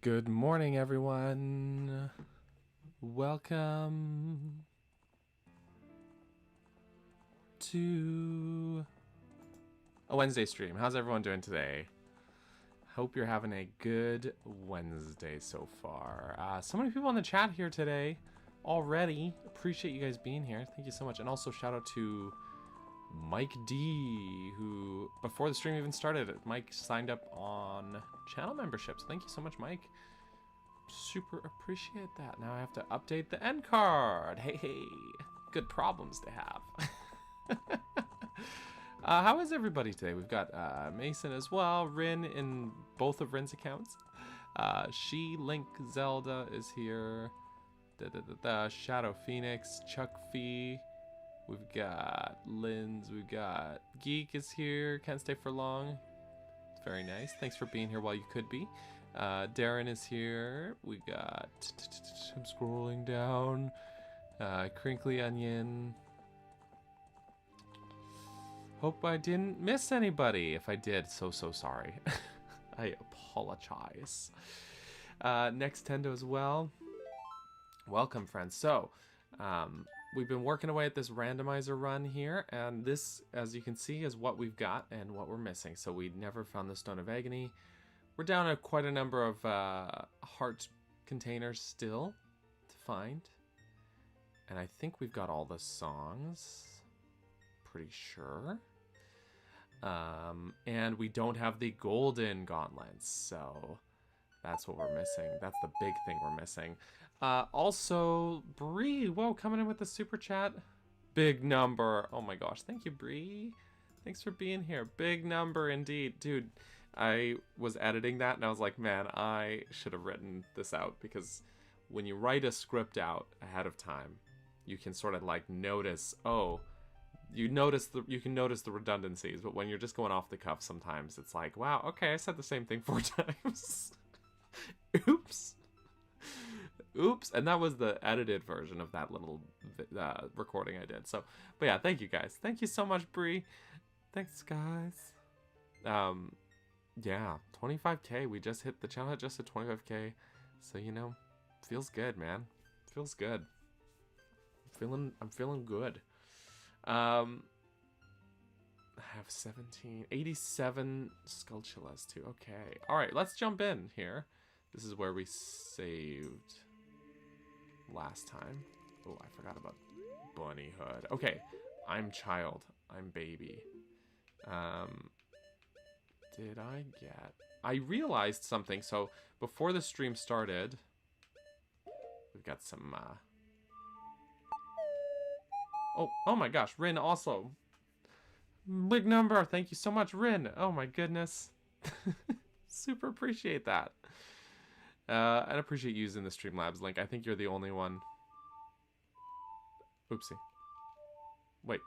Good morning, everyone. Welcome to a Wednesday stream. How's everyone doing today? Hope you're having a good Wednesday so far. So many people in the chat here today already. Appreciate you guys being here. Thank you so much. And also shout out to Mike D, who, before the stream even started, Mike signed up on channel memberships. Thank you so much, Mike. Super appreciate that. Now I have to update the end card. Hey, good problems to have. How is everybody today? We've got Mason as well, Rin in both of Rin's accounts. She, Link, Zelda is here. Shadow Phoenix, Chuck Fee. We've got Linz, we've got Geek is here, can't stay for long. It's very nice. Thanks for being here while you could be. Darren is here. We got, I'm scrolling down. Crinkly Onion. Hope I didn't miss anybody. If I did, so sorry. I apologize. Next Tendo as well. Welcome, friends. So, we've been working away at this randomizer run here, and this, as you can see, is what we've got and what we're missing. So we never found the Stone of Agony. We're down to quite a number of heart containers still to find. And I think we've got all the songs. Pretty sure. And we don't have the golden gauntlets, so that's what we're missing. That's the big thing we're missing. Also, Bree, whoa, coming in with the super chat. Big number. Oh my gosh, thank you, Bree. Thanks for being here. Big number indeed. Dude, I was editing that and I was like, man, I should have written this out, because when you write a script out ahead of time, you can sort of like notice, oh, you can notice the redundancies, but when you're just going off the cuff, sometimes it's like, wow, okay, I said the same thing 4 times. Oops. Oops. And that was the edited version of that little recording I did. So, but yeah, thank you guys. Thank you so much, Bree. Thanks, guys. Yeah, 25K. We just hit the channel, just hit 25K. So, you know, feels good, man. Feels good. I'm feeling good. I have 87 Skulltulas too. Okay. All right, let's jump in here. This is where we saved last time. Oh, I forgot about Bunny Hood. Okay, I'm child. I'm baby. Did I get... I realized something. So, before the stream started, we've got some... Oh my gosh, Rin also. Big number. Thank you so much, Rin. Oh my goodness. Super appreciate that. I'd appreciate using the Streamlabs link. I think you're the only one. Oopsie. Wait.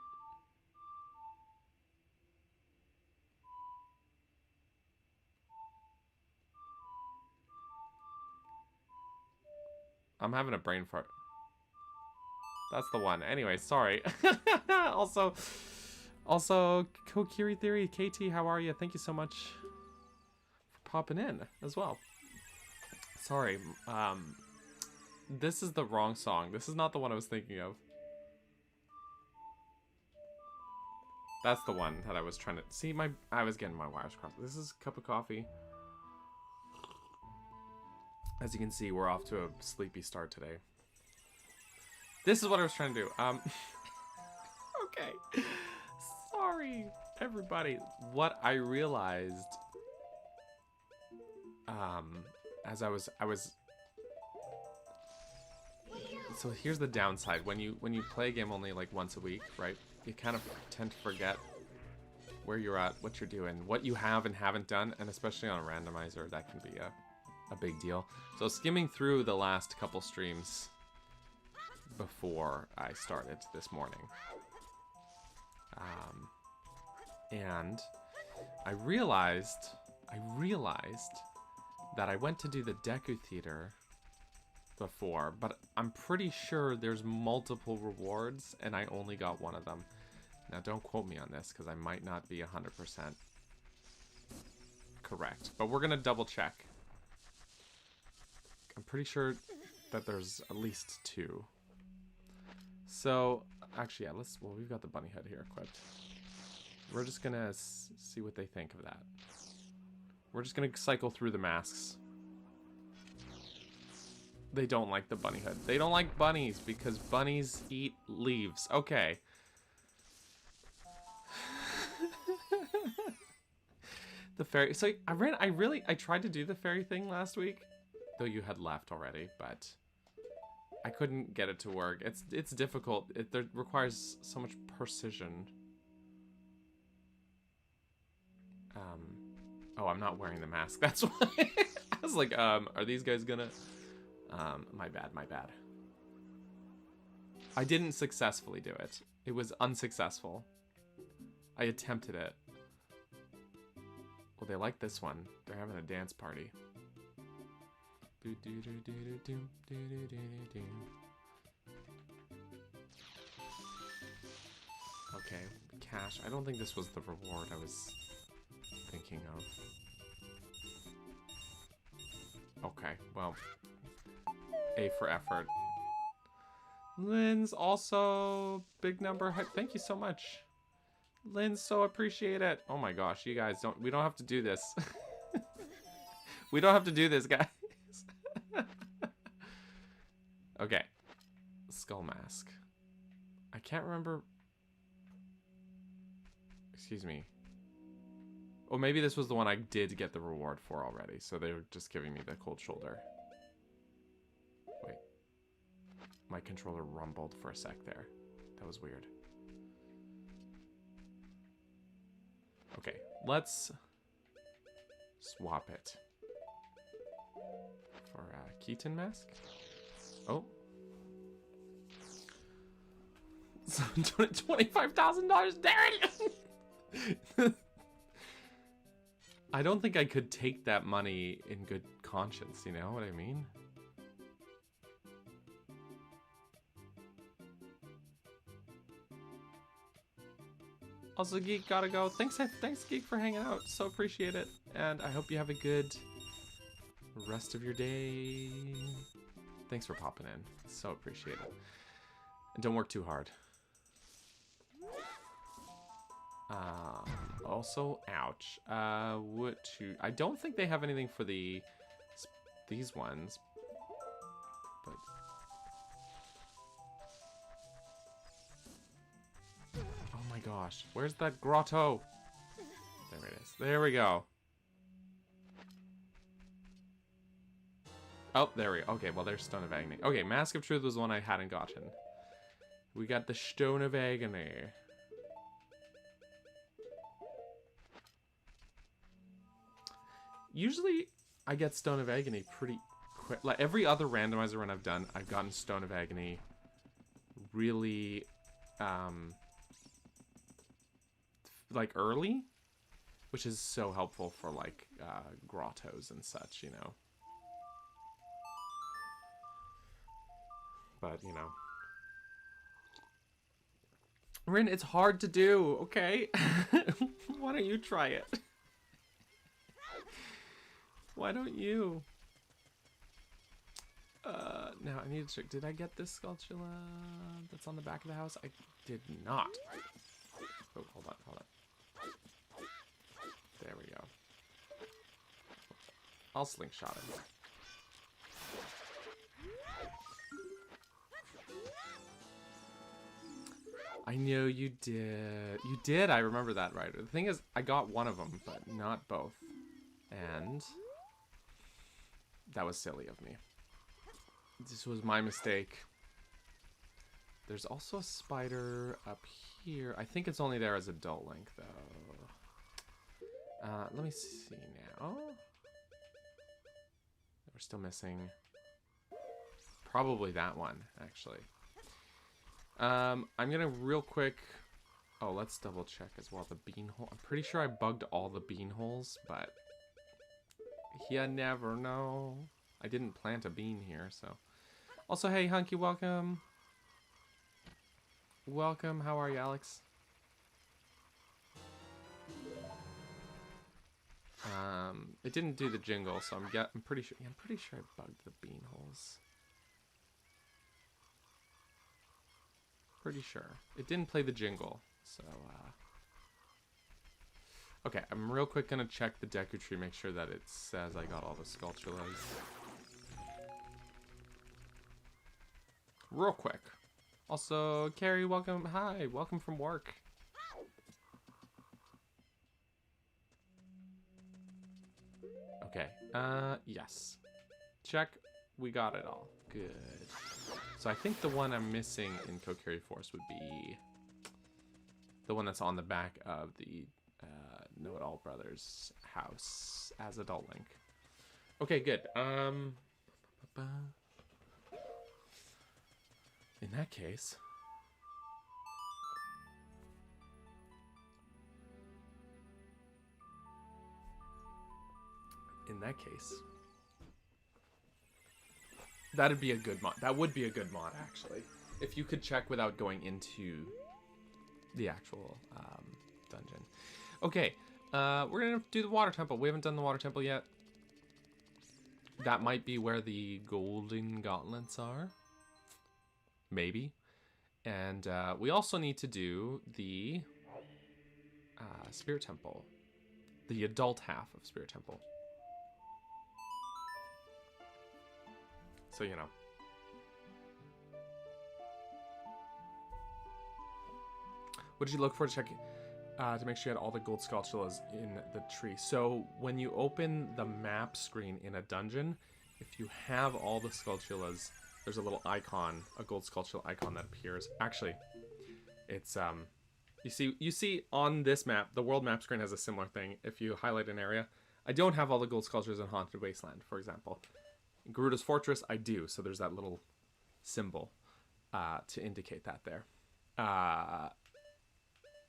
I'm having a brain fart. That's the one. Anyway, sorry. also, Kokiri Theory, KT, how are you? Thank you so much for popping in as well. Sorry. This is the wrong song. This is not the one I was thinking of. That's the one that I was trying to see. I was getting my wires crossed. This is a cup of coffee. As you can see, we're off to a sleepy start today. This is what I was trying to do. Okay. Sorry, everybody. What I realized, as I was. So here's the downside. When you play a game only like once a week, right? You kind of tend to forget where you're at, what you're doing, what you have and haven't done, and especially on a randomizer, that can be a big deal. So skimming through the last couple streams before I started this morning, and I realized that I went to do the Deku Theater before, but I'm pretty sure there's multiple rewards and I only got one of them. Now don't quote me on this because I might not be 100% correct, but we're gonna double check. I'm pretty sure that there's at least 2. So actually, yeah, well, we've got the bunny head here equipped. We're just gonna see what they think of that. We're just gonna cycle through the masks. They don't like the bunny hood. They don't like bunnies because bunnies eat leaves. Okay. The fairy. So I tried to do the fairy thing last week, though you had left already, but I couldn't get it to work. It's difficult. It requires so much precision. Oh, I'm not wearing the mask. That's why. I was like, are these guys gonna... my bad. I didn't successfully do it. It was unsuccessful. I attempted it. Well, they like this one. They're having a dance party. Okay, cash. I don't think this was the reward I was thinking of. Okay, well, A for effort. Lynn's also big number. Thank you so much. Lynn, so appreciate it. Oh my gosh, you guys we don't have to do this. We don't have to do this, guys. Okay. Skull mask. I can't remember. Excuse me. Oh, maybe this was the one I did get the reward for already, so they were just giving me the cold shoulder. Wait. My controller rumbled for a sec there. That was weird. Okay, let's swap it for a Keaton mask. Oh. So $25,000, Darren! I don't think I could take that money in good conscience, you know what I mean? Also, Geek, gotta go. Thanks, Geek, for hanging out. So appreciate it. And I hope you have a good rest of your day. Thanks for popping in. So appreciate it. And don't work too hard. Also, ouch. I don't think they have anything for these ones. But oh my gosh, where's that grotto? There it is. There we go. Oh, there we go. Okay, well, there's Stone of Agony. Okay, Mask of Truth was the one I hadn't gotten. We got the Stone of Agony. Usually, I get Stone of Agony pretty quick. Like, every other randomizer run I've done, I've gotten Stone of Agony really, like, early. Which is so helpful for, like, grottos and such, you know. But, you know. Rin, it's hard to do, okay? Why don't you try it? Why don't you? Now I need to check. Did I get this Skulltula that's on the back of the house? I did not. Oh, hold on. There we go. I'll slingshot it. I know you did. You did, I remember that, right? The thing is, I got one of them, but not both. And that was silly of me. This was my mistake. There's also a spider up here. I think it's only there as Adult Link, though. Let me see now. We're still missing. Probably that one, actually. I'm gonna real quick. Oh, let's double check as well the bean hole. I'm pretty sure I bugged all the bean holes, but you never know. I didn't plant a bean here, so. Also, hey, Hunky, welcome. Welcome. How are you, Alex? It didn't do the jingle, so I'm pretty sure. Yeah, I'm pretty sure I bugged the bean holes. Pretty sure. It didn't play the jingle, so, okay, I'm real quick gonna check the Deku Tree, make sure that it says I got all the Skulltulas. Real quick. Also, Carrie, welcome. Hi, welcome from work. Okay, yes. Check. We got it all. Good. So I think the one I'm missing in Kokiri Forest would be the one that's on the back of the Know-It-All Brothers house as Adult Link. Okay, good. In that case, that'd be a good mod. That would be a good mod, actually, if you could check without going into the actual dungeon. Okay, we're gonna do the water temple. We haven't done the water temple yet. That might be where the golden gauntlets are. Maybe. And we also need to do the Spirit Temple. The adult half of Spirit Temple. So, you know. What did you look for to check to make sure you had all the gold Skulltulas in the tree? So, when you open the map screen in a dungeon, if you have all the Skulltulas, there's a little icon, a gold Skulltula icon that appears. Actually, it's you see on this map, the world map screen has a similar thing. If you highlight an area, I don't have all the gold sculptures in Haunted Wasteland, for example. In Garuda's Fortress, I do, so there's that little symbol to indicate that there.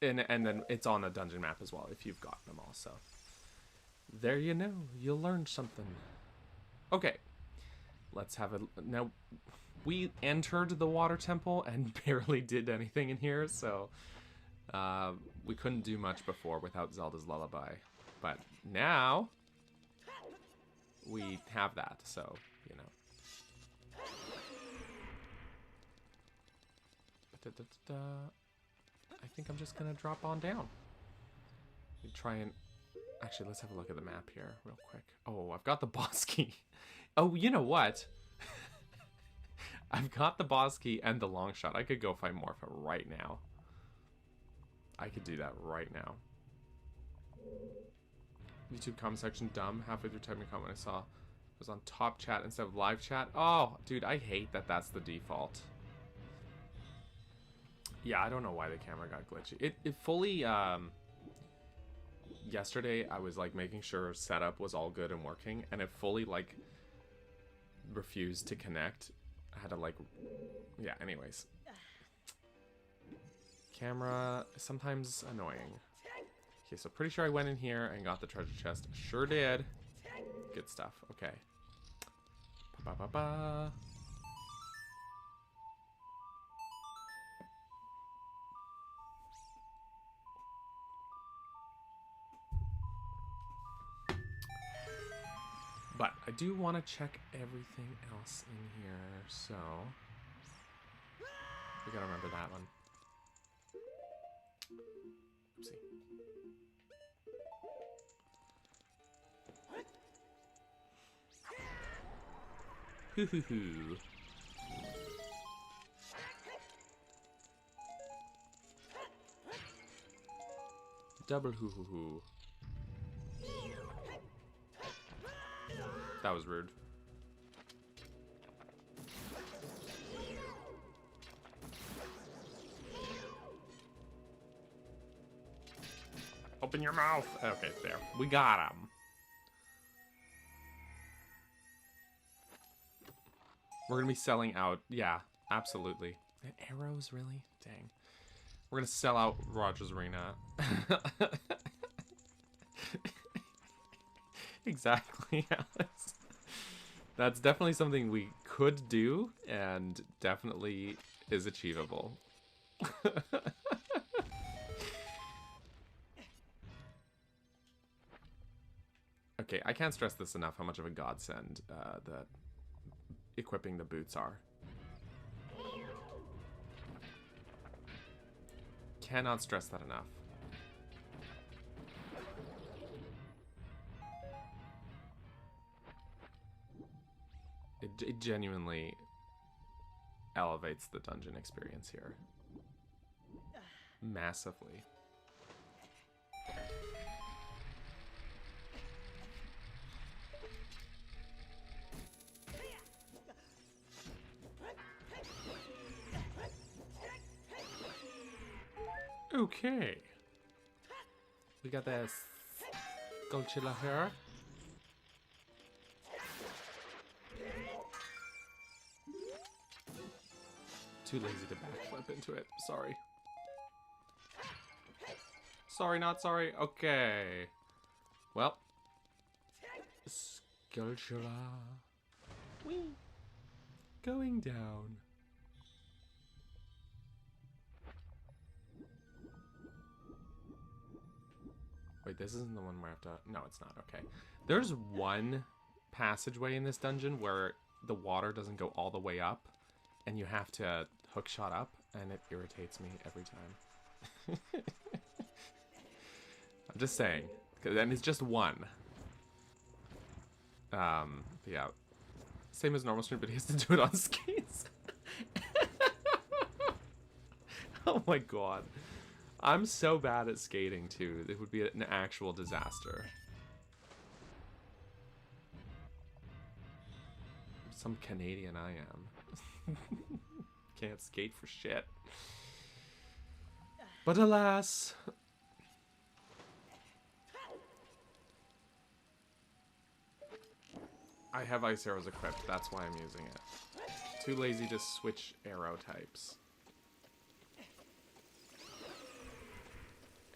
And then it's on the dungeon map as well, if you've gotten them all, so... There you know, you'll learn something. Okay, let's have a... Now, we entered the water temple and barely did anything in here, so... we couldn't do much before without Zelda's Lullaby. But now, we have that, so, you know. I think I'm just gonna drop on down. Try and... Actually, let's have a look at the map here real quick. Oh, I've got the boss key. Oh, you know what? I've got the boss key and the long shot. I could go find Morpha right now. I could do that right now. YouTube comment section dumb. Halfway through typing a comment I saw it was on top chat instead of live chat. Oh, dude, I hate that that's the default. Yeah, I don't know why the camera got glitchy. It fully, yesterday I was like making sure setup was all good and working, and it fully like refused to connect. I had to like, yeah, anyways. Camera, sometimes annoying. Okay, so pretty sure I went in here and got the treasure chest. Sure did. Good stuff, okay. Ba-ba-ba-ba. But I do want to check everything else in here, so... We gotta remember that one. Oopsie. Hoo hoo hoo. Double hoo hoo hoo. That was rude. Open your mouth. Okay, there. We got him. We're gonna be selling out. Yeah, absolutely. And arrows, really? Dang. We're gonna sell out Roger's Arena. Exactly, Alice. That's definitely something we could do, and definitely is achievable. Okay, I can't stress this enough how much of a godsend that equipping the boots are. Cannot stress that enough. It genuinely elevates the dungeon experience here. Massively. Okay. We got this Golchilla here. Too lazy to backflip into it. Sorry. Sorry, not sorry. Okay. Well. Skulltula. Whee. Going down. Wait, this isn't the one where I have to... No, it's not. Okay. There's one passageway in this dungeon where the water doesn't go all the way up, and you have to hookshot up, and it irritates me every time. I'm just saying. And it's just one. Yeah. Same as normal stream, but he has to do it on skates. Oh my god. I'm so bad at skating, too. It would be an actual disaster. Some Canadian I am. Can't skate for shit. But alas... I have ice arrows equipped. That's why I'm using it. Too lazy to switch arrow types.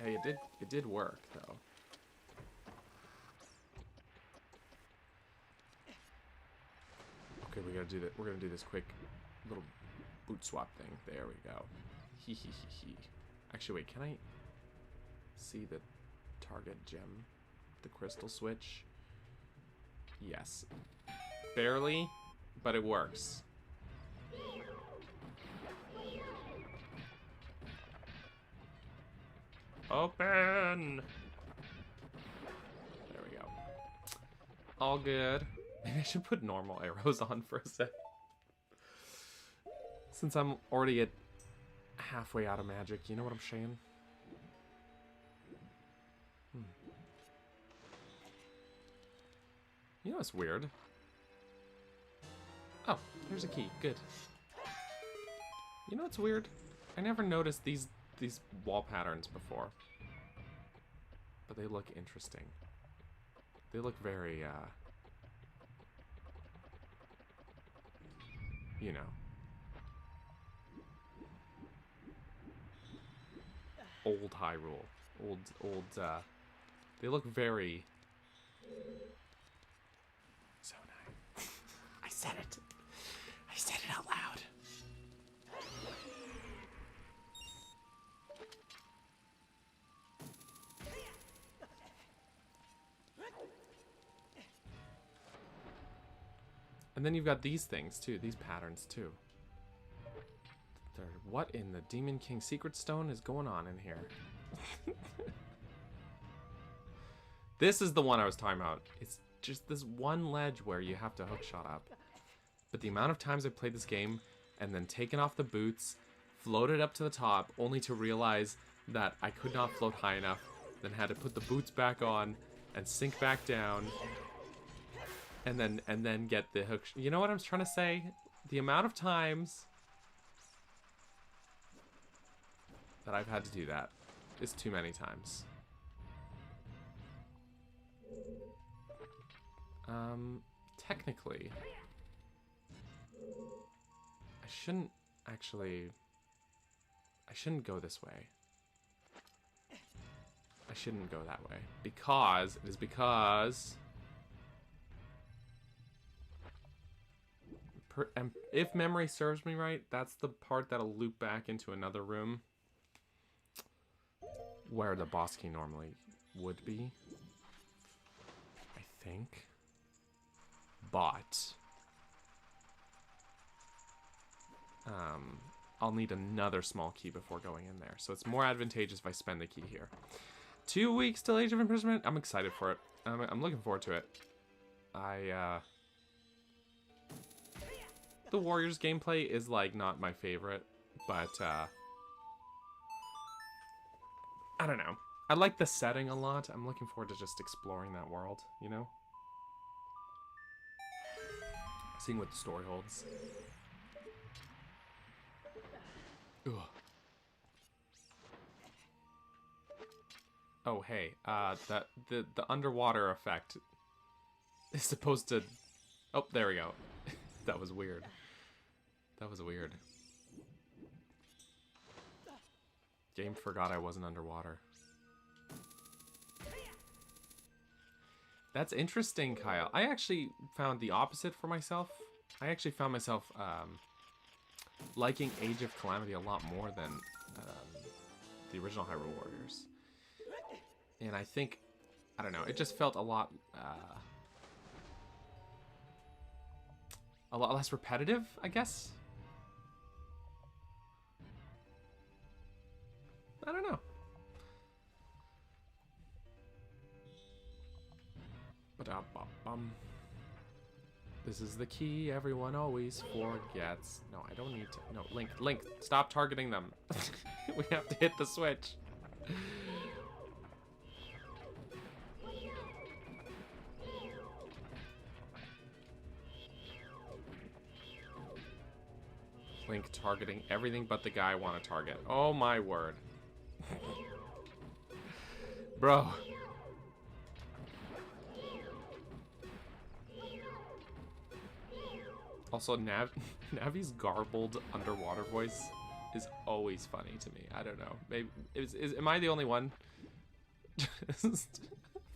Hey, it did work though. Okay, we gotta do that. We're gonna do this quick little boot swap thing. There we go. Hee hee hee hee. Actually, wait, can I see the target gem? The crystal switch? Yes. Barely, but it works. Open! There we go. All good. Maybe I should put normal arrows on for a sec. Since I'm already at halfway out of magic, you know what I'm saying? You know what's weird? Oh, there's a key. Good. You know what's weird? I never noticed these wall patterns before. But they look interesting. They look very, you know. Old Hyrule. Old, they look very... So nice. I said it. I said it out loud. And then you've got these things too, these patterns too. What in the Demon King Secret Stone is going on in here? This is the one I was talking about. It's just this one ledge where you have to hookshot up. But the amount of times I played this game and then taken off the boots, floated up to the top, only to realize that I could not float high enough, then had to put the boots back on and sink back down, and then get the hook. You know what I'm trying to say? The amount of times that I've had to do that is too many times. Technically, I shouldn't go this way. I shouldn't go that way because if memory serves me right, that's the part that'll loop back into another room where the boss key normally would be, I think. But I'll need another small key before going in there, so it's more advantageous if I spend the key here. 2 weeks till Age of Imprisonment. I'm excited for it. I'm looking forward to it. The Warriors gameplay is like not my favorite, but I don't know. I like the setting a lot. I'm looking forward to just exploring that world, you know? Seeing what the story holds. Ugh. Oh, hey, the underwater effect is supposed to... Oh, there we go. That was weird. That was weird. Game forgot I wasn't underwater. That's interesting, Kyle. I actually found the opposite for myself. I actually found myself liking Age of Calamity a lot more than the original Hyrule Warriors. And I think, I don't know, it just felt a lot less repetitive, I guess. I don't know. This is the key everyone always forgets. No, I don't need to. No, Link, stop targeting them. We have to hit the switch. Link targeting everything but the guy I want to target. Oh my word. Bro. Also, Navi's garbled underwater voice is always funny to me. I don't know. Maybe am I the only one? Just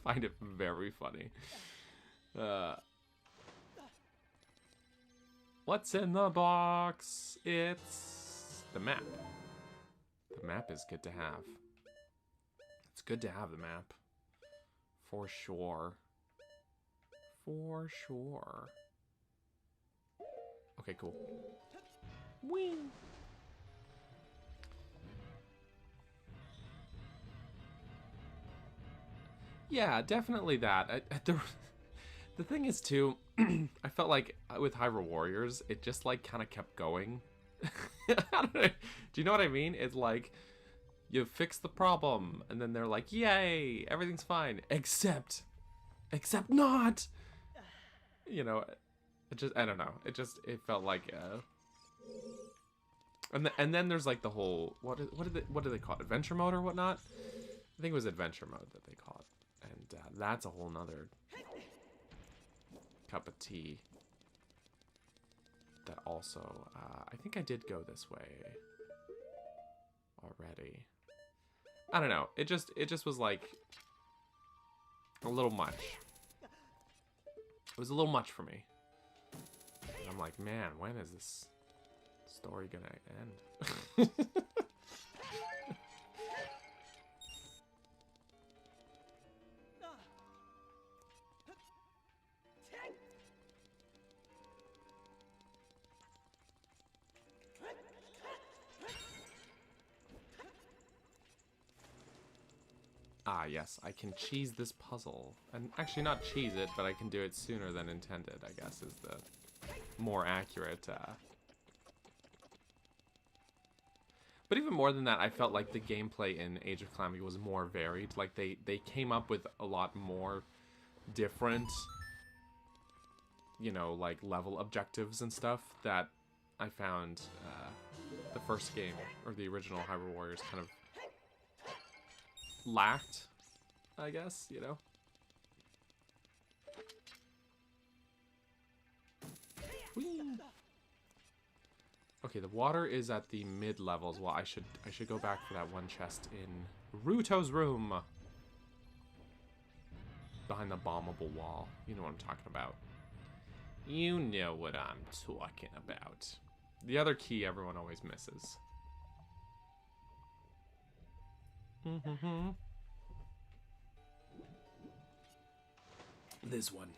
find it very funny. What's in the box? It's the map. The map is good to have. It's good to have the map. For sure. For sure. Okay, cool. Whee! Yeah, definitely that. The thing is, too, I felt like with Hyrule Warriors, it just, like, kind of kept going. I don't know. Do you know what I mean? It's like, you fix the problem, and then they're like, yay, everything's fine, except not! You know, it just, I don't know. It felt like, and then there's, like, the whole, what do they call it? Adventure mode or whatnot? I think it was adventure mode that they call it. And that's a whole nother cup of tea. That also, I think I did go this way already. I don't know. It just was like a little much. It was a little much for me. And I'm like, man, when is this story gonna end? Ah, yes, I can cheese this puzzle. And actually not cheese it, but I can do it sooner than intended, I guess, is the more accurate. But even more than that, I felt like the gameplay in Age of Calamity was more varied. Like, they came up with a lot more different, you know, like, level objectives and stuff that I found the first game, or the original Hyrule Warriors, kind of lacked, I guess, you know? Whee! Okay, the water is at the mid levels. Well, I should go back for that one chest in Ruto's room. Behind the bombable wall. You know what I'm talking about. You know what I'm talking about. The other key everyone always misses. This one.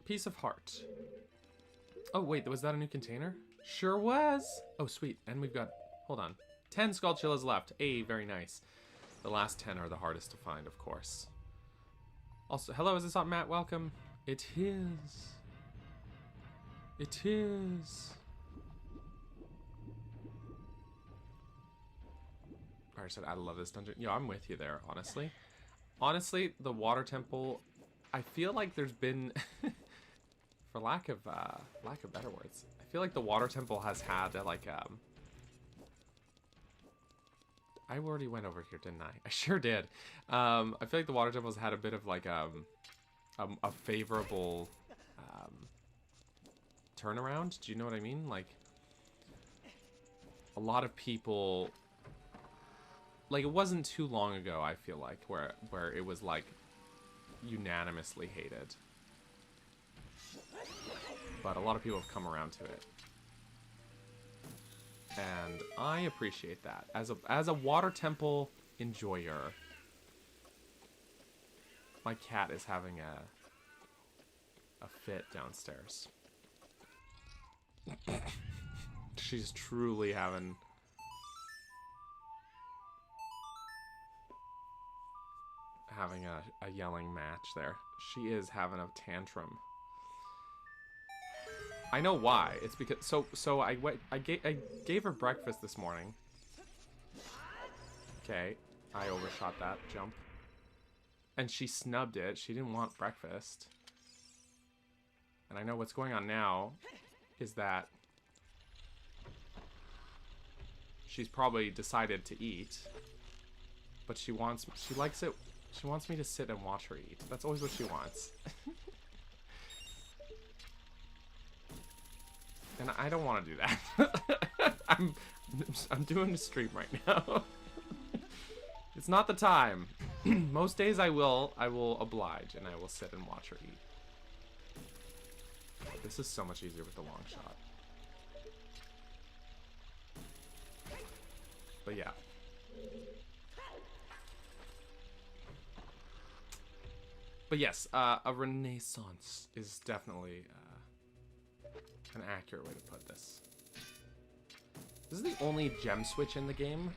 Piece of heart. Oh, wait, was that a new container? Sure was. Oh, sweet. And we've got, hold on, 10 Skulltulas left. Hey, very nice. The last 10 are the hardest to find, of course. Also, hello, is this on Matt? Welcome. It is. It is. I said I love this dungeon. Yo, I'm with you there, honestly. Honestly, the water temple, I feel like there's been, for lack of better words, I feel like the water temple has had I already went over here, didn't I? I sure did. I feel like the water temple has had a bit of like a favorable turnaround. Do you know what I mean? Like, a lot of people, like, it wasn't too long ago, I feel like, where it was like unanimously hated, but a lot of people have come around to it, and I appreciate that as a water temple enjoyer. My cat is having a fit downstairs. She's truly having a yelling match there. She is having a tantrum. I know why. It's because so I gave her breakfast this morning. Okay, I overshot that jump. And she snubbed it. She didn't want breakfast. And I know what's going on now is that she's probably decided to eat. But she likes it. She wants me to sit and watch her eat. That's always what she wants. And I don't want to do that. I'm doing a stream right now. It's not the time. Most days I will oblige and I will sit and watch her eat. This is so much easier with the long shot. But yeah. But yes, a renaissance is definitely an accurate way to put this. This is the only gem switch in the game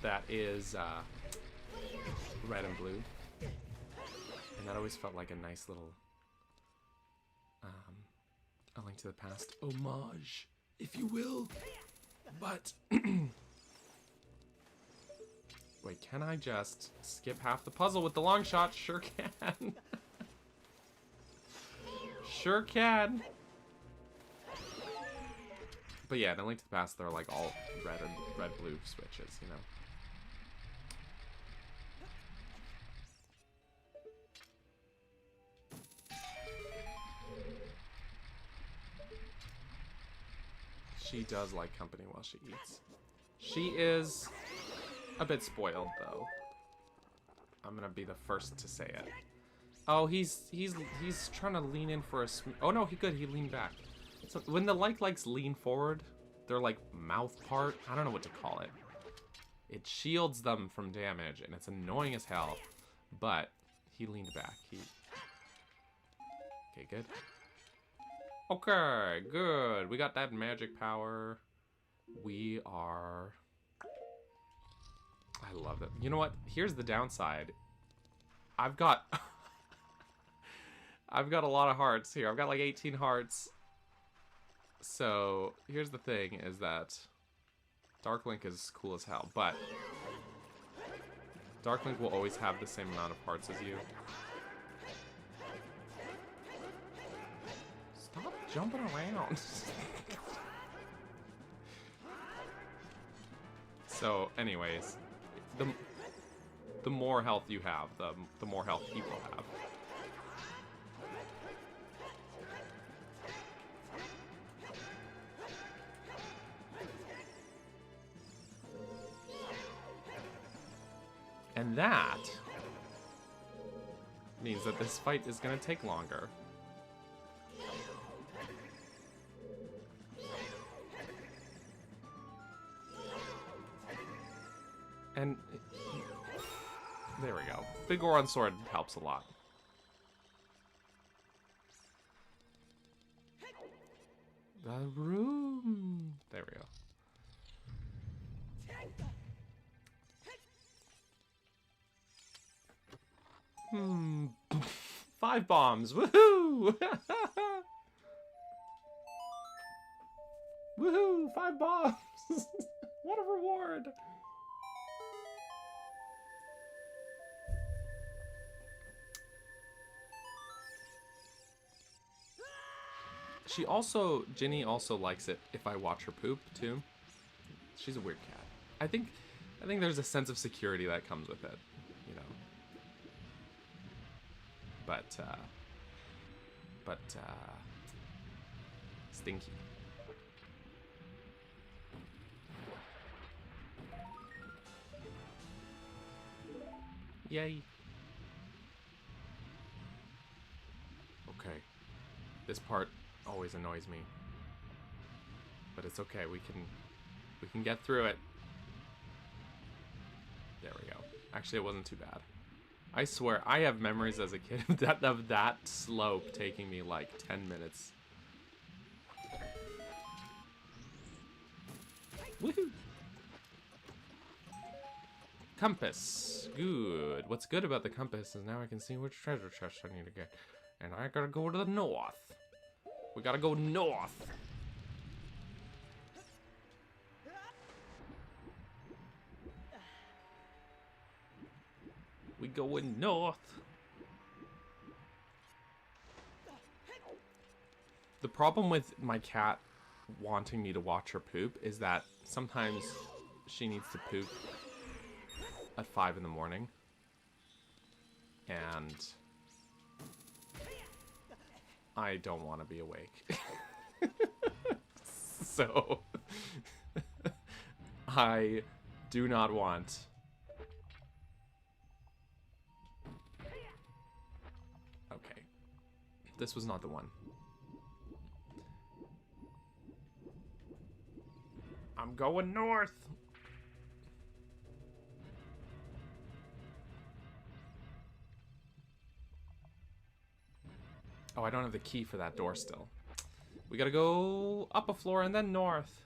that is red and blue. And that always felt like a nice little A Link to the Past homage, if you will. But wait, can I just skip half the puzzle with the long shot? Sure can. Sure can. But yeah, in A Link to the Past, they're like all red-blue switches, you know. She does like company while she eats. She is a bit spoiled, though. I'm gonna be the first to say it. Oh, he's trying to lean in for a oh no, he leaned back. So when the likes lean forward, their like mouth part, I don't know what to call it. It shields them from damage, and it's annoying as hell. But he leaned back. Okay, good. Okay, good. We got that magic power. We are... I love it. You know what? Here's the downside. I've got... I've got a lot of hearts here. I've got like 18 hearts. So, here's the thing, is that Dark Link is cool as hell, but Dark Link will always have the same amount of hearts as you. Stop jumping around. So, anyways, the more health you have, the more health he will have. And that means that this fight is going to take longer. And there we go. Big Goron sword helps a lot. The room. There we go. 5 bombs. Woohoo! Woohoo! 5 bombs. What a reward. Ginny also likes it if I watch her poop too. She's a weird cat. I think there's a sense of security that comes with it, you know. But stinky. Yay. Okay. This part always annoys me. But it's okay, we can get through it. There we go. Actually, it wasn't too bad. I swear, I have memories as a kid of that slope taking me like 10 minutes. Woohoo! Compass. Good. What's good about the compass is now I can see which treasure chest I need to get. And I gotta go to the north. We gotta go north. We going north. The problem with my cat wanting me to watch her poop is that sometimes she needs to poop at 5 in the morning. And I don't want to be awake. So I do not want... Okay. This was not the one. I'm going north. Oh, I don't have the key for that door still. We gotta go up a floor and then north.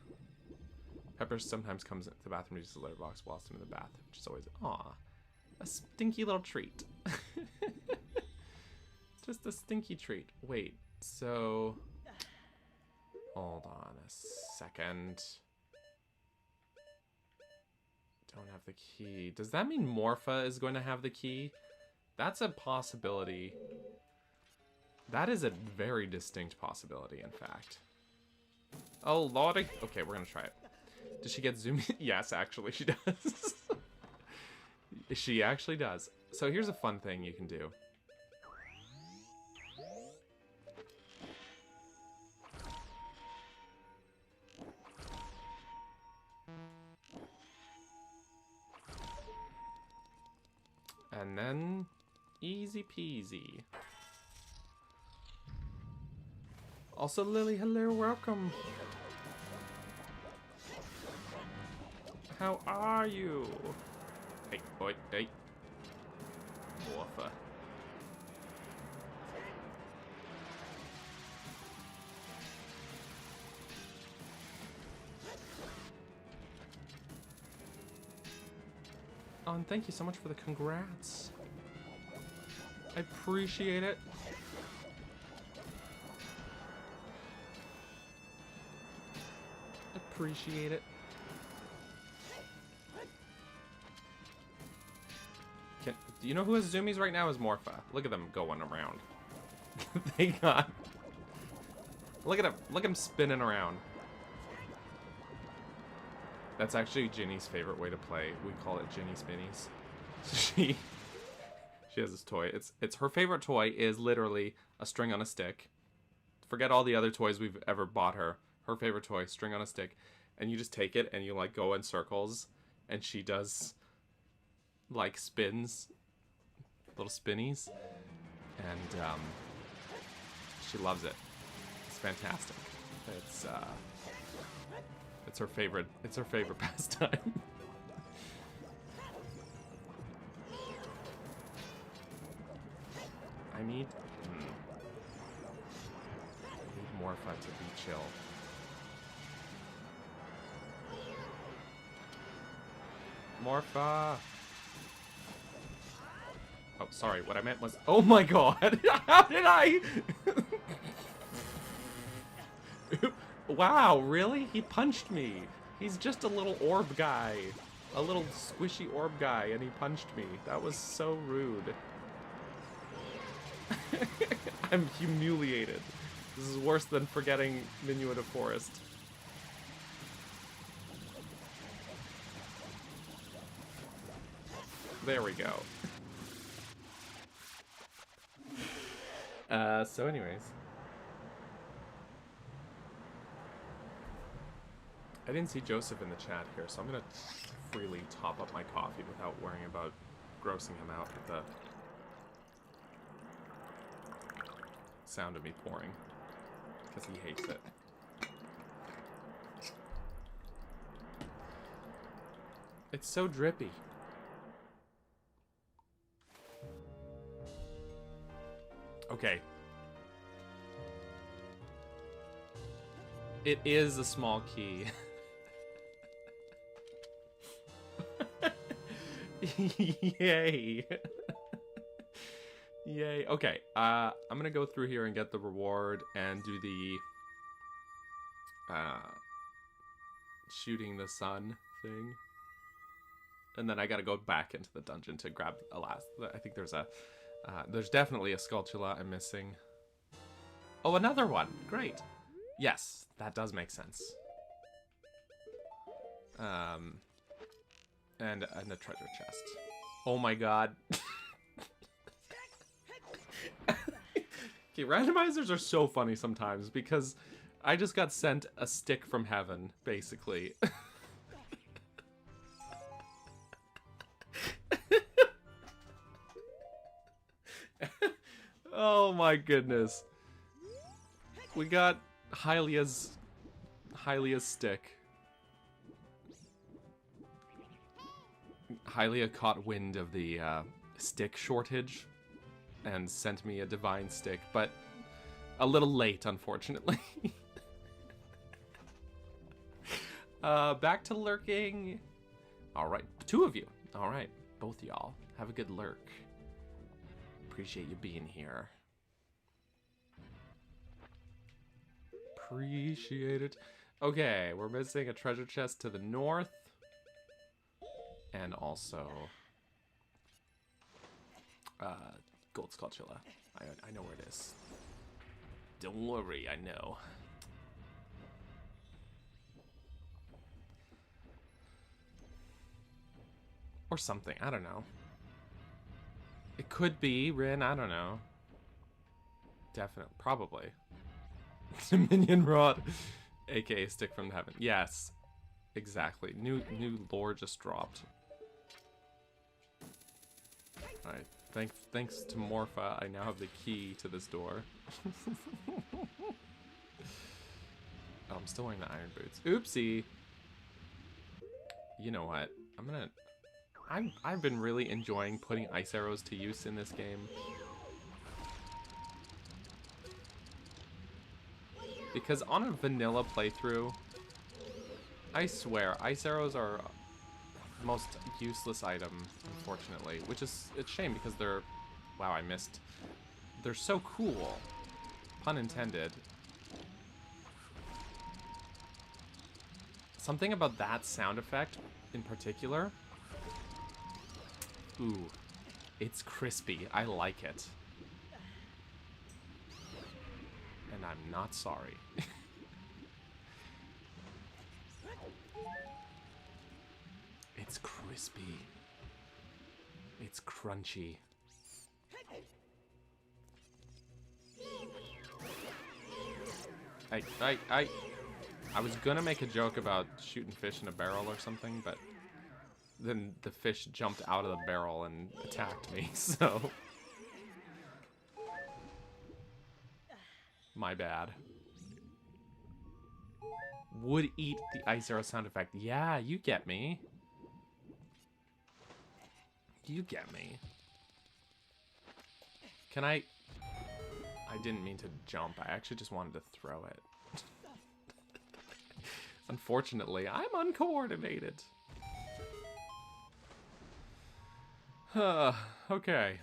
Pepper sometimes comes into the bathroom to use the litter box whilst I'm in the bath, which is always, aw, a stinky little treat. Just a stinky treat. Wait, so... Hold on a second. Don't have the key. Does that mean Morpha is going to have the key? That's a possibility. That is a very distinct possibility, in fact. Oh, lordy. Okay, we're gonna try it. Does she get zoomed? Yes, actually, she does. She actually does. So here's a fun thing you can do. And then, easy peasy. Also, Lily, hello, welcome. How are you? Hey, boy, hey. Morpha. Oh, and thank you so much for the congrats. I appreciate it. Appreciate it. Do you know who has zoomies right now is Morpha? Look at them going around. They got... Look at him. Look at him spinning around. That's actually Ginny's favorite way to play. We call it Ginny Spinnies. She has this toy. It's her favorite toy is literally a string on a stick. Forget all the other toys we've ever bought her. Her favorite toy, string on a stick. And you just take it and you like go in circles and she does like spins, little spinnies, and she loves it. It's fantastic. It's her favorite. It's her favorite pastime. I need Morpha to be chill. Morpha. Oh, sorry. What I meant was... Oh my god! How did I... Wow, really? He punched me. He's just a little orb guy. A little squishy orb guy, and he punched me. That was so rude. I'm humiliated. This is worse than forgetting Minuet of Forest. There we go. So anyways. I didn't see Joseph in the chat here, so I'm gonna freely top up my coffee without worrying about grossing him out with the sound of me pouring, because he hates it. It's so drippy. Okay. It is a small key. Yay. Yay. Okay, I'm gonna go through here and get the reward and do the shooting the sun thing. And then I gotta go back into the dungeon to grab a last... I think there's definitely a Skulltula I'm missing. Oh, another one. Great. Yes, that does make sense. And a treasure chest. Oh my god. Okay, randomizers are so funny sometimes because I just got sent a stick from heaven, basically. Oh my goodness. We got Hylia's stick. Hylia caught wind of the stick shortage and sent me a divine stick, but a little late, unfortunately. Back to lurking. Alright, 2 of you. Alright, both y'all. Have a good lurk. Appreciate you being here. Appreciate it. Okay, we're missing a treasure chest to the north. And also... Gold Skulltula. I know where it is. Don't worry, I know. Or something, I don't know. It could be Rin, I don't know. Definitely, probably. Dominion Rod, aka Stick from Heaven. Yes, exactly. New lore just dropped. Alright, thanks to Morpha, I now have the key to this door. Oh, I'm still wearing the iron boots. Oopsie. You know what? I've been really enjoying putting ice arrows to use in this game. Because on a vanilla playthrough, I swear, ice arrows are the most useless item, unfortunately. Which is a shame because they're... Wow, I missed. They're so cool. Pun intended. Something about that sound effect in particular... Ooh, it's crispy. I like it. And I'm not sorry. It's crispy. It's crunchy. I was gonna make a joke about shooting fish in a barrel or something, but then the fish jumped out of the barrel and attacked me, so... My bad. Would eat the ice arrow sound effect. Yeah, you get me. You get me. Can I didn't mean to jump. I actually just wanted to throw it. Unfortunately, I'm uncoordinated. Okay.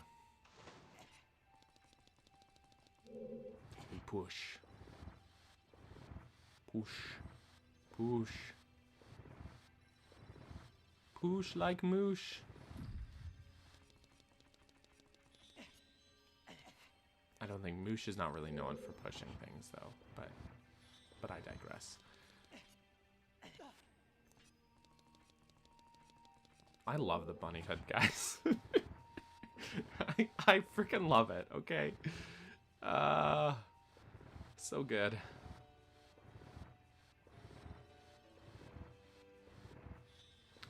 We push. Push. Push. Push like moosh. I don't think Moosh is not really known for pushing things, though, but I digress. I love the bunny hood, guys. I freaking love it, okay? So good.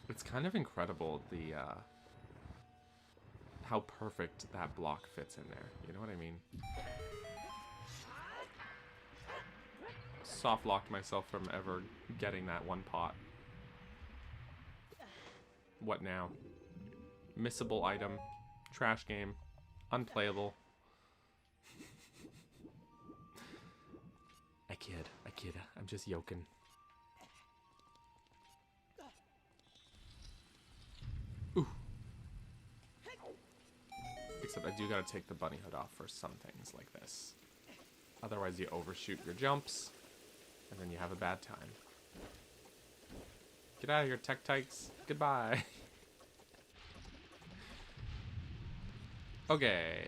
It's kind of incredible, the, how perfect that block fits in there. You know what I mean? Soft locked myself from ever getting that one pot. What now? Missable item. Trash game. Unplayable. I kid. I'm just yoking. Ooh. Except I do gotta take the bunny hood off for some things like this. Otherwise you overshoot your jumps, and then you have a bad time. Get out of here, tech tykes. Goodbye. Okay.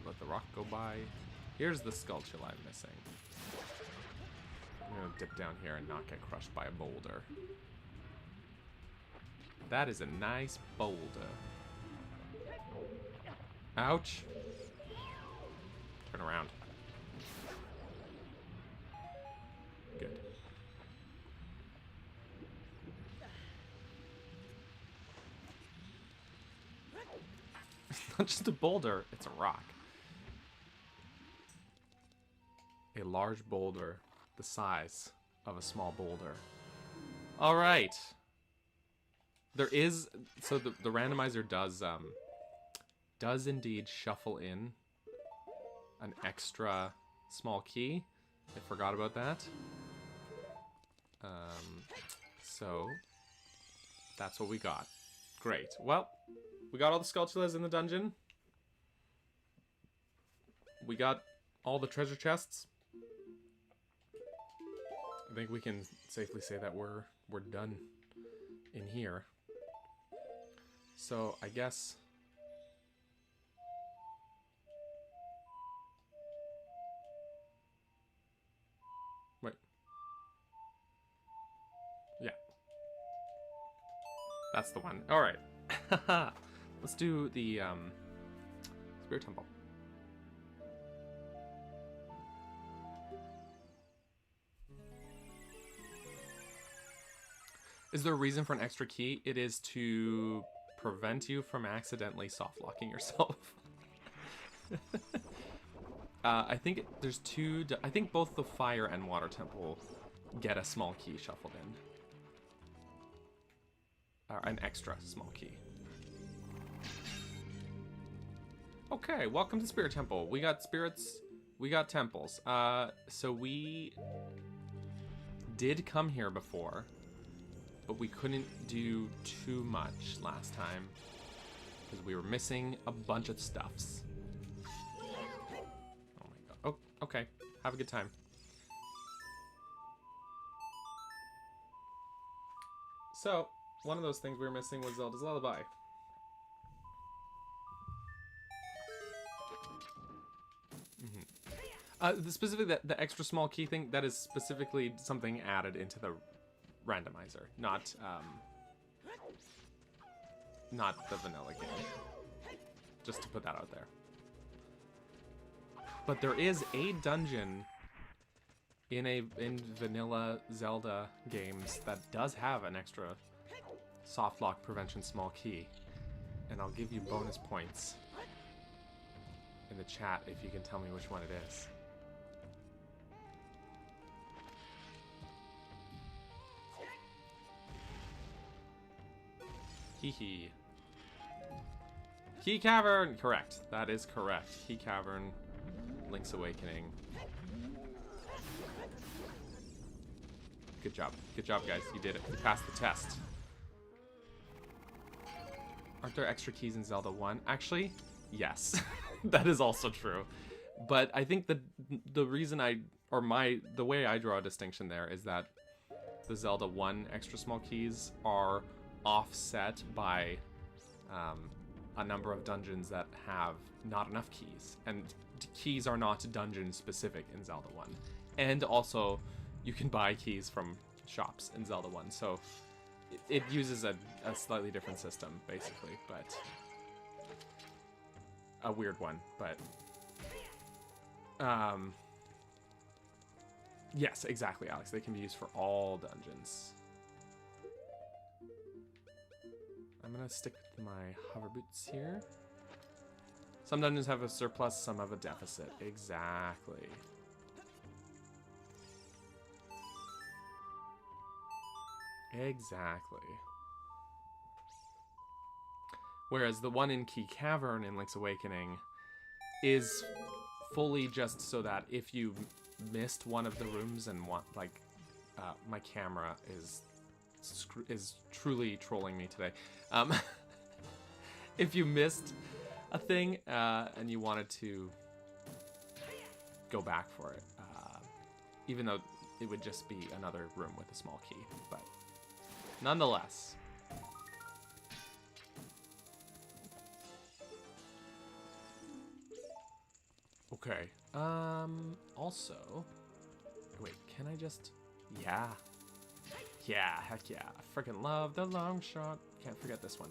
Let the rock go by. Here's the Skulltula I'm missing. I'm gonna dip down here and not get crushed by a boulder. That is a nice boulder. Ouch. Turn around. Good. It's not just a boulder, it's a rock. A large boulder, the size of a small boulder. All right. There is, so the randomizer does indeed shuffle in an extra small key. I forgot about that. So that's what we got. Great. Well, we got all the Skulltulas in the dungeon. We got all the treasure chests. I think we can safely say that we're done in here. So I guess wait. Yeah. That's the one. All right. Let's do the Spirit Temple. Is there a reason for an extra key? It is to prevent you from accidentally soft-locking yourself. I think there's two... I think both the Fire and Water Temple get a small key shuffled in. An extra small key. Okay, welcome to Spirit Temple. We got spirits, we got temples. So we did come here before, but we couldn't do too much last time because we were missing a bunch of stuffs. Oh my god. Oh, okay. Have a good time. So, one of those things we were missing was Zelda's Lullaby. Specifically, the extra small key thing, that is specifically something added into the randomizer, not the vanilla game. Just to put that out there. But there is a dungeon in vanilla Zelda games that does have an extra soft lock prevention small key, and I'll give you bonus points in the chat if you can tell me which one it is. Hee. Key Cavern! Correct. That is correct. Key Cavern, Link's Awakening. Good job. Good job, guys. You did it. You passed the test. Aren't there extra keys in Zelda 1? Actually, yes. That is also true. But I think the reason the way I draw a distinction there is that the Zelda 1 extra small keys are offset by a number of dungeons that have not enough keys, and keys are not dungeon specific in Zelda 1, and also you can buy keys from shops in Zelda 1, so it uses a slightly different system basically, but a weird one. But yes, exactly, Alex, they can be used for all dungeons. I'm gonna stick with my hover boots here. Some dungeons have a surplus, some have a deficit. Exactly. Exactly. Whereas the one in Key Cavern in Link's Awakening is fully just so that if you missed one of the rooms and want, like, my camera is truly trolling me today. If you missed a thing and you wanted to go back for it, even though it would just be another room with a small key, but nonetheless. Okay. Also, wait, can I just... Yeah. yeah, heck yeah. Freaking love the long shot. Can't forget this one.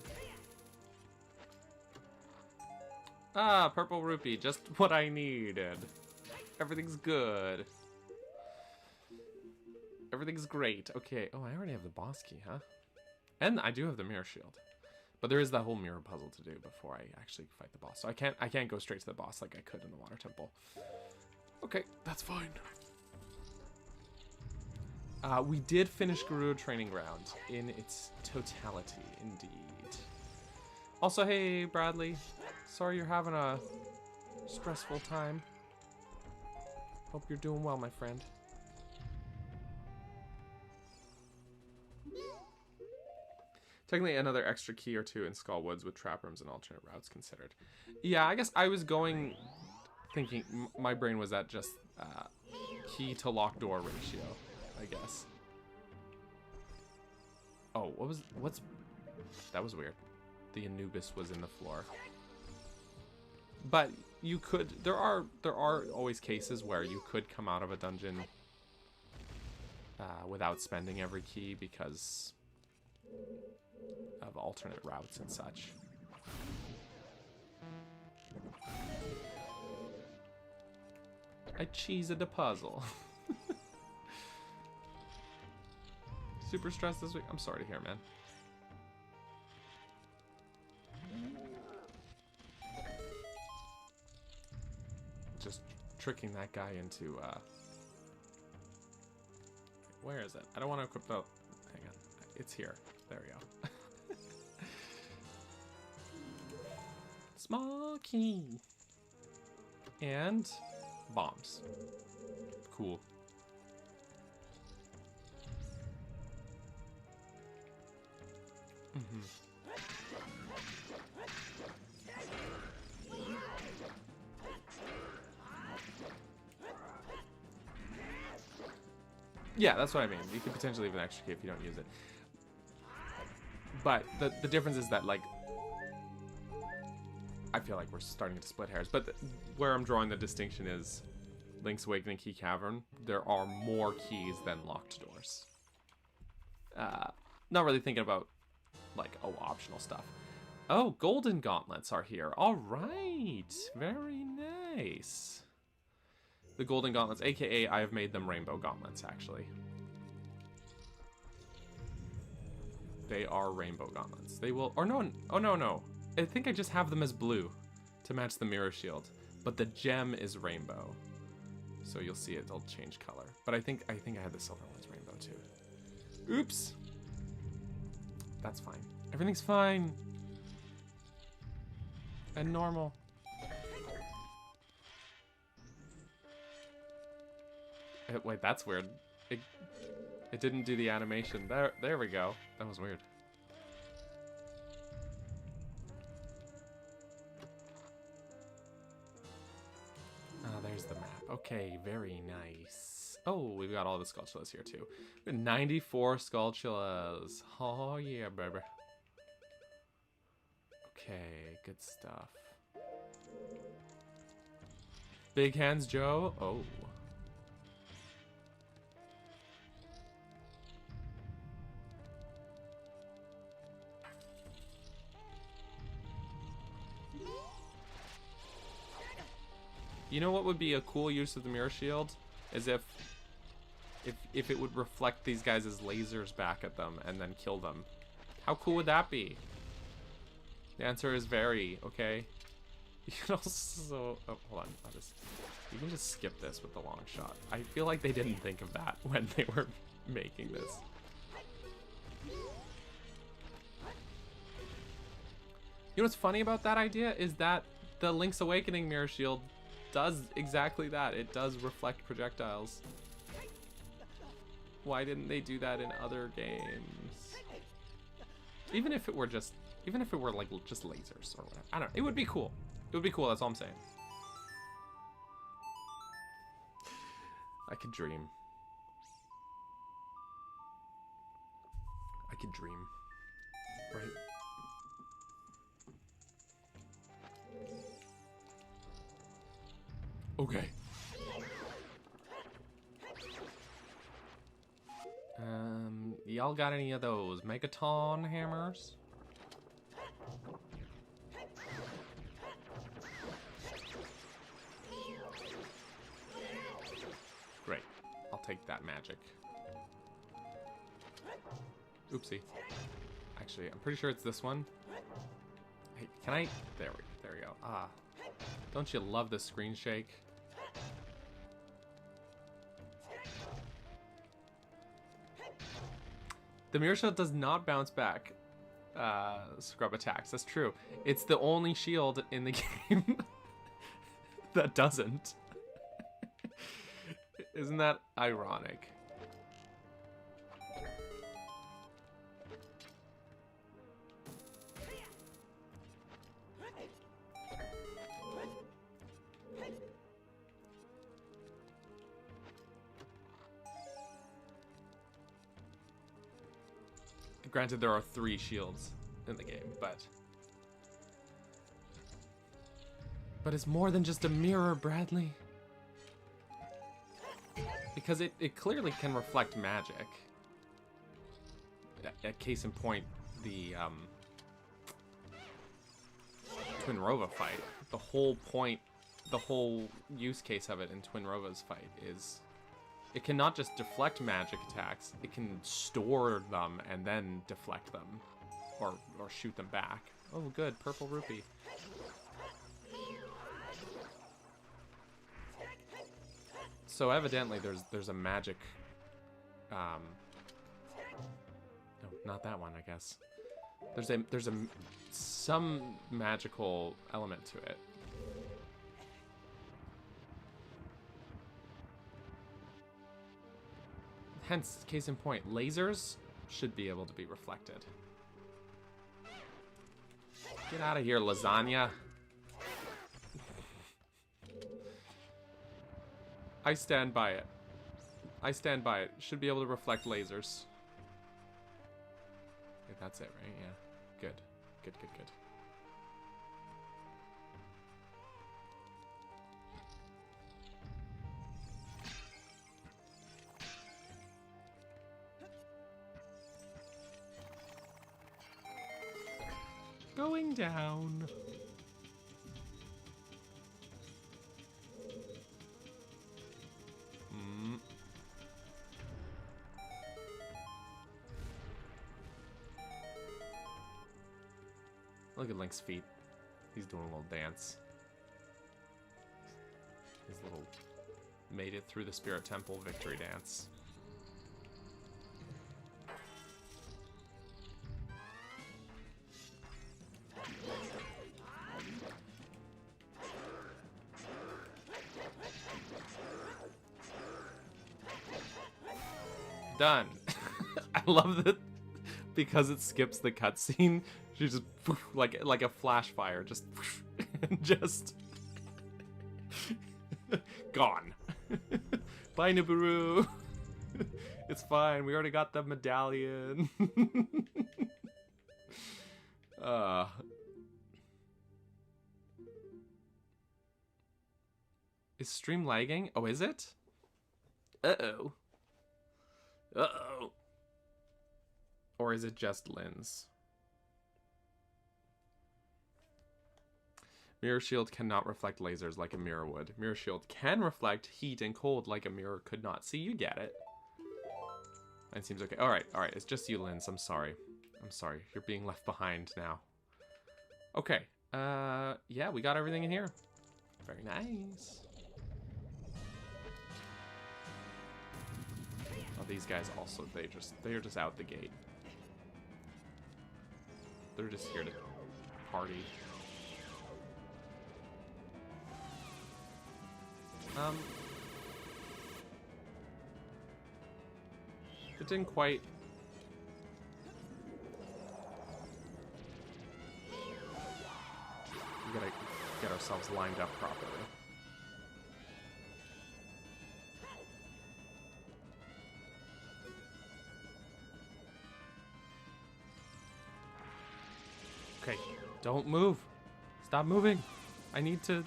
Ah, purple rupee, just what I needed. Everything's good. Everything's great. Okay, oh, I already have the boss key, huh? And I do have the mirror shield. But there is that whole mirror puzzle to do before I actually fight the boss. So I can't go straight to the boss like I could in the water temple. Okay, that's fine. We did finish Gerudo Training Ground in its totality, indeed. Also, hey, Bradley. Sorry you're having a stressful time. Hope you're doing well, my friend. Technically, another extra key or two in Skull Woods with trap rooms and alternate routes considered. Yeah, I guess I was thinking, my brain was at just key to lock door ratio, I guess. Oh, that was weird. The Anubis was in the floor. But you could, there are always cases where you could come out of a dungeon without spending every key because of alternate routes and such. I cheesed a puzzle. Super stressed this week. I'm sorry to hear, man. Just tricking that guy into where is it? I don't want to equip the, hang on, it's here. There we go. Small key. And bombs. Cool. Mm-hmm. Yeah, that's what I mean. You could potentially leave an extra key if you don't use it. But the difference is that, like, I feel like we're starting to split hairs. But where I'm drawing the distinction is Link's Awakening Key Cavern. There are more keys than locked doors. Not really thinking about, like, oh, optional stuff. Oh, golden gauntlets are here. All right. Very nice. The golden gauntlets, aka I have made them rainbow gauntlets, actually. They are rainbow gauntlets. They will, or no, oh no. I think I just have them as blue to match the mirror shield, but the gem is rainbow. So you'll see it'll change color. But I think I had the silver ones rainbow too. Oops. That's fine. Everything's fine. And normal. Wait, that's weird. It didn't do the animation. There we go. That was weird. There's the map. Okay, very nice. Oh, we've got all the Skulltulas here too. We have 94 Skulltulas. Oh yeah, baby. Okay, good stuff. Big hands, Joe. Oh. You know what would be a cool use of the mirror shield? Is if it would reflect these guys as lasers back at them and then kill them. How cool would that be? The answer is very, okay? You can also, oh, hold on, you can just skip this with the long shot. I feel like they didn't think of that when they were making this. You know what's funny about that idea is that the Link's Awakening mirror shield does exactly that. It does reflect projectiles. Why didn't they do that in other games? Even if it were like just lasers or whatever. I don't know. It would be cool. It would be cool, that's all I'm saying. I could dream. I could dream. Right? Okay. y'all got any of those Megaton hammers? Great. I'll take that magic. Oopsie. Actually, I'm pretty sure it's this one. Hey, can I? There we go. Ah. Don't you love the screen shake? The mirror shield does not bounce back scrub attacks. That's true. It's the only shield in the game that doesn't. Isn't that ironic? Granted, there are 3 shields in the game, but it's more than just a mirror, Bradley. Because it clearly can reflect magic. A case in point, the Twin Rova fight. The whole point, the whole use case of it in Twin Rova's fight is it cannot just deflect magic attacks, it can store them and then deflect them. Or shoot them back. Oh good, purple rupee. So evidently there's a magic no, not that one, I guess. There's some magical element to it. Hence, case in point, lasers should be able to be reflected. Get out of here, lasagna. I stand by it. I stand by it. Should be able to reflect lasers. Okay, that's it, right? Yeah. Good. Good, good, good. Going down. Look at Link's feet. He's doing a little dance. His little made it through the Spirit Temple victory dance. Done. I love that because it skips the cutscene. She just like a flash fire, just gone. Bye, Nibiru. It's fine. We already got the medallion. Is stream lagging? Oh, is it? Uh-oh. Uh-oh. Or is it just Lynn's? Mirror shield cannot reflect lasers like a mirror would. Mirror shield can reflect heat and cold like a mirror could not. See, you get it. It seems okay. Alright, alright. It's just you, Linz. I'm sorry. I'm sorry. You're being left behind now. Okay. Yeah, we got everything in here. Very nice. Oh, these guys also, they're just out the gate. They're just here to party. It didn't quite... We gotta get ourselves lined up properly. Okay, don't move. Stop moving. I need to...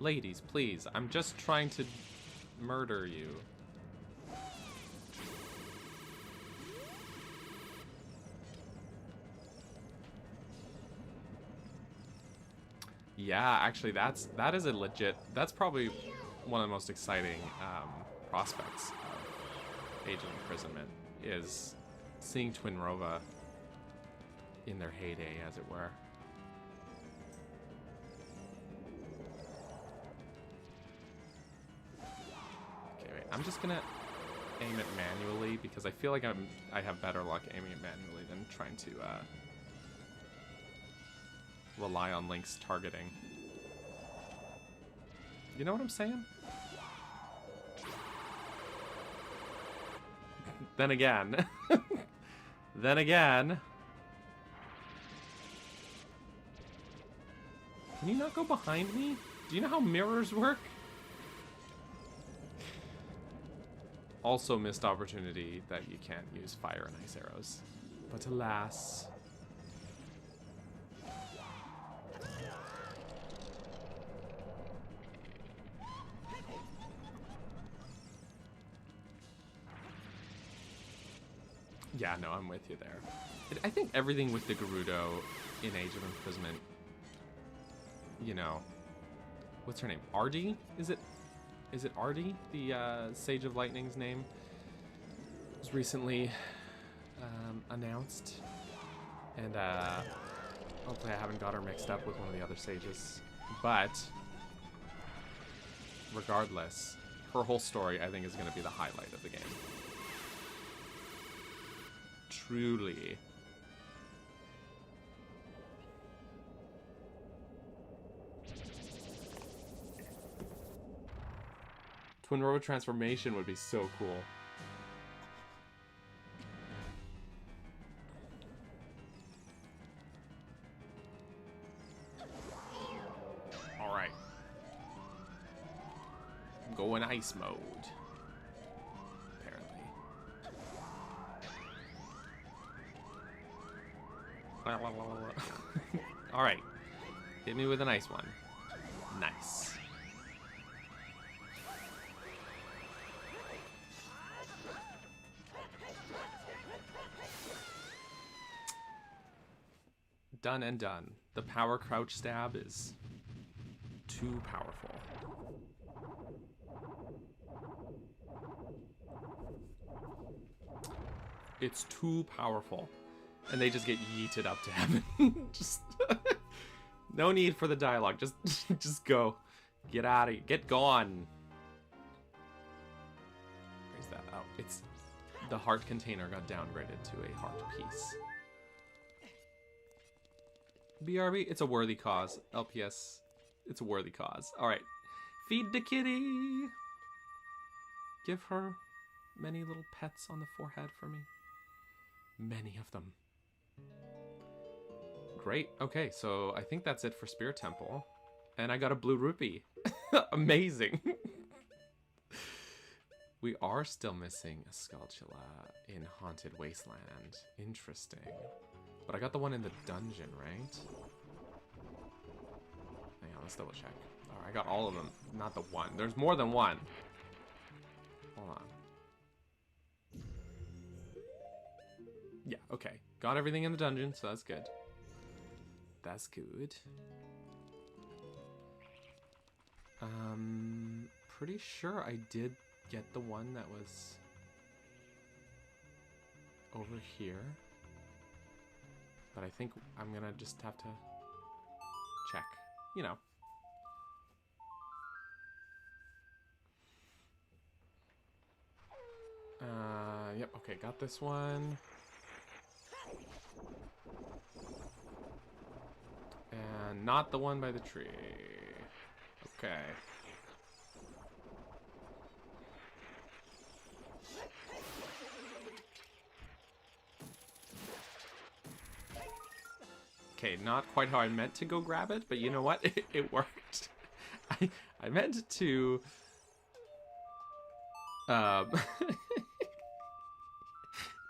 Ladies, please. I'm just trying to murder you. Yeah, actually, that is a legit. That's probably one of the most exciting prospects of Age of Imprisonment, is seeing Twinrova in their heyday, as it were. Okay, wait. I'm just gonna aim it manually because I feel like I have better luck aiming it manually than trying to rely on Link's targeting. You know what I'm saying? Then again. Then again. Can you not go behind me? Do you know how mirrors work? Also missed opportunity that you can't use fire and ice arrows. But alas. Yeah, no, I'm with you there. I think everything with the Gerudo in Age of Imprisonment, you know, what's her name? Ardy? Is it Ardy? The Sage of Lightning's name was recently announced, and hopefully I haven't got her mixed up with one of the other sages. But regardless, her whole story, I think, is going to be the highlight of the game. Truly. Twinrova transformation would be so cool. All right. Go in ice mode. All right, hit me with a nice one. Nice. Done and done. The power crouch stab is too powerful. It's too powerful. And they just get yeeted up to heaven. Just no need for the dialogue. Just go. Get out of here. Get gone. Where's that? Oh, it's the heart container got downgraded to a heart piece. BRB, it's a worthy cause. LPS, it's a worthy cause. All right, feed the kitty. Give her many little pets on the forehead for me. Many of them. Great. Okay, so I think that's it for Spirit Temple. And I got a blue rupee. Amazing. We are still missing a Skulltula in Haunted Wasteland. Interesting. But I got the one in the dungeon, right? Hang on, let's double check. Alright, I got all of them. Not the one. There's more than one. Hold on. Yeah, okay. Got everything in the dungeon, so that's good. That's good. Pretty sure I did get the one that was over here. But I think I'm gonna just have to check. You know. Yep, okay, got this one. And not the one by the tree. Okay. Okay, not quite how I meant to go grab it, but you know what? It worked. I meant to...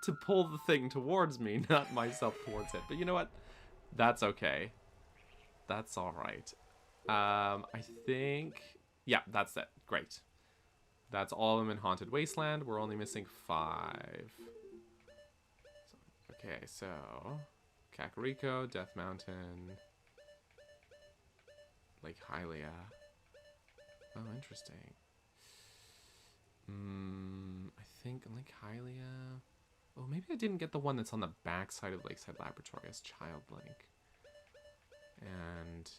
to pull the thing towards me, not myself towards it. But you know what? That's okay. That's alright. I think... Yeah, that's it. Great. That's all of them in Haunted Wasteland. We're only missing 5. Okay, so... Kakariko, Death Mountain... Lake Hylia. Oh, interesting. I think Lake Hylia... Oh, maybe I didn't get the one that's on the back side of Lakeside Laboratory as Child Link. And...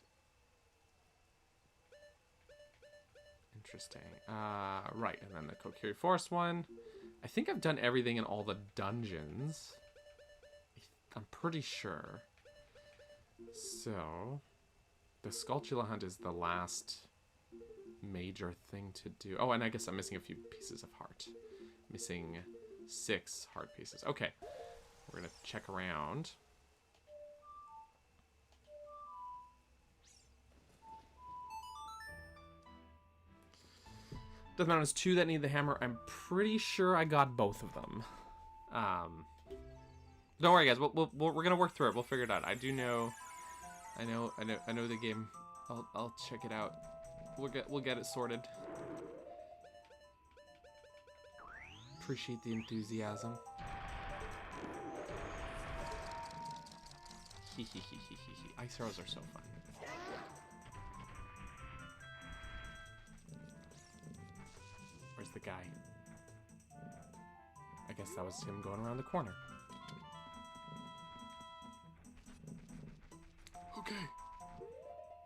Interesting. Right, and then the Kokiri Forest one. I think I've done everything in all the dungeons. I'm pretty sure. So... The Skulltula Hunt is the last major thing to do. Oh, and I guess I'm missing a few pieces of heart. Missing 6 heart pieces. Okay. We're going to check around. Death Mountain is 2 that need the hammer. I'm pretty sure I got both of them. Don't worry, guys. We're going to work through it. We'll figure it out. I do know... I know the game. I'll check it out. We'll get it sorted. Appreciate the enthusiasm. Ice arrows are so fun. Where's the guy? I guess that was him going around the corner. Okay.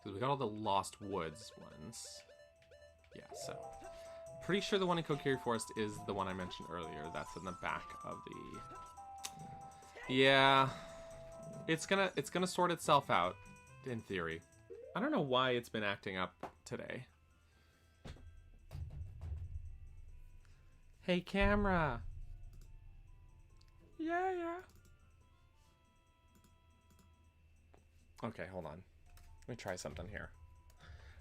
So we got all the Lost Woods ones. Yeah, so. Pretty sure the one in Kokiri Forest is the one I mentioned earlier. That's in the back of the... Yeah. It's gonna sort itself out, in theory. I don't know why it's been acting up today. Hey, camera. Yeah. Okay, hold on. Let me try something here.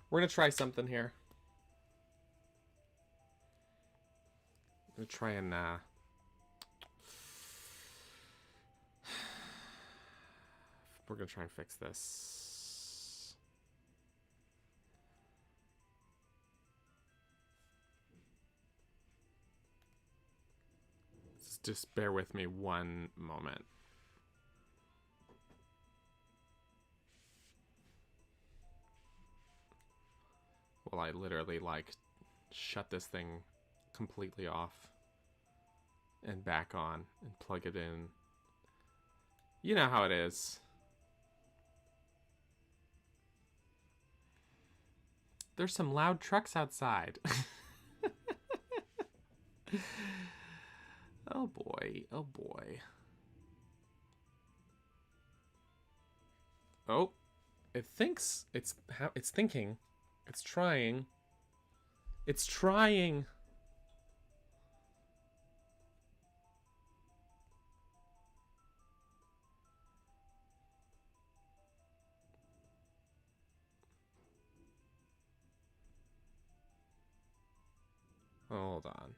We're gonna try something here. I'm gonna try and we're gonna try and fix this. Just bear with me one moment. Well, I literally, like, shut this thing completely off and back on and plug it in. You know how it is. There's some loud trucks outside. Oh boy, oh boy. Oh, it thinks it's thinking. It's trying. It's trying. Hold on.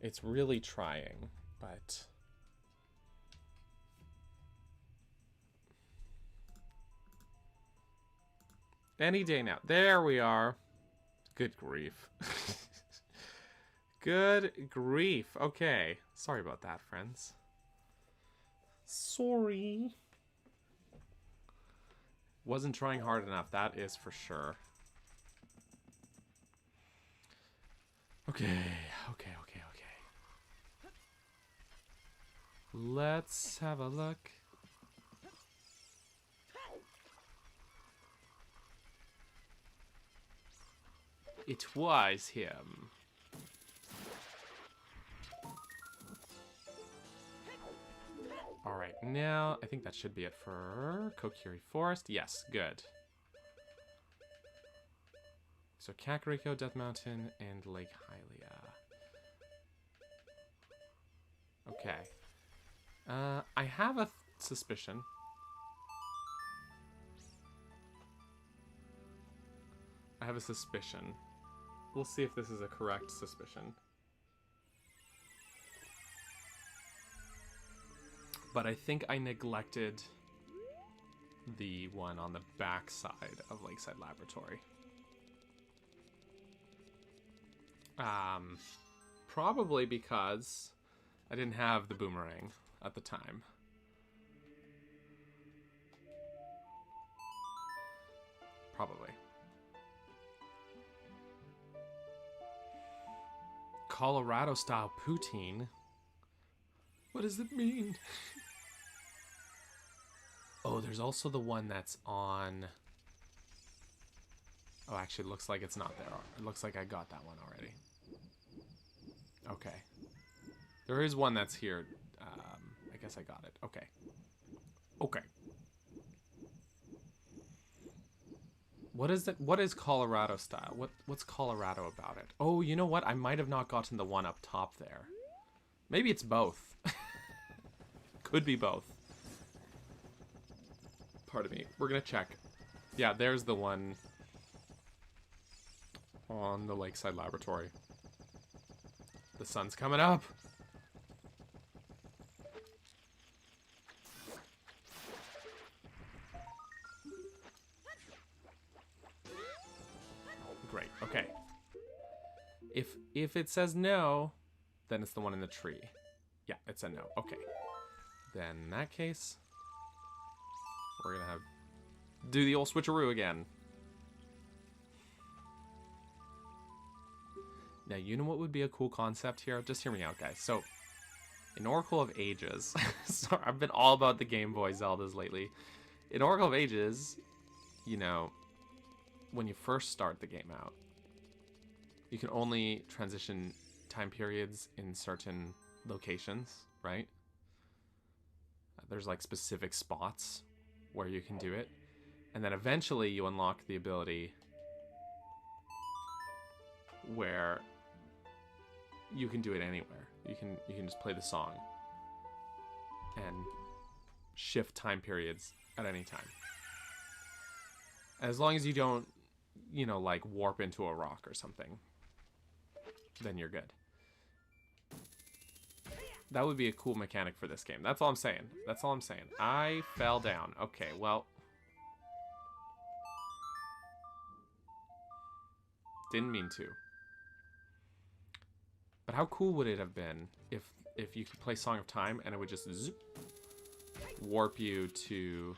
It's really trying, but... Any day now. There we are. Good grief. Good grief. Okay. Sorry about that, friends. Sorry. Wasn't trying hard enough, that is for sure. Okay. Let's have a look. It was him. Alright, now I think that should be it for Kokiri Forest. Yes, good. So Kakariko, Death Mountain, and Lake Hylia. Okay. I have a suspicion. I have a suspicion. We'll see if this is a correct suspicion. But I think I neglected the one on the back side of Lakeside Laboratory. Probably because I didn't have the boomerang at the time. Probably. Colorado style poutine? What does it mean? Oh, there's also the one that's on... Oh, actually, it looks like it's not there. It looks like I got that one already. Okay. There is one that's here. I guess I got it. Okay. Okay. What is it? What is Colorado style? What's Colorado about it? Oh, you know what? I might have not gotten the one up top there. Maybe it's both. Could be both. Pardon me. We're gonna check. Yeah, there's the one on the Lakeside Laboratory. The sun's coming up. Great. Okay. If it says no, then it's the one in the tree. Yeah, it said no. Okay. Then in that case, we're gonna have do the old switcheroo again. Now, you know what would be a cool concept here? Just hear me out, guys. So, in Oracle of Ages, sorry, I've been all about the Game Boy Zeldas lately. In Oracle of Ages, you know, when you first start the game out, you can only transition time periods in certain locations, right? There's like specific spots where you can do it. And then eventually you unlock the ability where you can do it anywhere. You can just play the song and shift time periods at any time. As long as you don't, you know, like warp into a rock or something, then you're good. That would be a cool mechanic for this game. That's all I'm saying. That's all I'm saying. I fell down. Okay, well. Didn't mean to. But how cool would it have been if you could play Song of Time and it would just zoop, warp you to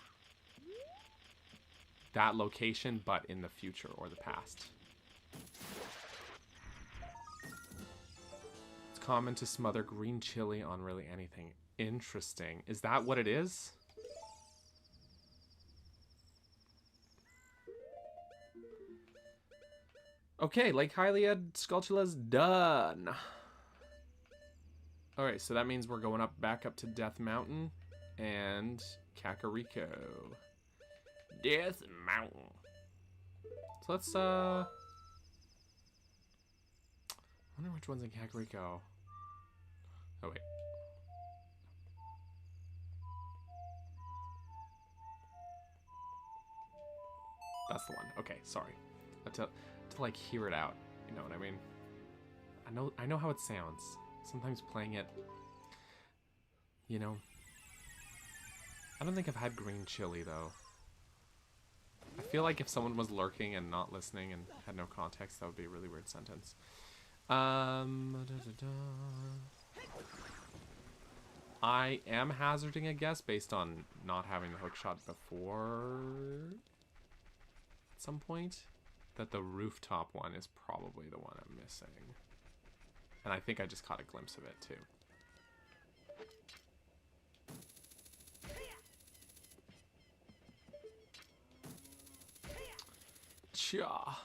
that location, but in the future or the past. It's common to smother green chili on really anything. Interesting. Is that what it is? Okay, Lake Hyliad Skulltula's done. Alright, so that means we're going back up to Death Mountain and Kakariko. Death Mountain. So let's, I wonder which one's in Kakariko. Oh, wait. That's the one. Okay, sorry. To like hear it out, you know what I mean? I know how it sounds. Sometimes playing it, you know. I don't think I've had green chili though. I feel like if someone was lurking and not listening and had no context, that would be a really weird sentence. I am hazarding a guess based on not having the hookshot before at some point, that the rooftop one is probably the one I'm missing. And I think I just caught a glimpse of it too. Cha.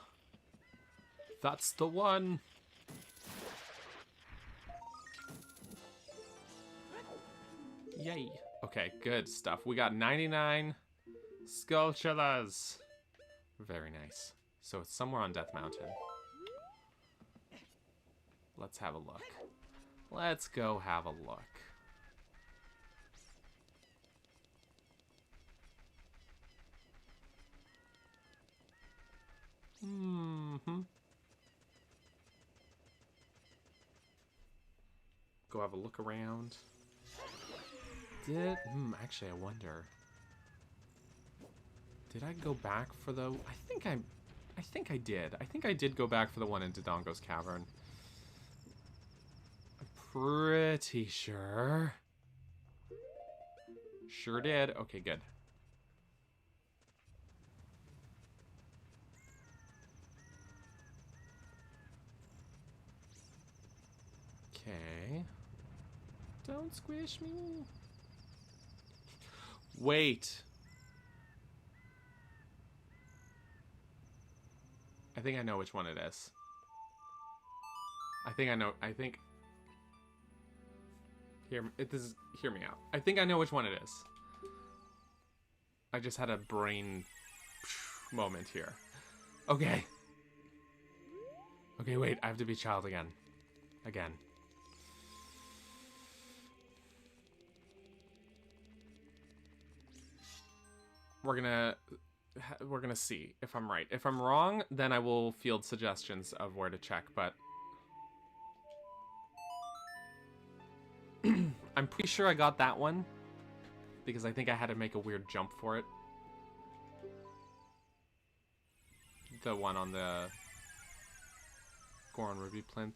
That's the one. Yay. Okay, good stuff. We got 99 Skulltulas. Very nice. So it's somewhere on Death Mountain. Let's have a look. Let's go have a look. Go have a look around. Actually, I wonder. Did I go back for the... I think I did. I think I did go back for the one in Dodongo's Cavern. I'm pretty sure. Sure did. Okay, good. Okay. Don't squish me. Wait. I think I know which one it is. I think I know. I think... Hear me out. I think I know which one it is. I just had a brain moment here. Okay. Okay, wait. I have to be child again. Again. We're gonna see if I'm right. If I'm wrong, then I will field suggestions of where to check, but... I'm pretty sure I got that one, because I think I had to make a weird jump for it. The one on the Goron Ruby plinth.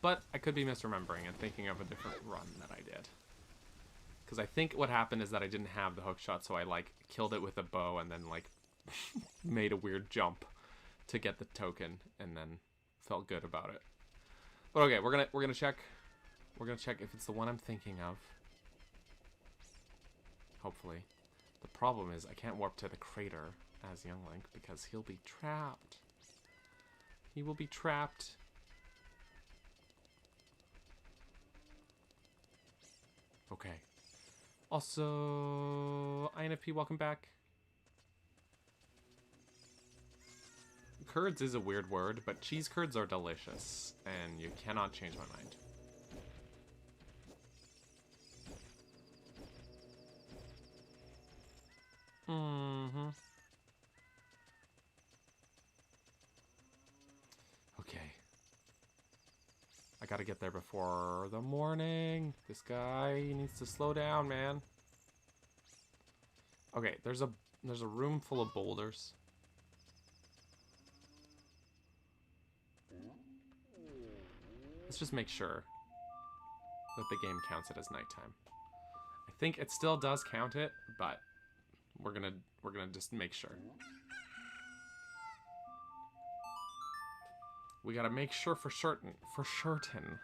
But I could be misremembering and thinking of a different run that I did. Because I think what happened is that I didn't have the hook shot, so I, like, killed it with a bow and then, like, made a weird jump to get the token, and then felt good about it. But okay, we're gonna check. We're gonna check if it's the one I'm thinking of. Hopefully. The problem is I can't warp to the crater as Young Link because he'll be trapped. He will be trapped. Okay. Also, INFP, welcome back. Curds is a weird word, but cheese curds are delicious, and you cannot change my mind. Mm-hmm. Okay. I gotta get there before the morning. This guy needs to slow down, man. Okay, there's a room full of boulders. Let's just make sure that the game counts it as nighttime. I think it still does count it, but we're gonna just make sure. We gotta make sure for certain. For certain.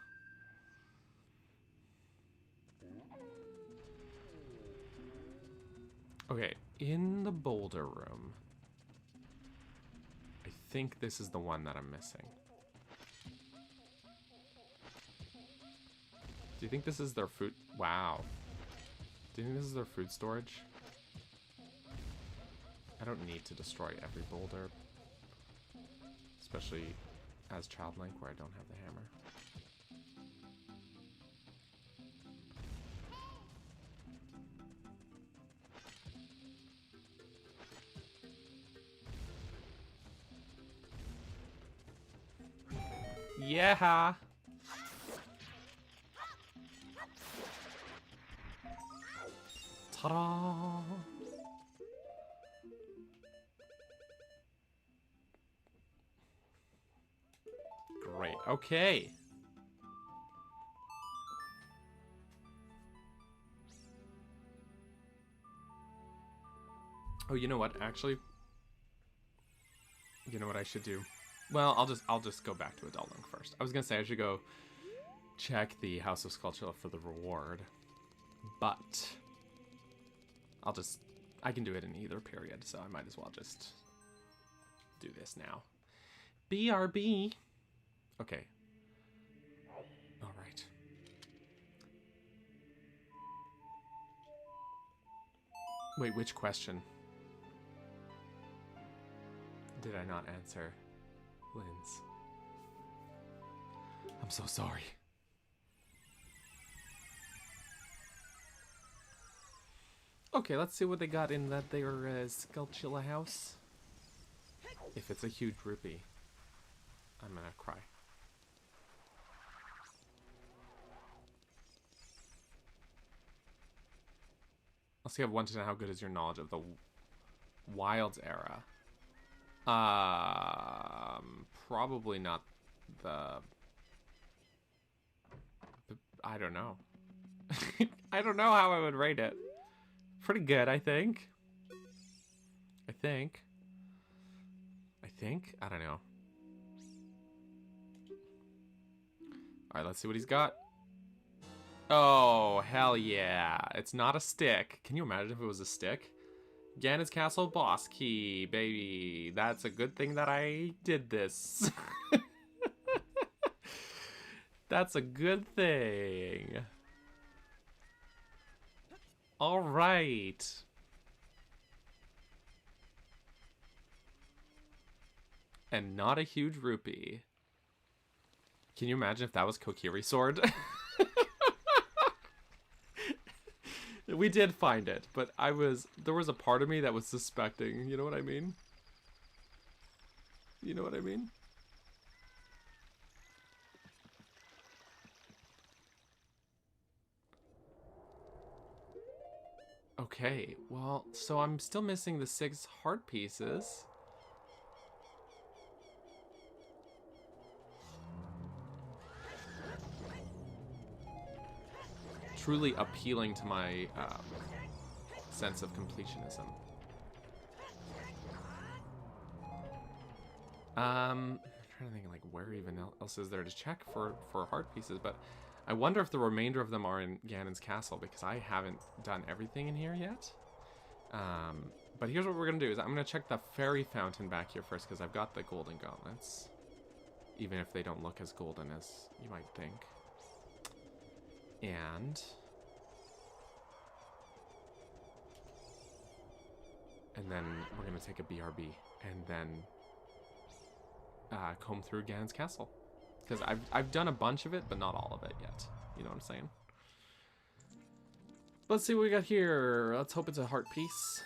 Okay, in the boulder room, I think this is the one that I'm missing. Do you think this is their food? Wow. Do you think this is their food storage? I don't need to destroy every boulder. Especially as Child Link, where I don't have the hammer. Yeah! Ta-da! Great. Okay. Oh, you know what? Actually, you know what I should do? Well, I'll just go back to Adult Link first. I was gonna say I should go check the House of Skulltula for the reward, but I can do it in either period, so I might as well just do this now. BRB. Okay. All right. Wait, which question did I not answer? Lynn's. I'm so sorry. Okay, let's see what they got in that their Skulltula house. If it's a huge rupee, I'm gonna cry. Let's see, have 1 to 10. How good is your knowledge of the Wilds era? Probably not the I don't know. I don't know how I would rate it. Pretty good, I think. I don't know. Alright, let's see what he's got. Oh, hell yeah. It's not a stick. Can you imagine if it was a stick? Ganon's Castle boss key, baby. That's a good thing that I did this. That's a good thing. All right. And not a huge rupee. Can you imagine if that was Kokiri sword? We did find it, but there was a part of me that was suspecting, you know what I mean? You know what I mean? Okay, well, so I'm still missing the 6 heart pieces. Truly appealing to my sense of completionism. I'm trying to think like where even else is there to check for heart pieces, but I wonder if the remainder of them are in Ganon's castle because I haven't done everything in here yet. But here's what we're gonna do: is I'm gonna check the fairy fountain back here first because I've got the golden gauntlets, even if they don't look as golden as you might think. And then we're gonna take a BRB and then comb through Ganon's castle, because I've done a bunch of it, but not all of it yet. You know what I'm saying? Let's see what we got here. Let's hope it's a heart piece.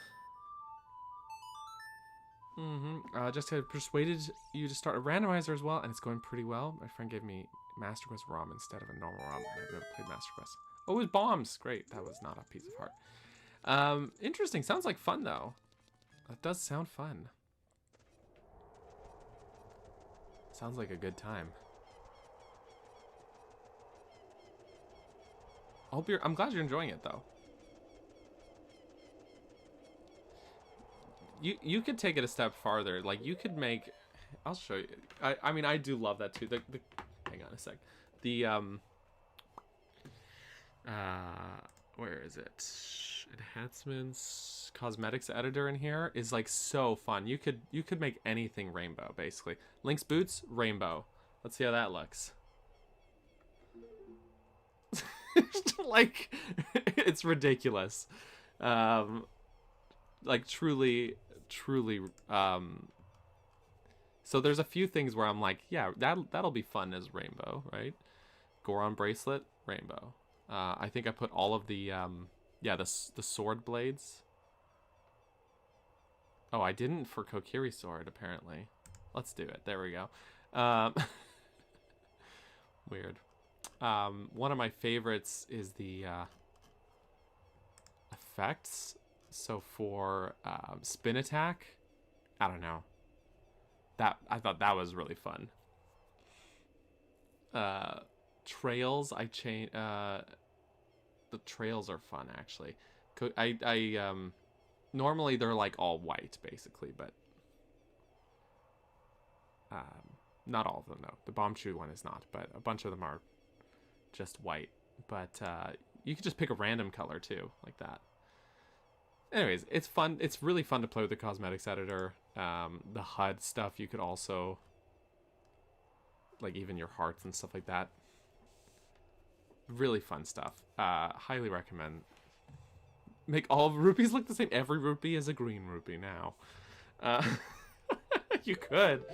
Just had persuaded you to start a randomizer as well, and it's going pretty well. My friend gave me Master Quest ROM instead of a normal ROM. I've never played Master Quest. Oh, it was bombs. Great. That was not a piece of heart. Interesting. Sounds like fun, though. That does sound fun. Sounds like a good time. I'm glad you're enjoying it, though. You could take it a step farther. Like, you could make... I'll show you. I mean, I do love that, too. Hang on a sec. The, where is it? Enhancements, cosmetics editor in here is, like, so fun. You could make anything rainbow, basically. Link's boots, rainbow. Let's see how that looks. Like, it's ridiculous. Like, truly, so there's a few things where I'm like, yeah, that'll be fun as rainbow, right? Goron bracelet, rainbow. I think I put all of the, the sword blades. Oh, I didn't for Kokiri sword, apparently. Let's do it. There we go. Weird. One of my favorites is the effects. So for spin attack, I don't know. I thought that was really fun. Trails, the trails are fun actually. Normally they're like all white basically, but not all of them though. The bomb shoe one is not, but a bunch of them are just white. But you can just pick a random color too, like that. Anyways, it's fun. It's really fun to play with the cosmetics editor. The HUD stuff, you could also, like, even your hearts and stuff like that. Really fun stuff. Highly recommend. Make all rupees look the same. Every rupee is a green rupee now. You could,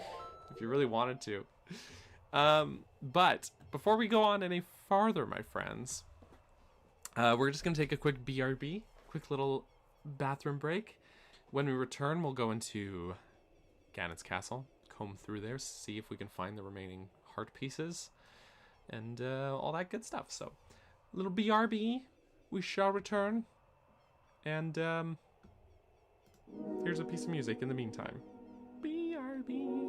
if you really wanted to. But before we go on any farther, my friends, we're just going to take a quick BRB. Quick little bathroom break. When we return, we'll go into Ganon's castle, comb through there, see if we can find the remaining heart pieces, and all that good stuff. So, little BRB, we shall return And here's a piece of music in the meantime. BRB.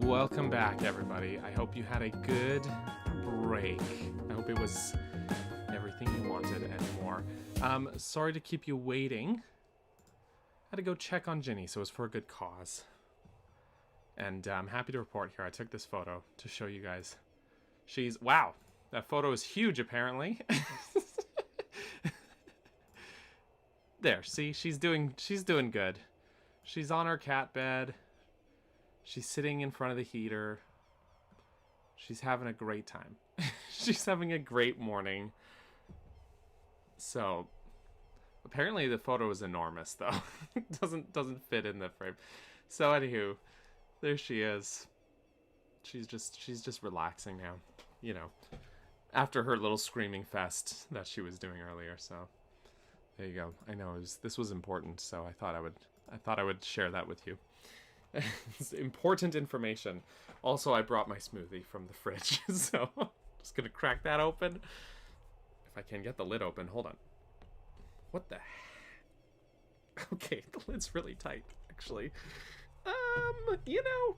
Welcome back, everybody. I hope you had a good break. I hope it was everything you wanted and more. Sorry to keep you waiting. Had to go check on Ginny, so it was for a good cause. And I'm happy to report here, I took this photo to show you guys. She's, wow, that photo is huge apparently. There, see, she's doing good. She's on her cat bed. She's sitting in front of the heater. She's having a great time. She's having a great morning. So, apparently the photo is enormous though. doesn't fit in the frame. So anywho, there she is. She's just relaxing now, you know, after her little screaming fest that she was doing earlier. So there you go. I know this was important, so I thought I would share that with you. It's important information. Also, I brought my smoothie from the fridge, so I'm just gonna crack that open. If I can get the lid open, hold on. What the heck? Okay, the lid's really tight, actually. You know.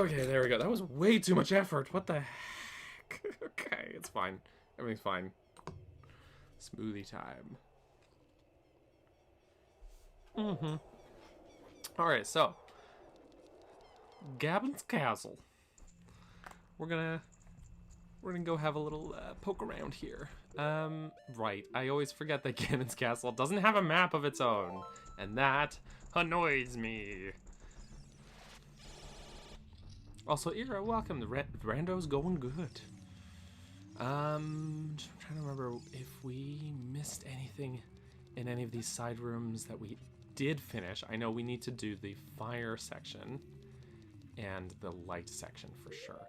Okay, there we go. That was way too much effort. What the heck? Okay, it's fine. Everything's fine. Smoothie time. Alright, so Gavin's Castle. We're gonna go have a little poke around here. Right, I always forget that Gavin's Castle doesn't have a map of its own, and that annoys me. Also, Ira, welcome. The rando's going good. I'm trying to remember if we missed anything in any of these side rooms that we did finish. I know we need to do the fire section and the light section for sure.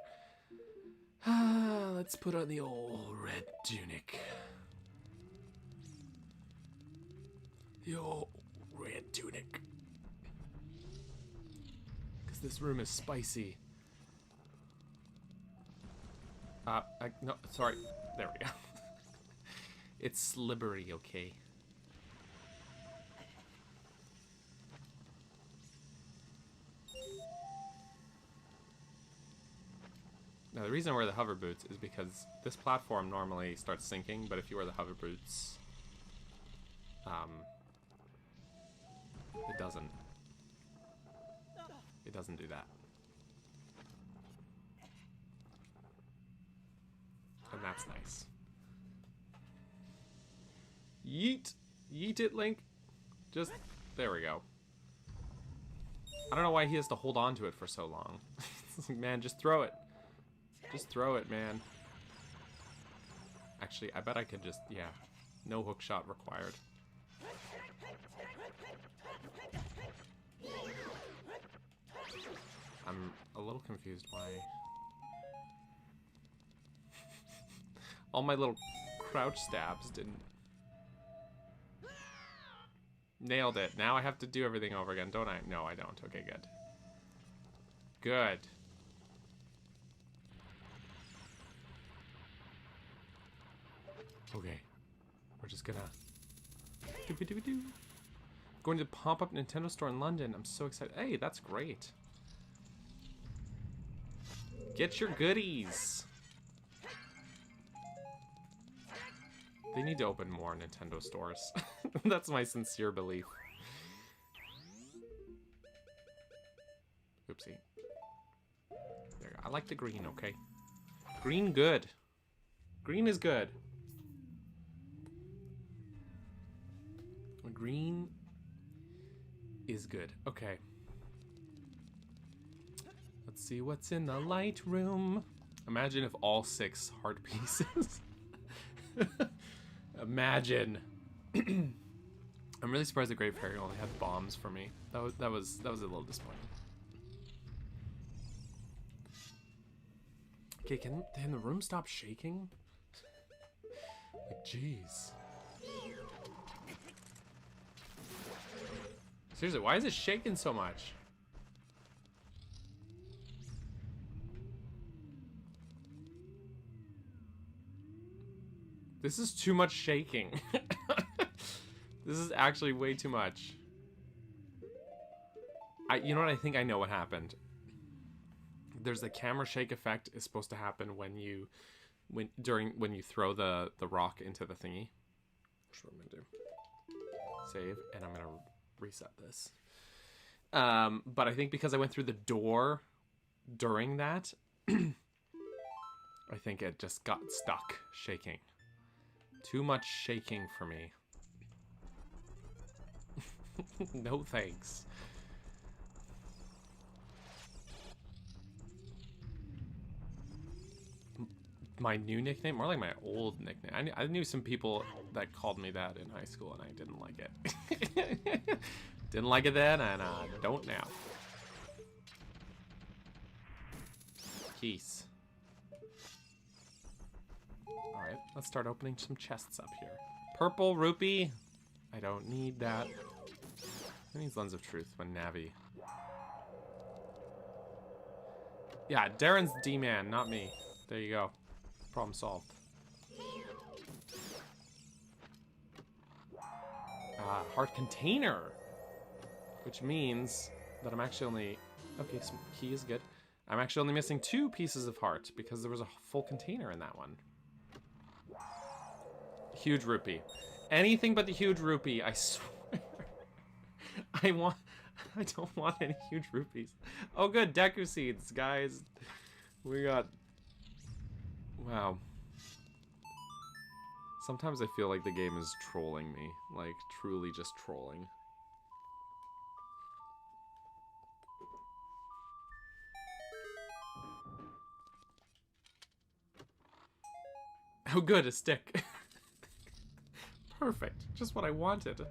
Let's put on the old red tunic. The old red tunic. Because this room is spicy. No, sorry. There we go. It's slippery, okay? Now, the reason I wear the hover boots is because this platform normally starts sinking, but if you wear the hover boots, it doesn't do that. And that's nice. Yeet! Yeet it, Link! Just, there we go. I don't know why he has to hold on to it for so long. It's like, man, just throw it. Just throw it, man. Actually, I bet I could just, yeah. No hook shot required. I'm a little confused why... all my little crouch stabs didn't... Nailed it. Now I have to do everything over again, don't I? No, I don't. Okay, good. Good. Okay. We're just gonna... Doo-ba-doo-ba-doo. Going to the pop-up Nintendo store in London. I'm so excited. Hey, that's great. Get your goodies. They need to open more Nintendo stores. That's my sincere belief. Oopsie. There you go. I like the green, okay? Green good. Green is good. Green is good. Okay. Let's see what's in the light room. Imagine if all 6 heart pieces. Imagine. I'm really surprised the Great Fairy only had bombs for me. That was a little disappointing. Okay, can the room stop shaking? Like, jeez. Seriously, why is it shaking so much? This is too much shaking. This is actually way too much. You know what? I think I know what happened. There's a camera shake effect is supposed to happen when you throw the rock into the thingy. That's what I'm gonna do. Save, and I'm gonna reset this. But I think because I went through the door during that, I think it just got stuck shaking. Too much shaking for me. No thanks. My new nickname? More like my old nickname. I knew some people that called me that in high school, and I didn't like it. Didn't like it then, and I don't now. Keys. Alright, let's start opening some chests up here. Purple rupee. I don't need that. Who needs Lens of Truth when Navi? Yeah, Darren's D-man, not me. There you go. Problem solved. Heart container. Which means that I'm actually only... Okay, some key is good. I'm actually only missing 2 pieces of heart because there was a full container in that one. Huge rupee. Anything but the huge rupee, I swear. I don't want any huge rupees. Oh good, Deku seeds, guys. We got... Wow. Sometimes I feel like the game is trolling me. Like, truly just trolling. Oh good, a stick. Perfect. Just what I wanted.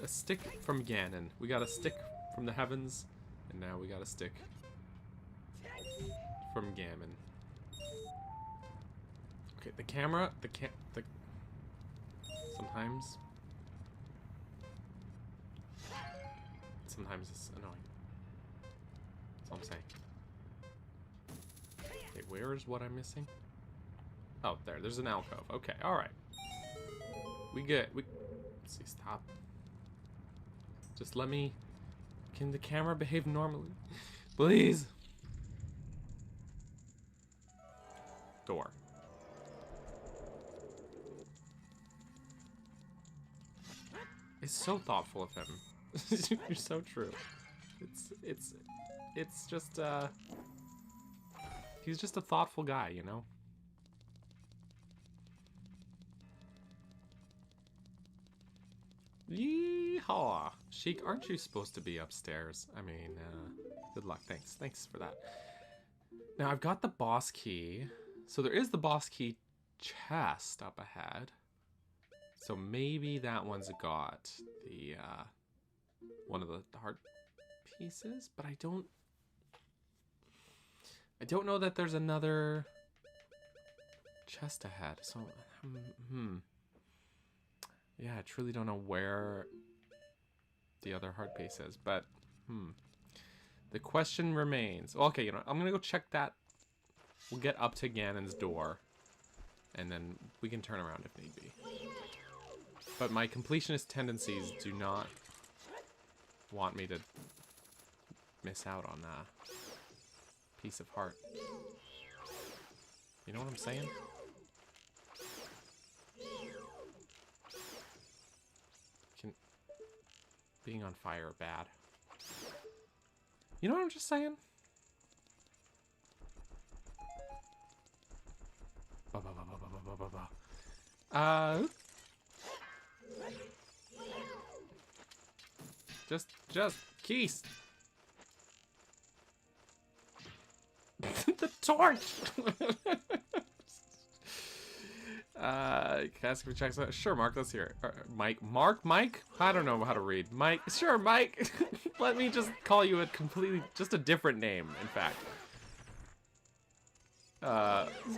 A stick from Ganon. We got a stick from the heavens, and now we got a stick from Gammon. Okay, the camera, sometimes it's annoying. That's all I'm saying. Okay, where's what I'm missing? Oh, there's an alcove. Okay, alright. We good. Let's see, stop. Just let me... Can the camera behave normally? Please! Door. It's so thoughtful of him. You're so true. It's just, he's just a thoughtful guy, you know? Yeehaw! Sheik, aren't you supposed to be upstairs? I mean, good luck. Thanks for that. Now, I've got the boss key. So there is the boss key chest up ahead. So maybe that one's got the, one of the heart pieces, but I don't know that there's another chest ahead. So, yeah, I truly don't know where the other heart piece is, but, the question remains. Okay, you know, I'm gonna go check that. We'll get up to Ganon's door, and then we can turn around if need be. But my completionist tendencies do not want me to miss out on a piece of heart. You know what I'm saying? Being on fire bad. You know what I'm just saying? Just keys. The torch. Ask if he checks out. Sure, Mark. Let's hear it. Mike. I don't know how to read. Mike. Sure, Mike. Let me just call you just a different name. In fact.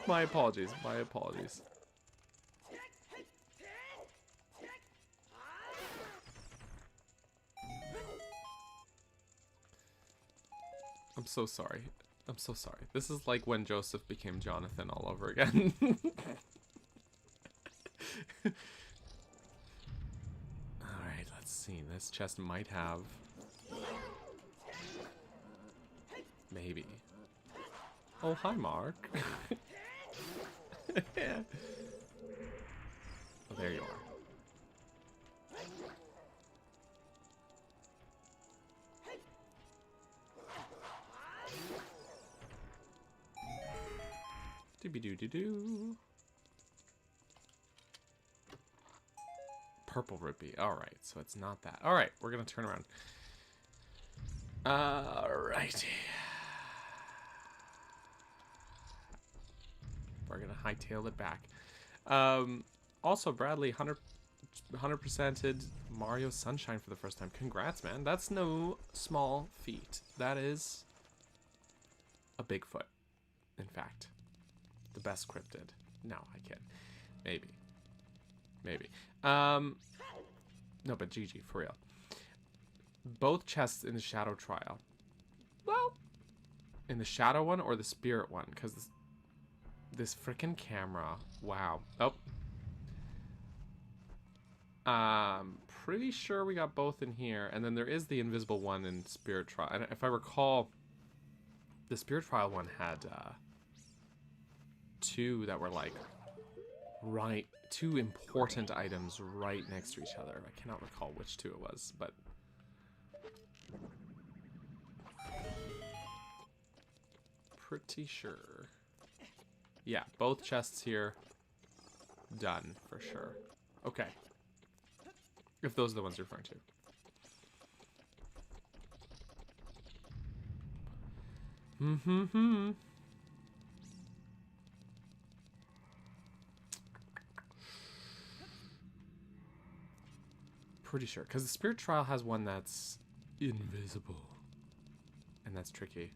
My apologies. I'm so sorry. This is like when Joseph became Jonathan all over again. Alright, let's see. This chest might have Maybe. Oh, hi, Mark. Yeah. Oh, there you are. Doobie-doo-doo-doo. Purple rupee. Alright, so it's not that. Alright, we're gonna turn around. Alrighty. We're gonna hightail it back. Also, Bradley, 100%ed Mario Sunshine for the first time. Congrats, man. That's no small feat. That is a Bigfoot, in fact. The best cryptid. No, I kid. Maybe. Maybe. No, but GG, for real. Both chests in the Shadow Trial. Well, in the Shadow one or the Spirit one? Because this frickin' camera. Wow. Oh. Pretty sure we got both in here. And then there is the invisible one in Spirit Trial. And if I recall, the Spirit Trial one had two that were like right, two important items right next to each other. I cannot recall which two it was, but pretty sure. Yeah, both chests here done for sure. Okay. If those are the ones you're referring to. Pretty sure, because the Spirit Trial has one that's invisible, and that's tricky.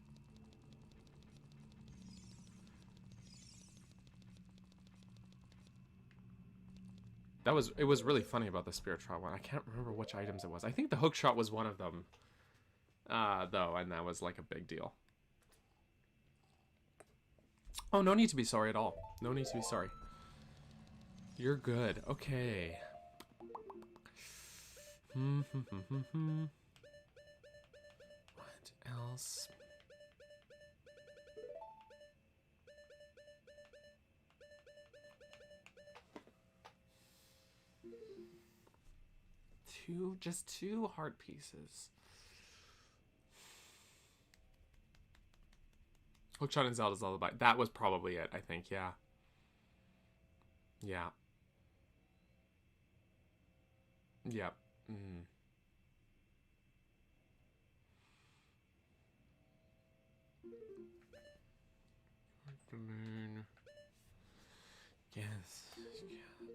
It was really funny about the Spirit Trial one. I can't remember which items it was. I think the hook shot was one of them, though, and that was like a big deal. Oh, no need to be sorry at all. No need to be sorry. You're good. Okay. What else? Just two heart pieces. Hookshot and Zelda's Lullaby. That was probably it, I think, yeah. Yeah. Yep. Mm. The moon. Yes.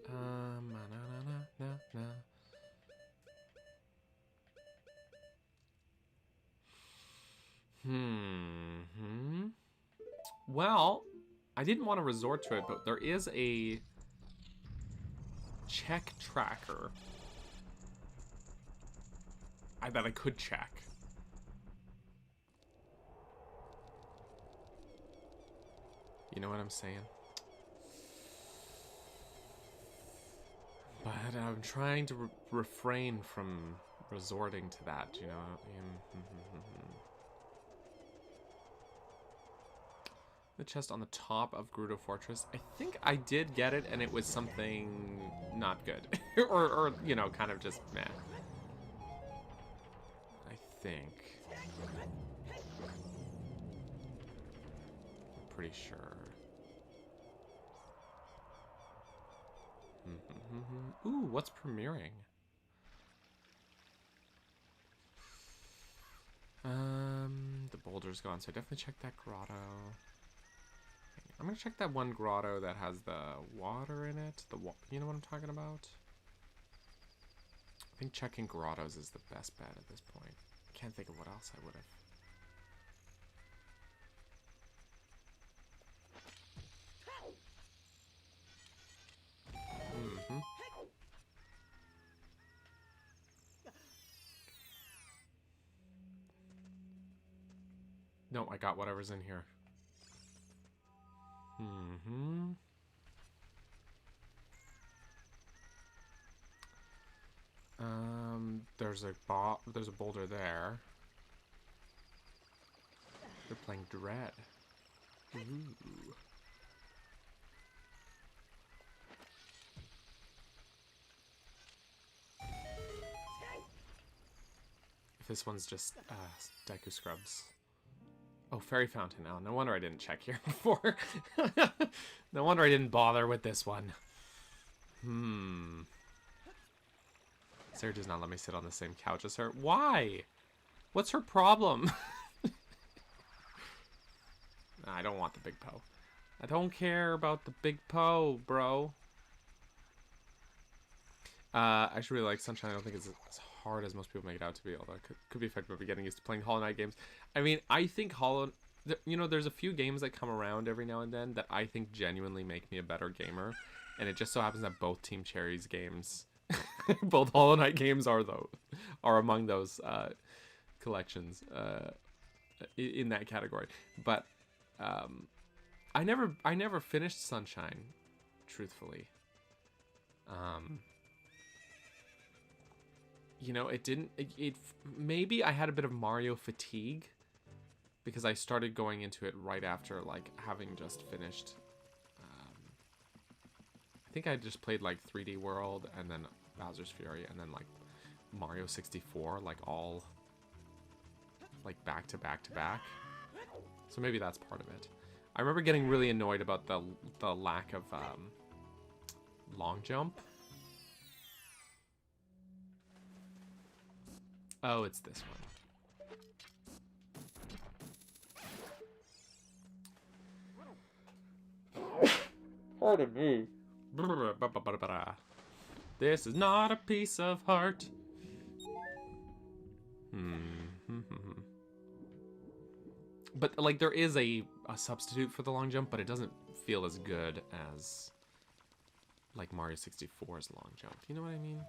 Na na na na na. Well, I didn't want to resort to it, but there is a check tracker that I could check. You know what I'm saying? But I'm trying to refrain from resorting to that, you know? The chest on the top of Gerudo Fortress. I think I did get it, and it was something not good. or, you know, kind of just meh. I think. I'm pretty sure. Ooh, what's premiering? The boulder's gone, so definitely check that grotto. I'm gonna check that one grotto that has the water in it. You know what I'm talking about? I think checking grottos is the best bet at this point. I can't think of what else I would have. No, I got whatever's in here. There's a boulder there. They're playing Dread. Ooh. If this one's just Deku Scrubs. Oh, Fairy Fountain. Oh, no wonder I didn't check here before. No wonder I didn't bother with this one. Sarah does not let me sit on the same couch as her. Why? What's her problem? I don't want the big Poe. I don't care about the big Poe, bro. I actually really like Sunshine. I don't think it's as hard as most people make it out to be, although it could be affected by getting used to playing Hollow Knight games. I mean, I think you know, there's a few games that come around every now and then that I think genuinely make me a better gamer, and it just so happens that both Team Cherry's games, both Hollow Knight games are among those collections in that category. But I never finished Sunshine, truthfully. You know, maybe I had a bit of Mario fatigue because I started going into it right after, like, having just finished. I think I just played, like, 3D World and then Bowser's Fury and then, like, Mario 64, like, all, like, back to back to back. So maybe that's part of it. I remember getting really annoyed about the lack of long jump. Oh, it's this one. Pardon me. This is not a piece of heart. But, like, there is a substitute for the long jump, but it doesn't feel as good as, like, Mario 64's long jump. You know what I mean?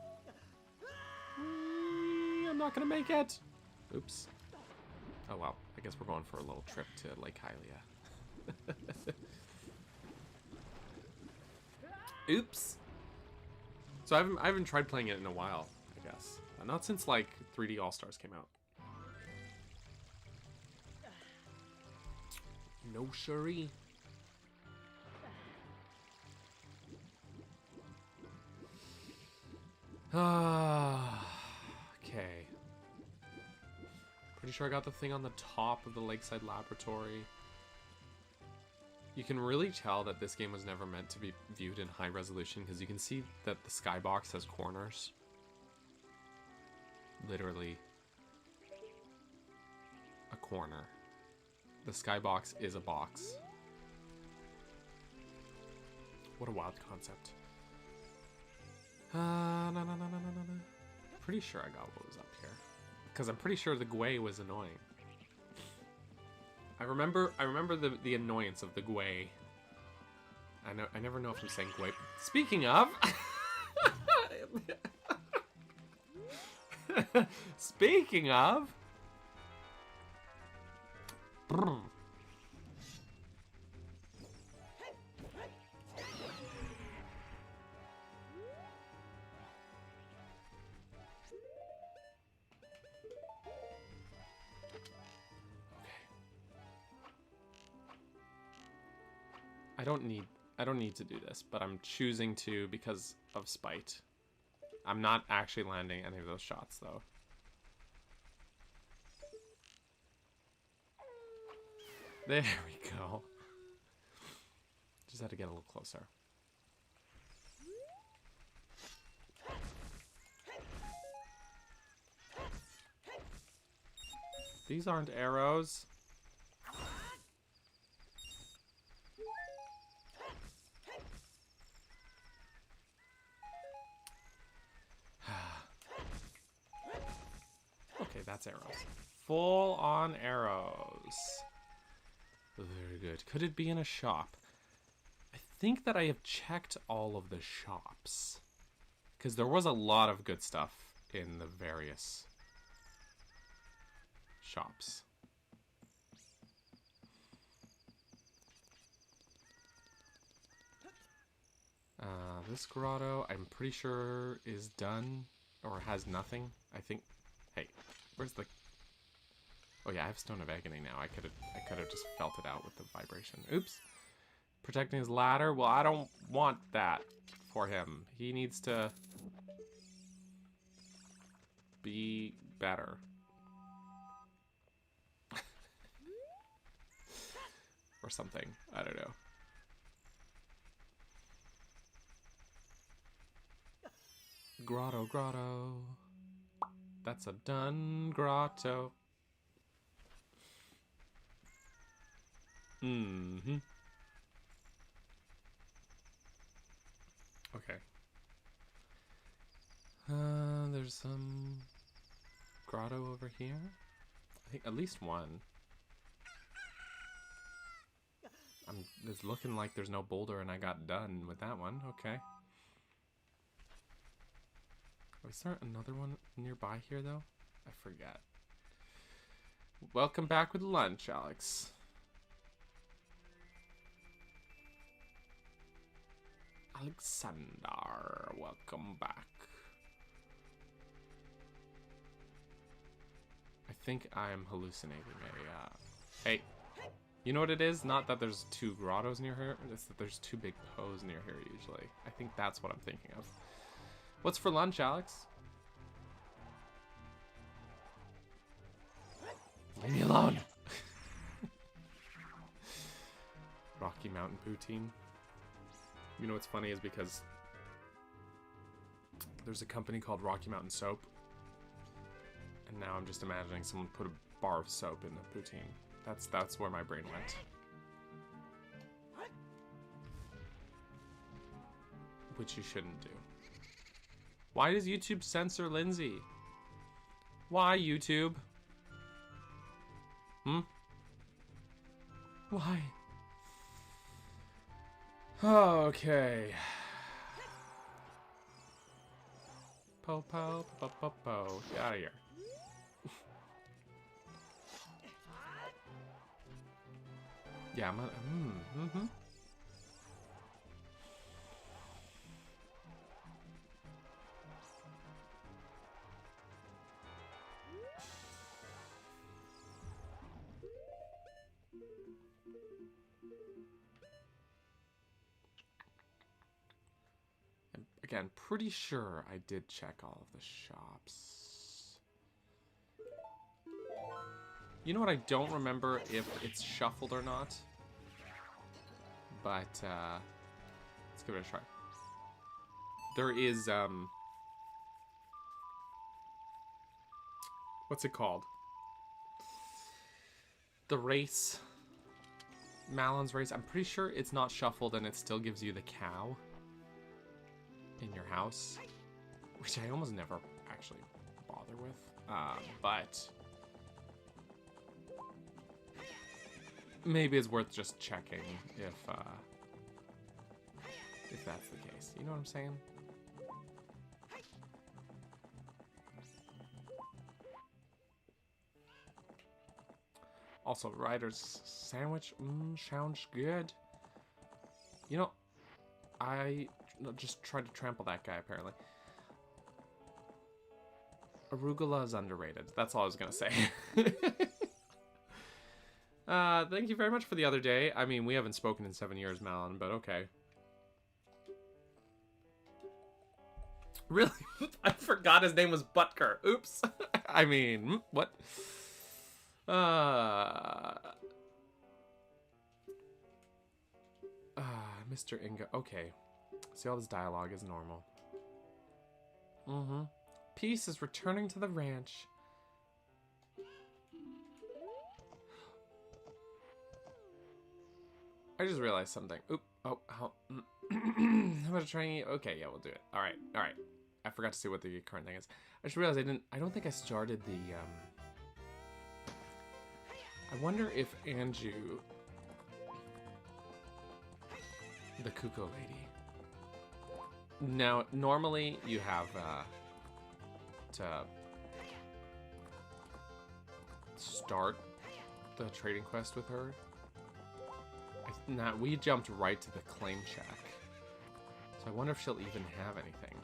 I'm not gonna make it. Oops. Oh, well. I guess we're going for a little trip to Lake Hylia. Oops. So I haven't tried playing it in a while, I guess. Not since, like, 3D All-Stars came out. No Shuri. Okay. Pretty sure I got the thing on the top of the Lakeside Laboratory. You can really tell that this game was never meant to be viewed in high resolution because you can see that the skybox has corners. Literally a corner. The skybox is a box. What a wild concept. Pretty sure I got what was up here. Because I'm pretty sure the Gwei was annoying. I remember the annoyance of the Gwei. I never know if I'm saying Gwei. Speaking of... Speaking of... I don't need to do this, but I'm choosing to because of spite. I'm not actually landing any of those shots though. There we go. Just had to get a little closer. These aren't arrows. Okay, that's arrows. Full on arrows. Very good. Could it be in a shop? I think that I have checked all of the shops. Because there was a lot of good stuff in the various shops. This grotto, I'm pretty sure, is done. Or has nothing. I think... Hey, where's the... Oh yeah, I have Stone of Agony now. I could have just felt it out with the vibration. Oops. Protecting his ladder. Well, I don't want that for him. He needs to be better. Or something. I don't know. Grotto, grotto. That's a done grotto. Mm-hmm. Okay. There's some grotto over here. I think at least one. It's looking like there's no boulder and I got done with that one. Okay. Is there another one nearby here, though? I forget. Welcome back with lunch, Alex. Alexander, welcome back. I think I'm hallucinating. Hey, you know what it is? Not that there's two grottos near here. It's that there's two big poes near here, usually. I think that's what I'm thinking of. What's for lunch, Alex? Leave me alone. Rocky Mountain poutine. You know what's funny is because there's a company called Rocky Mountain Soap. And now I'm just imagining someone put a bar of soap in the poutine. That's where my brain went. Which you shouldn't do. Why does YouTube censor Lindsay? Why, YouTube? Why? Okay. Po po po po po. Get out of here. Yeah, I'm gonna. Again, pretty sure I did check all of the shops. You know what? I don't remember if it's shuffled or not. But, let's give it a try. There is, what's it called? The race. Malon's race. I'm pretty sure it's not shuffled and it still gives you the cow in your house, which I almost never actually bother with, but maybe it's worth just checking if that's the case. You know what I'm saying? Also, Ryder's sandwich sounds good. You know, I just tried to trample that guy, apparently. Arugula is underrated. That's all I was going to say. Thank you very much for the other day. I mean, we haven't spoken in 7 years, Malon, but okay. Really? I forgot his name was Butker. Oops. I mean, what? Mr. Inga. Okay. See, all this dialogue is normal. Peace is returning to the ranch. I just realized something. Oop. Oh. I'm gonna try. Okay, yeah, we'll do it. All right. I forgot to see what the current thing is. I just realized I don't think I started the. I wonder if Anju, the Kuko lady. Now, normally you have to start the trading quest with her. We jumped right to the claim check. So I wonder if she'll even have anything.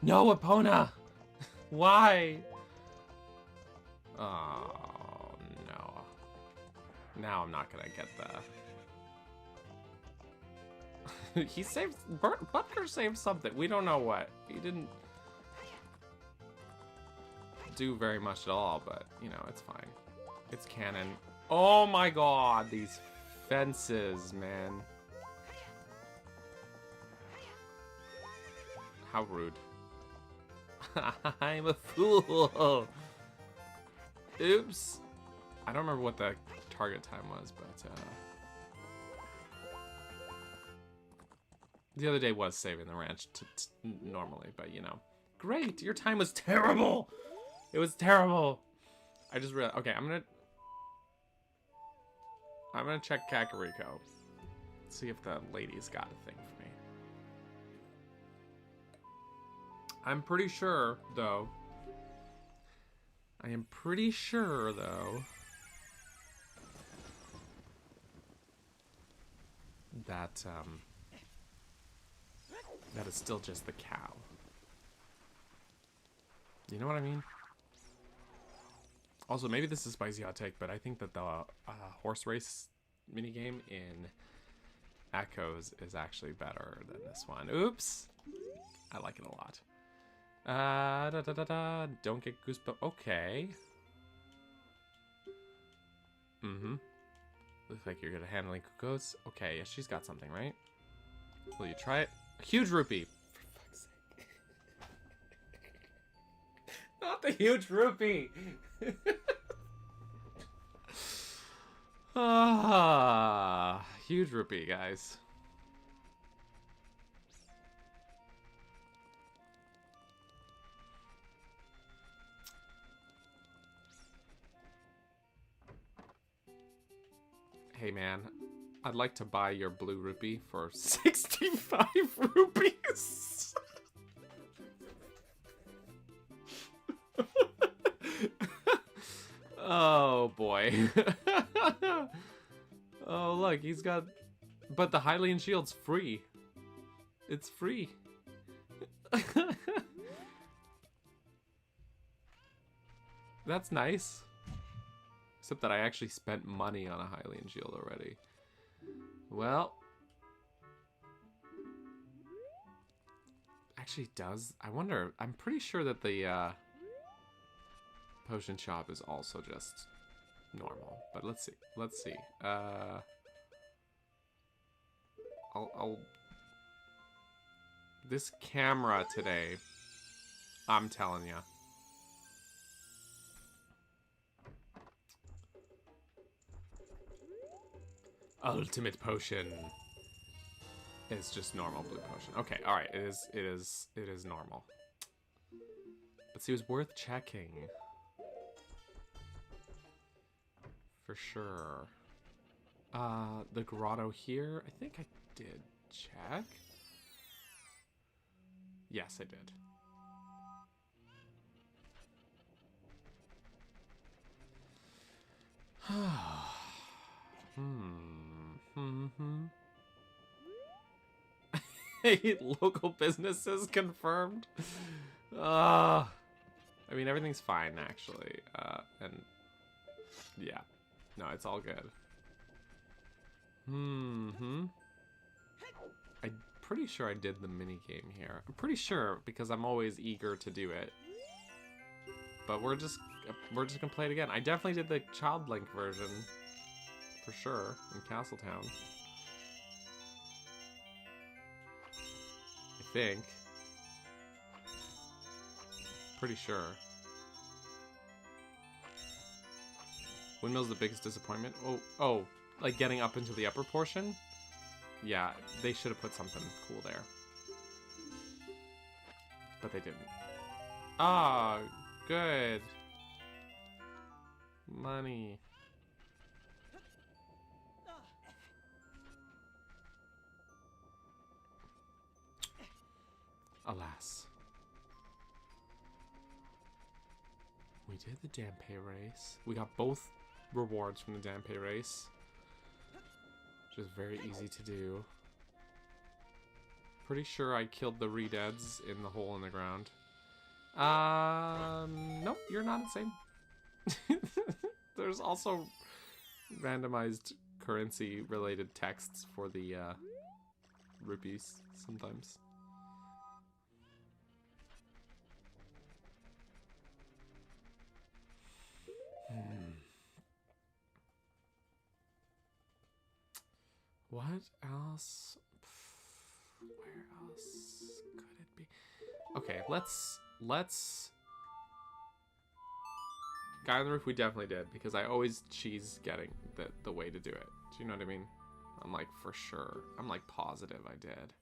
No, Epona! Why? Oh, no. Now I'm not gonna get the... He saved... Butker saved something. We don't know what. He didn't do very much at all, but, you know, it's fine. It's canon. Oh my god, these fences, man. How rude. I'm a fool. Oops. I don't remember what the target time was, but the other day was saving the ranch normally, but you know. Great, your time was terrible. It was terrible. I just realized. Okay, I'm gonna check Kakariko. See if the lady's got a thing for me. I'm pretty sure, though. I am pretty sure, though, that that is still just the cow. You know what I mean? Also, maybe this is a spicy hot take, but I think that the horse race minigame in Echoes is actually better than this one. Oops! I like it a lot. Don't get goosebumps. Okay. Mm-hmm. Looks like you're good at handling cuckoos. Okay, yeah, she's got something, right? Will you try it? A huge rupee. For fuck's sake. Not the huge rupee. Ah, huge rupee, guys. Hey man, I'd like to buy your blue rupee for 65 rupees. Oh boy. Oh look, he's got... But the Hylian shield's free. It's free. That's nice. Except that I actually spent money on a Hylian shield already. Well. Actually does. I wonder. I'm pretty sure that the potion shop is also just normal. But let's see. Let's see. I'll... This camera today, I'm telling ya. Ultimate potion is just normal blue potion. Okay, all right, it is normal. But see, it was worth checking for sure. The grotto here, I think I did check. Yes, I did. Local businesses confirmed. I mean, everything's fine actually. And yeah, no, it's all good. I'm pretty sure I did the mini game here. I'm pretty sure because I'm always eager to do it. But we're just gonna play it again. I definitely did the Child Link version for sure in Castletown. I think. Pretty sure. Windmill's the biggest disappointment. Oh, like getting up into the upper portion? Yeah, they should have put something cool there. But they didn't. Ah, good. Money. Alas. We did the Dampe race. We got both rewards from the Dampe race. Which is very easy to do. Pretty sure I killed the re-deads in the hole in the ground. Nope, you're not insane. There's also randomized currency related texts for the rupees sometimes. What else? Where else could it be? Okay, let's Guy on the Roof we definitely did, because I always cheese getting the way to do it. Do you know what I mean? I'm like, for sure. I'm like positive I did.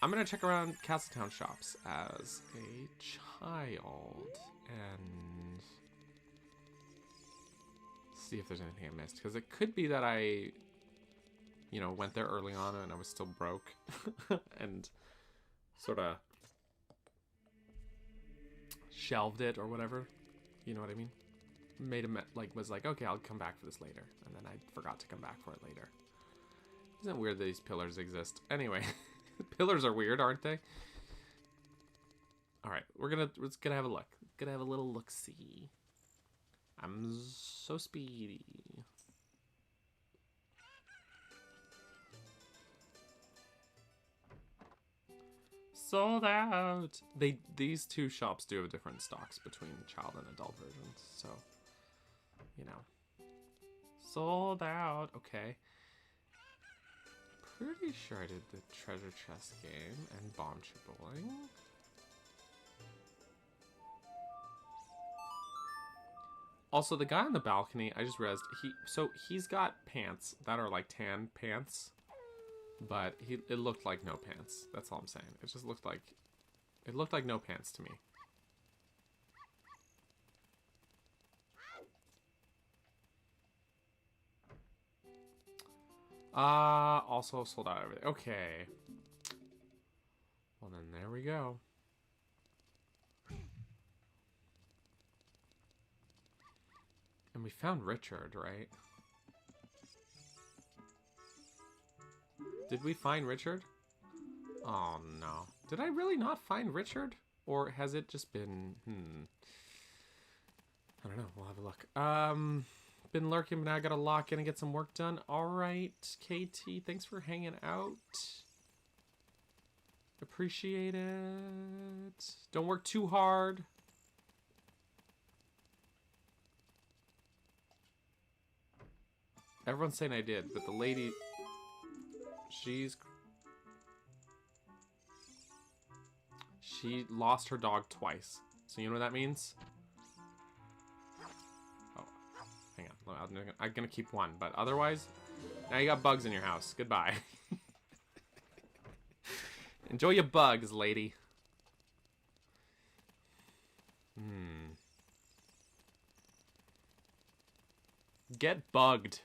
I'm gonna check around Castletown shops as a child and see if there's anything I missed. Because it could be that I, you know, went there early on and I was still broke and sort of shelved it or whatever. You know what I mean? Made him was like, okay, I'll come back for this later, and then I forgot to come back for it later. Isn't it weird that these pillars exist? Anyway, pillars are weird, aren't they? All right, we're gonna have a look. Gonna have a little look-see. I'm so speedy. Sold out. These two shops do have different stocks between child and adult versions, so you know. Sold out. Okay. Pretty sure I did the treasure chest game and bomb chip bowling. Also, the guy on the balcony, I just realized he's got pants that are like tan pants. But it looked like no pants. That's all I'm saying. It just looked like no pants to me. Also sold out everything. Okay. Well then, there we go. And we found Richard, right? Did we find Richard? Oh no. Did I really not find Richard? Or has it just been... I don't know. We'll have a look. Been lurking, but now I gotta lock in and get some work done. Alright, KT. Thanks for hanging out. Appreciate it. Don't work too hard. Everyone's saying I did, but the lady... She lost her dog twice. So you know what that means? Oh, hang on. I'm gonna keep one, but otherwise, now you got bugs in your house. Goodbye. Enjoy your bugs, lady. Get bugged.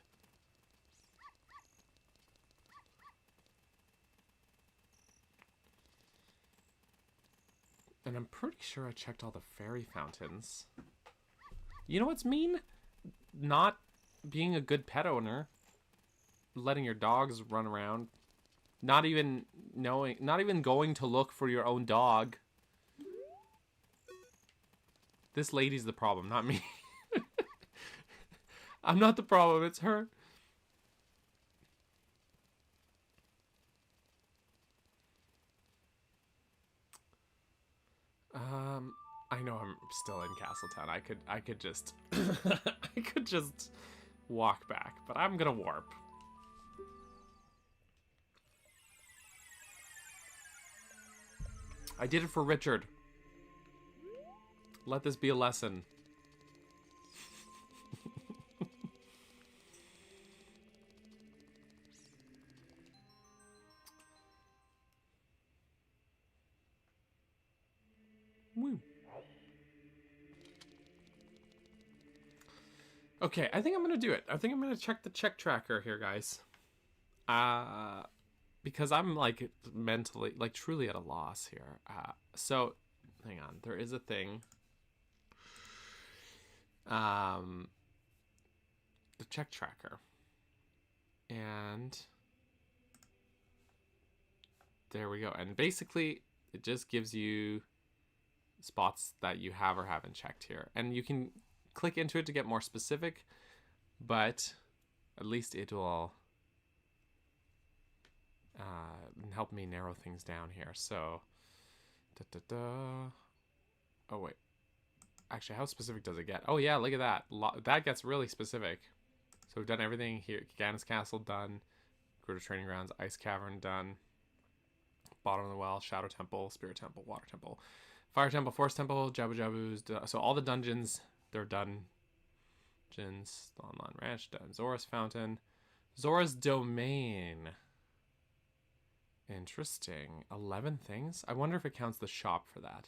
And I'm pretty sure I checked all the fairy fountains. You know what's mean? Not being a good pet owner. Letting your dogs run around. Not even going to look for your own dog. This lady's the problem, not me. I'm not the problem, it's her. I know I'm still in Castletown. I could just I could just walk back, but I'm gonna warp. I did it for Richard. Let this be a lesson. Woo. Okay, I think I'm gonna do it. I think I'm gonna check the check tracker here, guys. Because I'm like mentally, like truly at a loss here. So, hang on. There is a thing. The check tracker. And There we go. And basically, it just gives you spots that you have or haven't checked here. And you can click into it to get more specific, but at least it will help me narrow things down here. So, oh wait. Actually, how specific does it get? Oh yeah, look at that. That gets really specific. So we've done everything here. Ganis Castle done. Gruta Training Grounds, Ice Cavern done. Bottom of the Well, Shadow Temple, Spirit Temple, Water Temple, Fire Temple, Forest Temple, Jabu Jabu's. So all the dungeons, they're done. Dungeons, Online Ranch done. Zora's Fountain. Zora's Domain. Interesting. 11 things? I wonder if it counts the shop for that.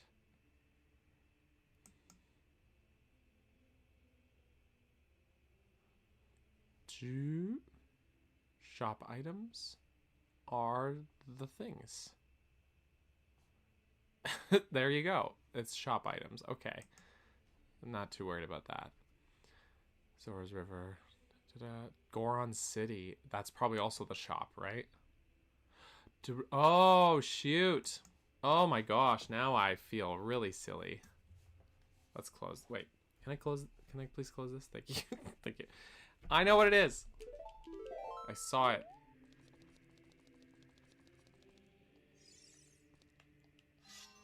Two shop items are the things. There you go. It's shop items. Okay. I'm not too worried about that. Zora's River. Goron City. That's probably also the shop, right? Oh, shoot. Oh my gosh. Now I feel really silly. Let's close. Wait. Can I close? Can I please close this? Thank you. Thank you. I know what it is. I saw it.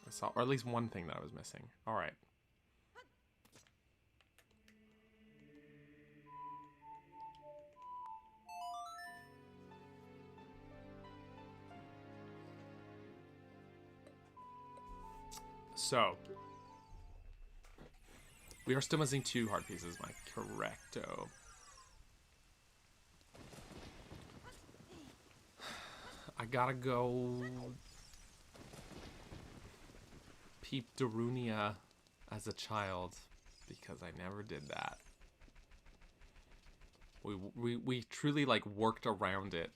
I saw, or at least one thing that I was missing. All right. So, we are still missing 2 heart pieces, am I correcto? I gotta go peep Darunia as a child because I never did that. We truly like worked around it.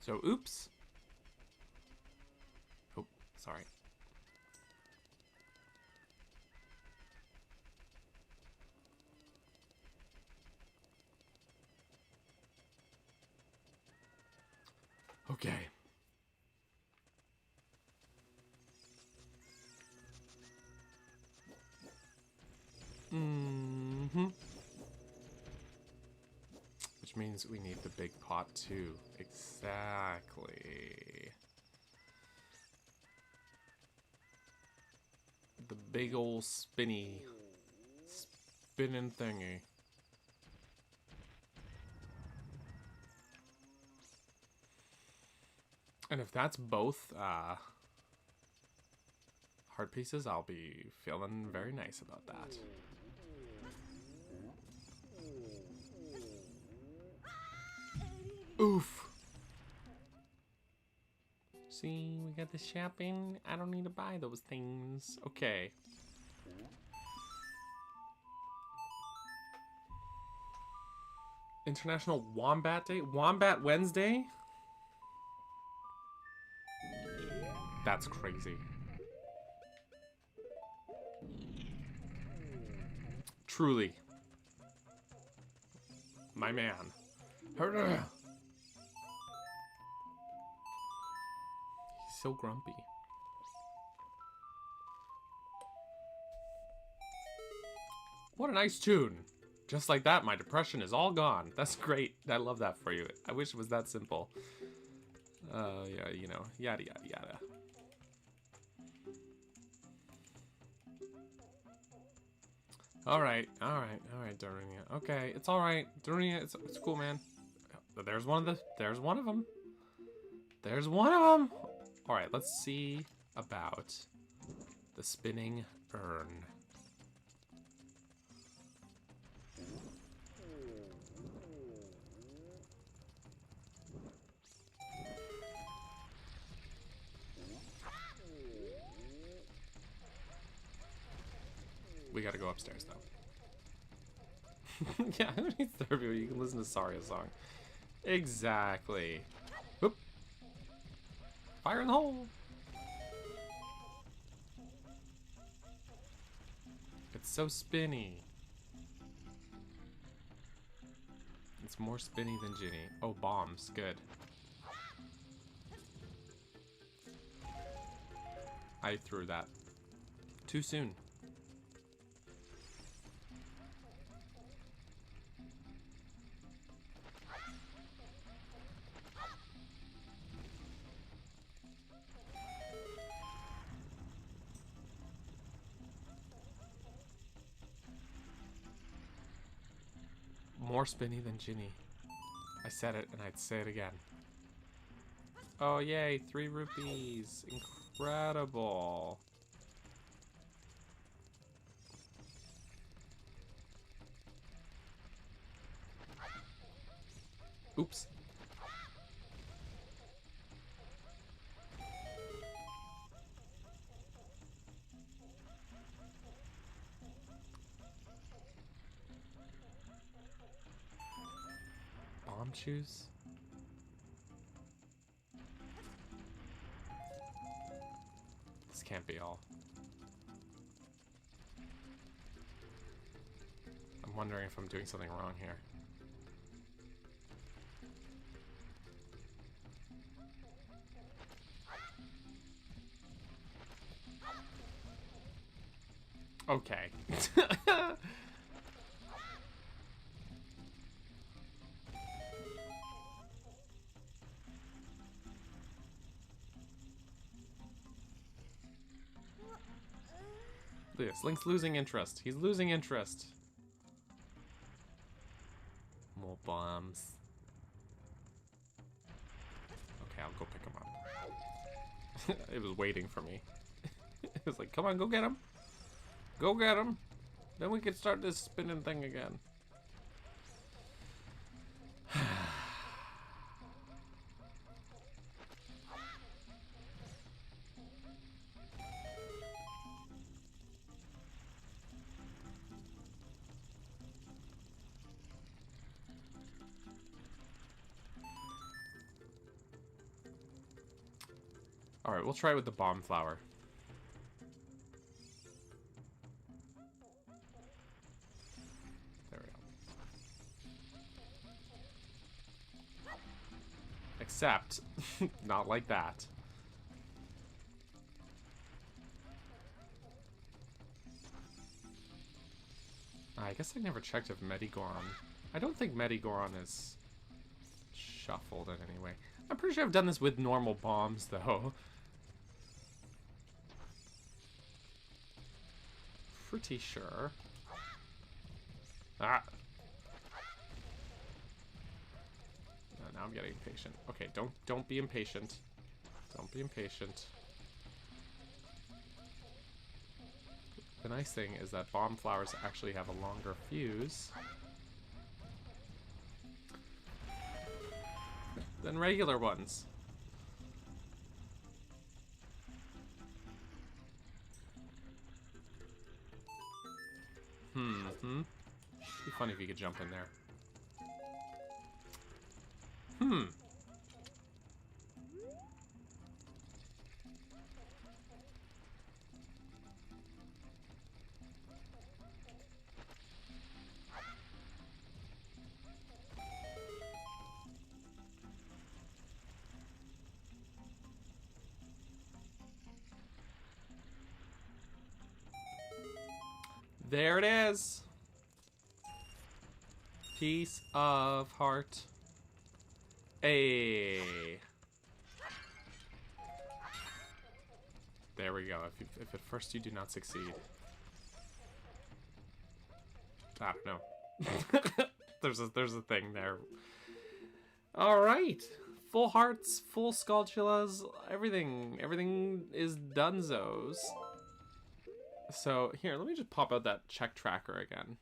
So, oops. Oh, sorry. Okay. Which means we need the big pot too. Exactly. The big old spinning thingy. And if that's both heart pieces, I'll be feeling very nice about that. Oof. See, we got the shopping. I don't need to buy those things. Okay. International Wombat Day? Wombat Wednesday? That's crazy. Truly. My man. He's so grumpy. What a nice tune. Just like that, my depression is all gone. That's great. I love that for you. I wish it was that simple. Yeah, you know, yada, yada, yada. Alright, Darunia. Okay, it's alright. Darunia, it's cool, man. There's one of them. There's one of them! Alright, let's see about the spinning urn. We gotta go upstairs, though. Yeah, who needs therapy when you can listen to Saria's song? Exactly. Whoop. Fire in the hole! It's so spinny. It's more spinny than Ginny. Oh, bombs. Good. I threw that too soon. More spinny than Ginny. I said it and I'd say it again. Oh, yay. 3 rupees. Incredible. Oops. Bomb shoes? This can't be all. I'm wondering if I'm doing something wrong here. Okay. Look at this. Link's losing interest. He's losing interest. More bombs. Okay, I'll go pick him up. It was waiting for me. It was like, come on, go get him. Go get him. Then we can start this spinning thing again. Alright, we'll try it with the bomb flower. There we go. Except, not like that. I guess I never checked if Medigoron... I don't think Medigoron is shuffled in any way. I'm pretty sure I've done this with normal bombs, though. Pretty sure. Ah! No, now I'm getting impatient. Okay, don't be impatient. Don't be impatient. The nice thing is that bomb flowers actually have a longer fuse than regular ones. Be funny if you could jump in there. There it is. Piece of heart. Hey. There we go. If at first you do not succeed. I don't know. there's a thing there. All right. Full hearts, full Skulltulas, everything is dunzos. So here, let me just pop out that check tracker again.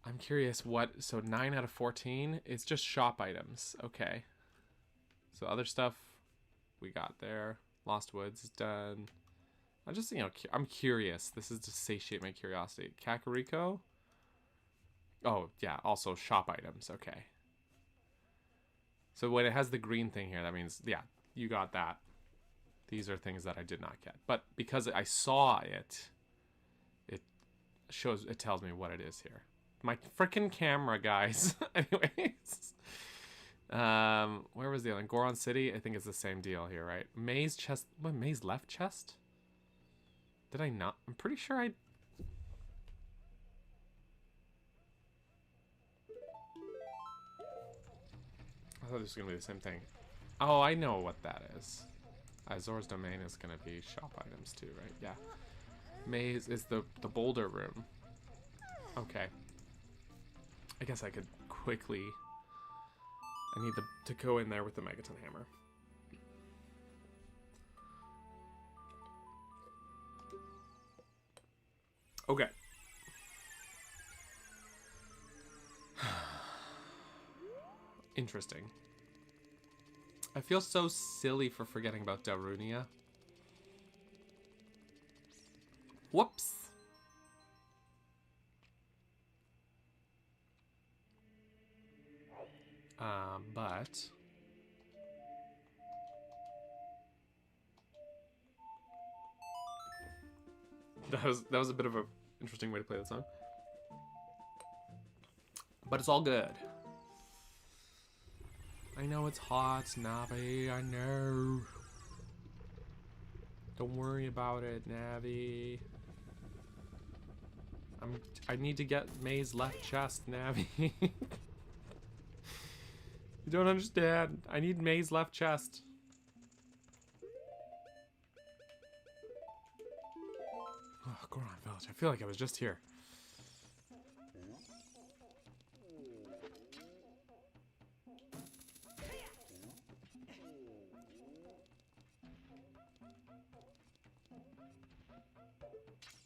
I'm curious what, so 9 out of 14, it's just shop items. Okay. So other stuff we got there. Lost Woods is done. I'm just, I'm curious. This is to satiate my curiosity. Kakariko? Oh, yeah, also shop items. Okay. So when it has the green thing here, that means, yeah, you got that. These are things that I did not get. But because I saw it, it tells me what it is here. My frickin' camera, guys. Anyways. Where was the other one? Goron City? I think it's the same deal here, right? Maze chest. What, Maze left chest? Did I not? I'm pretty sure I... I thought this was going to be the same thing. Oh, I know what that is. Zora's Domain is going to be shop items too, right? Yeah. Maze is the boulder room. Okay. I guess I could quickly... I need to go in there with the Megaton Hammer. Okay. Interesting. I feel so silly for forgetting about Darunia. Whoops. But that was a bit of a interesting way to play that song. But it's all good. I know it's hot, Navi. I know. Don't worry about it, Navi. I need to get May's left chest, Navi. You don't understand. I need May's left chest. Oh, Goron Village. I feel like I was just here.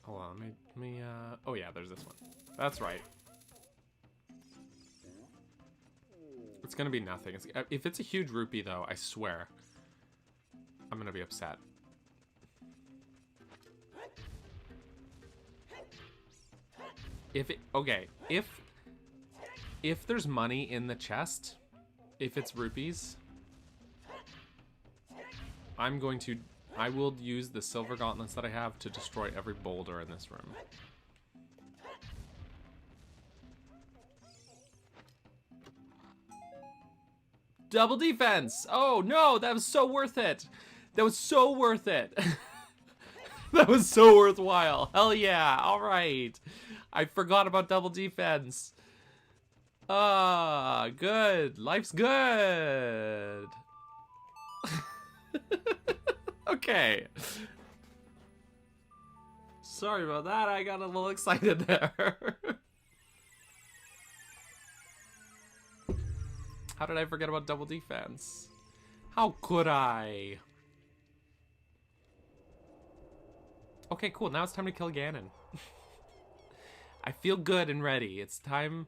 Hold on, let me, oh yeah, there's this one. That's right. It's gonna be nothing. If it's a huge rupee, though, I swear, I'm gonna be upset. Okay, if there's money in the chest, if it's rupees, I will use the silver gauntlets that I have to destroy every boulder in this room. Double defense! Oh no, that was so worth it! That was so worth it! That was so worthwhile! Hell yeah, alright! I forgot about double defense. Ah, good. Life's good. Okay. Sorry about that, I got a little excited there. How did I forget about double defense? How could I? Okay, cool. Now it's time to kill Ganon. I feel good and ready. It's time.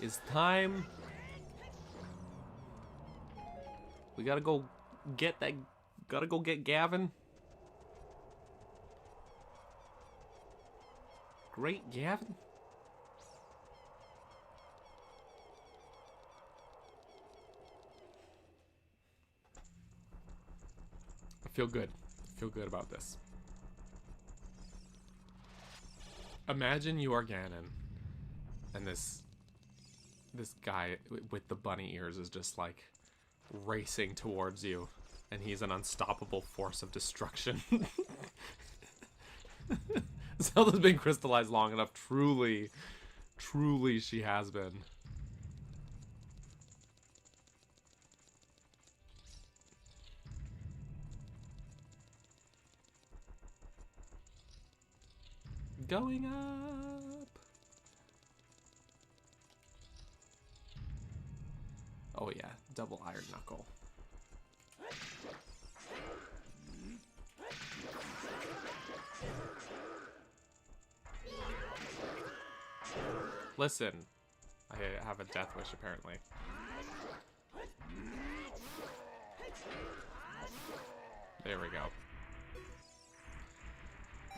It's time. We gotta go get that. Gotta go get Gavin. Great Gavin. I feel good. I feel good about this. Imagine you are Ganon, and this guy with the bunny ears is just like racing towards you, and he's an unstoppable force of destruction. Zelda's been crystallized long enough. Truly, truly she has been. Going up. Oh yeah, double iron knuckle. Listen, I have a death wish apparently. There we go.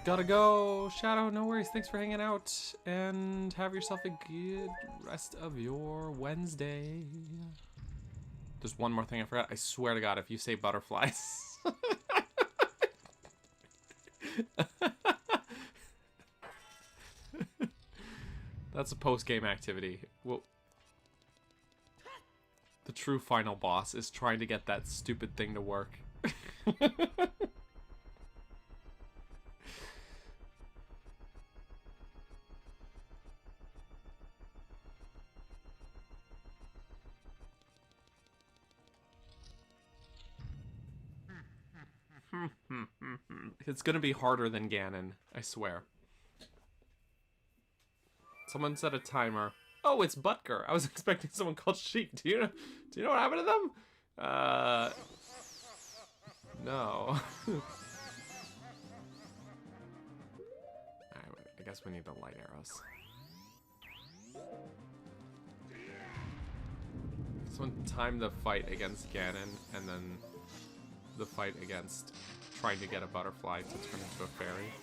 Gotta go, Shadow, no worries, thanks for hanging out, and have yourself a good rest of your Wednesday. There's one more thing I forgot. I swear to God, if you say butterflies. That's a post-game activity. Well, the true final boss is trying to get that stupid thing to work. It's gonna be harder than Ganon, I swear. Someone set a timer. Oh, it's Butker. I was expecting someone called Sheik. Do you know what happened to them? No. I guess we need the light arrows. Someone timed the fight against Ganon, and then the fight against trying to get a butterfly to turn into a fairy.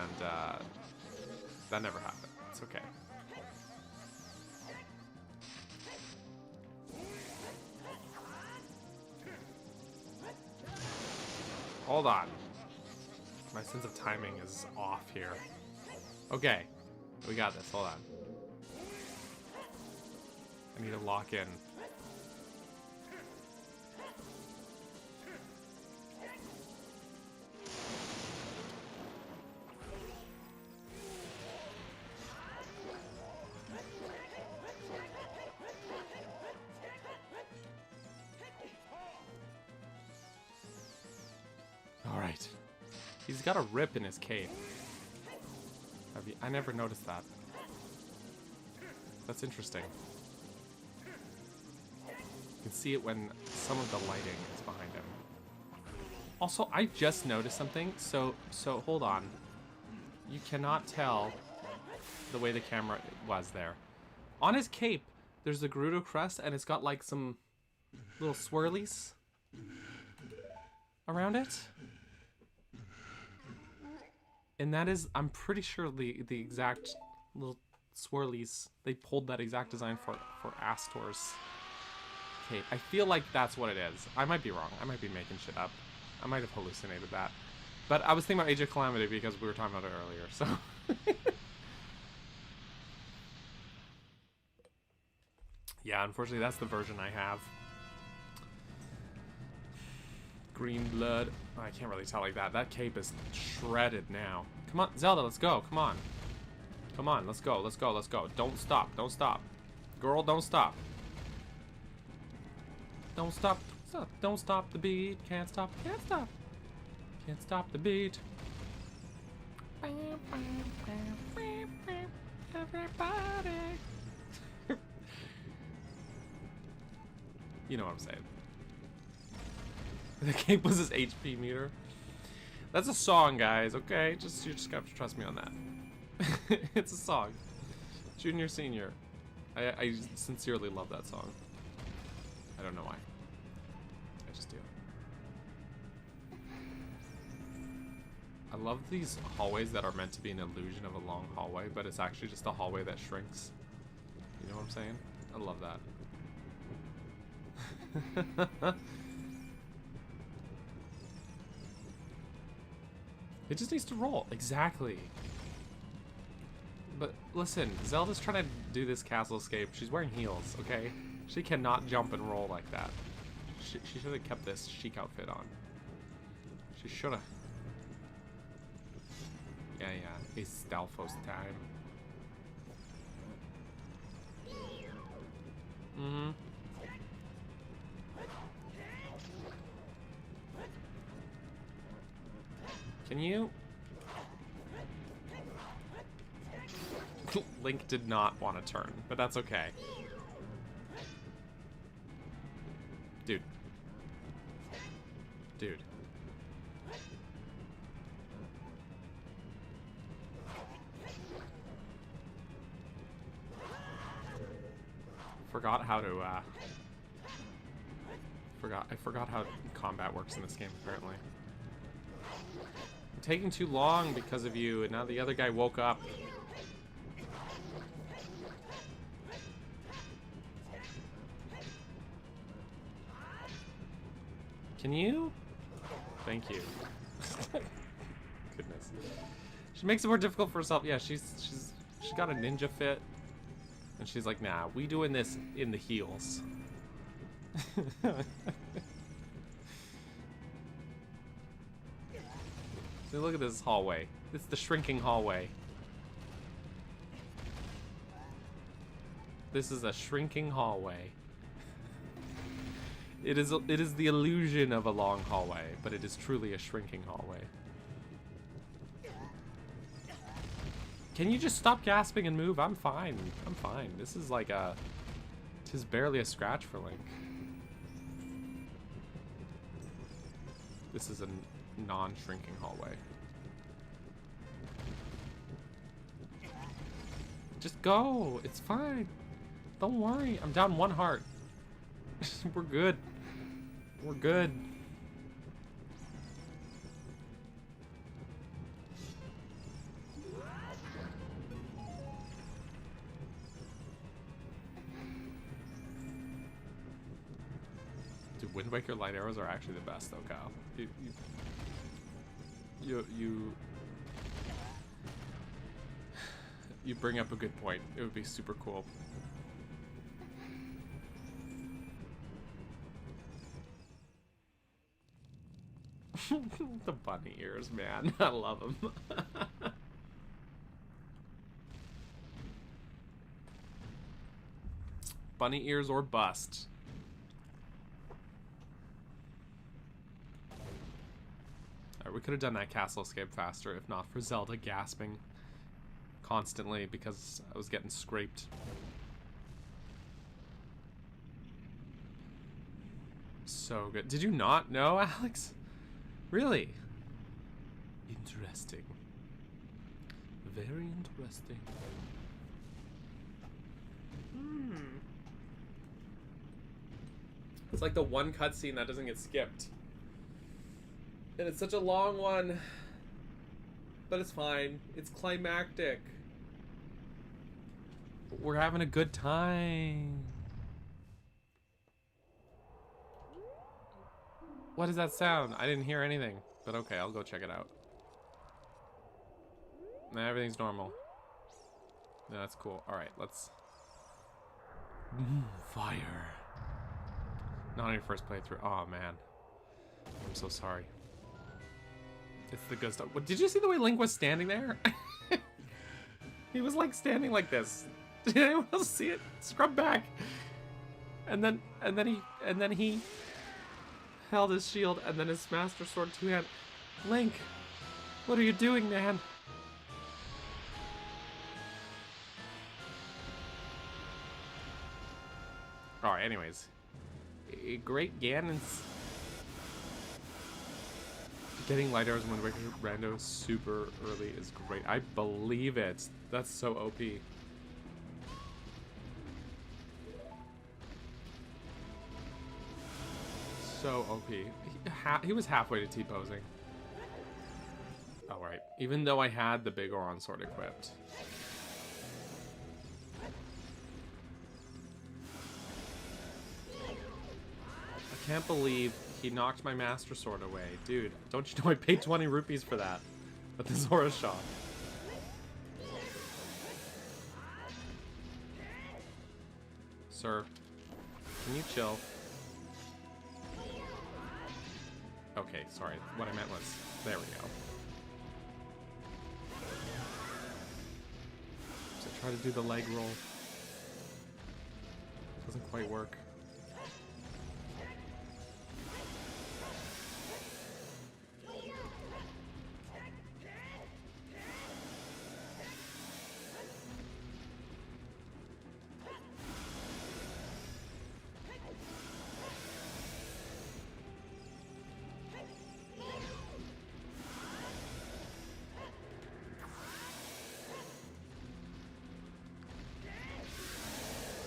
And, that never happened. It's okay. Hold on. My sense of timing is off here. Okay. We got this. Hold on. I need to lock in. Alright. He's got a rip in his cape. I never noticed that. That's interesting. You can see it when some of the lighting is behind him. Also, I just noticed something. So hold on. You cannot tell the way the camera was there. On his cape, there's the Gerudo crest, and it's got like some little swirlies around it. And that is, I'm pretty sure the exact little swirlies, they pulled that exact design for Astor's cape. I feel like that's what it is. I might be wrong. I might be making shit up. I might have hallucinated that. But I was thinking about Age of Calamity because we were talking about it earlier, so. Yeah, unfortunately that's the version I have. Green blood. Oh, I can't really tell like that. That cape is shredded now. Come on, Zelda, let's go. Come on. Come on, let's go. Let's go. Let's go. Don't stop. Don't stop. Girl, don't stop. Don't stop. Stop. Don't stop the beat. Can't stop. Can't stop. Can't stop the beat. Everybody. You know what I'm saying. The cape was his HP meter. That's a song, guys, okay? You just have to trust me on that. It's a song. Junior, senior. I sincerely love that song. I don't know why. I just do. I love these hallways that are meant to be an illusion of a long hallway, but it's actually just a hallway that shrinks. You know what I'm saying? I love that. It just needs to roll. Exactly. But listen, Zelda's trying to do this castle escape. She's wearing heels, okay? She cannot jump and roll like that. She should have kept this chic outfit on. She should have. Yeah. It's Stalfos time. Mm-hmm. Can you? Link did not want to turn, but that's okay. Dude. Forgot how to, I forgot how combat works in this game, apparently. I'm taking too long because of you, and now the other guy woke up. Can you? Thank you. Goodness. She makes it more difficult for herself. Yeah, she's got a ninja fit. And she's like, nah, we doing this in the heels. So look at this hallway. It's the shrinking hallway. This is a shrinking hallway. It is the illusion of a long hallway, but it is truly a shrinking hallway. Can you just stop gasping and move? I'm fine. I'm fine. This is like a... Tis barely a scratch for Link. This is a non-shrinking hallway. Just go. It's fine. Don't worry. I'm down 1 heart. We're good. We're good. Dude, Wind Waker light arrows are actually the best, though, Kyle. You bring up a good point. It would be super cool. The bunny ears, man. I love them. Bunny ears or bust. Alright, we could have done that castle escape faster if not for Zelda gasping constantly because I was getting scraped. So good. Did you not know, Alex? Really? Interesting. Very interesting. It's like the one cutscene that doesn't get skipped. And it's such a long one. But it's fine. It's climactic. We're having a good time. What does that sound? I didn't hear anything. But okay, I'll go check it out. Nah, everything's normal. Yeah, that's cool. Alright, let's... Fire. Not on your first playthrough. Oh, man. I'm so sorry. It's the good stuff. What, did you see the way Link was standing there? He was like standing like this. Did anyone else see it? Scrub back. And then he held his shield and then his Master Sword two-hand. Link, what are you doing, man? Alright, anyways. Great Ganon's getting light arrows when Rando super early is great. I believe it. That's so OP. So OP. He was halfway to T-posing. Alright. Even though I had the big Oron sword equipped. I can't believe he knocked my Master Sword away. Dude, don't you know I paid 20 rupees for that? With the Zora shot. Sir, can you chill? Okay, sorry. What I meant was... There we go. So try to do the leg roll. Doesn't quite work.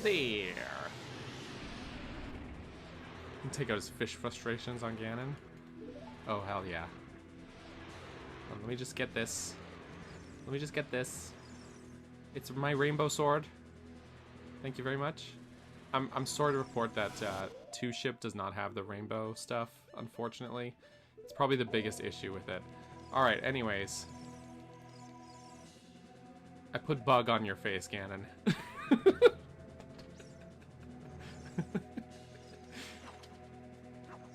There. Take out his fish frustrations on Ganon. Oh, hell yeah. Let me just get this. Let me just get this. It's my rainbow sword. Thank you very much. I'm sorry to report that 2-Ship does not have the rainbow stuff, unfortunately. It's probably the biggest issue with it. Alright, anyways. I put bug on your face, Ganon.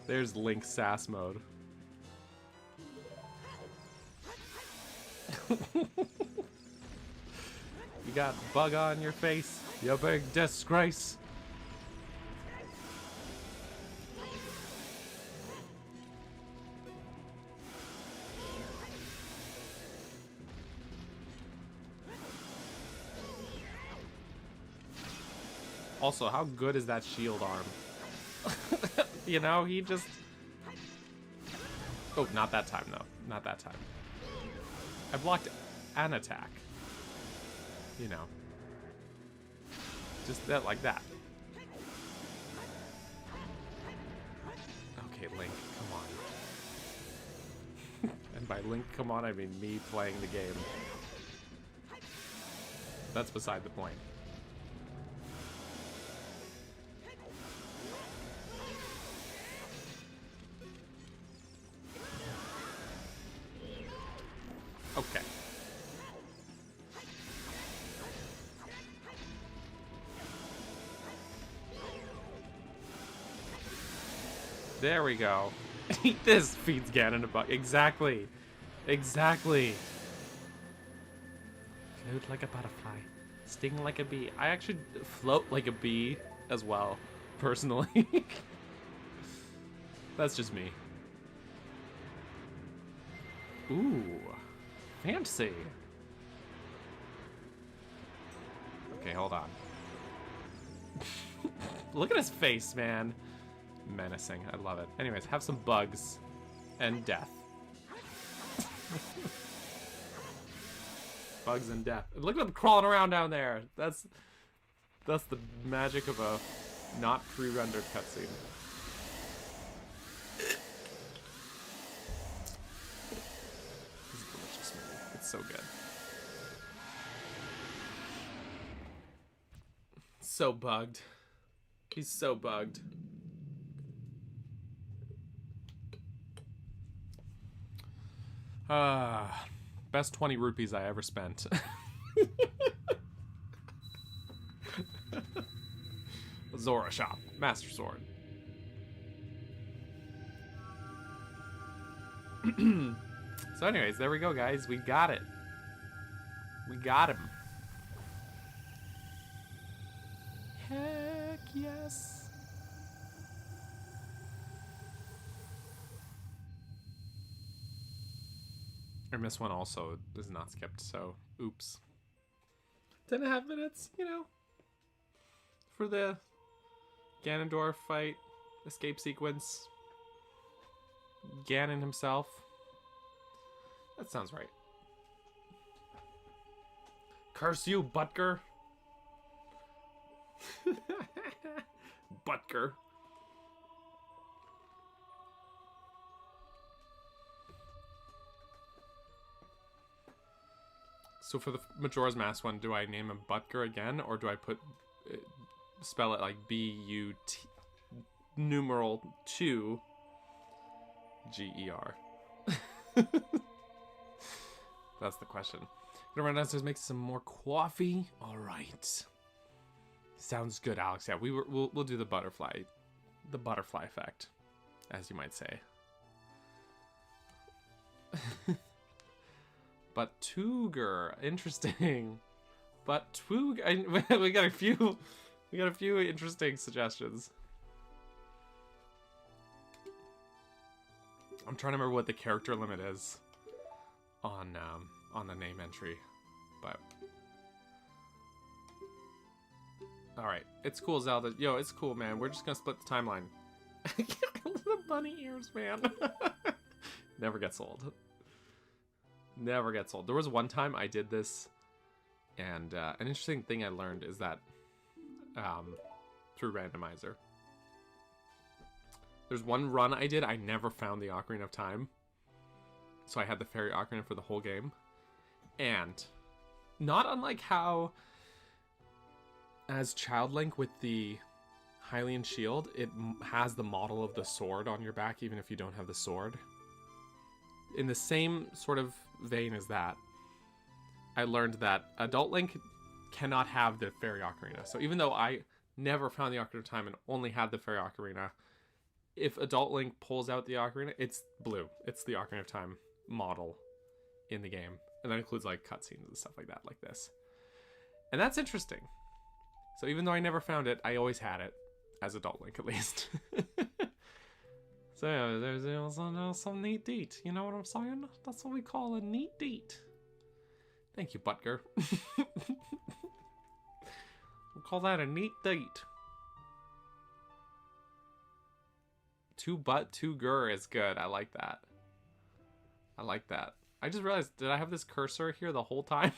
There's Link sass mode. You got bug on your face, you big disgrace. Also, how good is that shield arm? You know, he just... Oh, not that time, though. Not that time. I blocked an attack. You know. Just that, like that. Okay, Link, come on. And by Link, come on, I mean me playing the game. That's beside the point. Okay. There we go. This feeds Ganon a bug. Exactly. Exactly. Float like a butterfly. Sting like a bee. I actually float like a bee as well, personally. That's just me. Ooh. Fancy. Okay, hold on. Look at his face, man. Menacing. I love it. Anyways, have some bugs and death. Bugs and death. Look at them crawling around down there. That's the magic of a not pre-rendered cutscene. It's so good. So bugged. He's so bugged. Best 20 rupees I ever spent. Zora shop. Master Sword. So anyways, there we go, guys. We got it. We got him. Heck yes. I missed one also. Is not skipped, so oops. 10.5 minutes, you know, for the Ganondorf fight, escape sequence. Ganon himself. That sounds right. Curse you, Butker. Butker. So for the Majora's Mask one, do I name him Butker again, or do I put spell it like B-U-T numeral 2 G-E-R? That's the question. Gonna run downstairs, make some more coffee. All right. Sounds good, Alex. Yeah, we'll do the butterfly effect, as you might say. But Tuger, interesting. But Tuger, we got a few interesting suggestions. I'm trying to remember what the character limit is on the name entry, but all right, it's cool, Zelda. Yo, it's cool, man. We're just gonna split the timeline. The bunny ears, man. Never gets old. Never gets old. There was one time I did this, and an interesting thing I learned is that through Randomizer. There's one run I did, I never found the Ocarina of Time. So I had the Fairy Ocarina for the whole game. And not unlike how, as Child Link with the Hylian shield, it has the model of the sword on your back even if you don't have the sword. In the same sort of vein as that, I learned that Adult Link cannot have the Fairy Ocarina. So even though I never found the Ocarina of Time and only had the Fairy Ocarina, if Adult Link pulls out the Ocarina, it's blue. It's the Ocarina of Time model in the game. And that includes like cutscenes and stuff like that, like this. And that's interesting. So even though I never found it, I always had it. As Adult Link, at least. So yeah, there's also some neat deet. You know what I'm saying? That's what we call a neat deet. Thank you, Butker. We'll call that a neat deet. Two butt, two gur is good. I like that. I like that. I just realized, did I have this cursor here the whole time?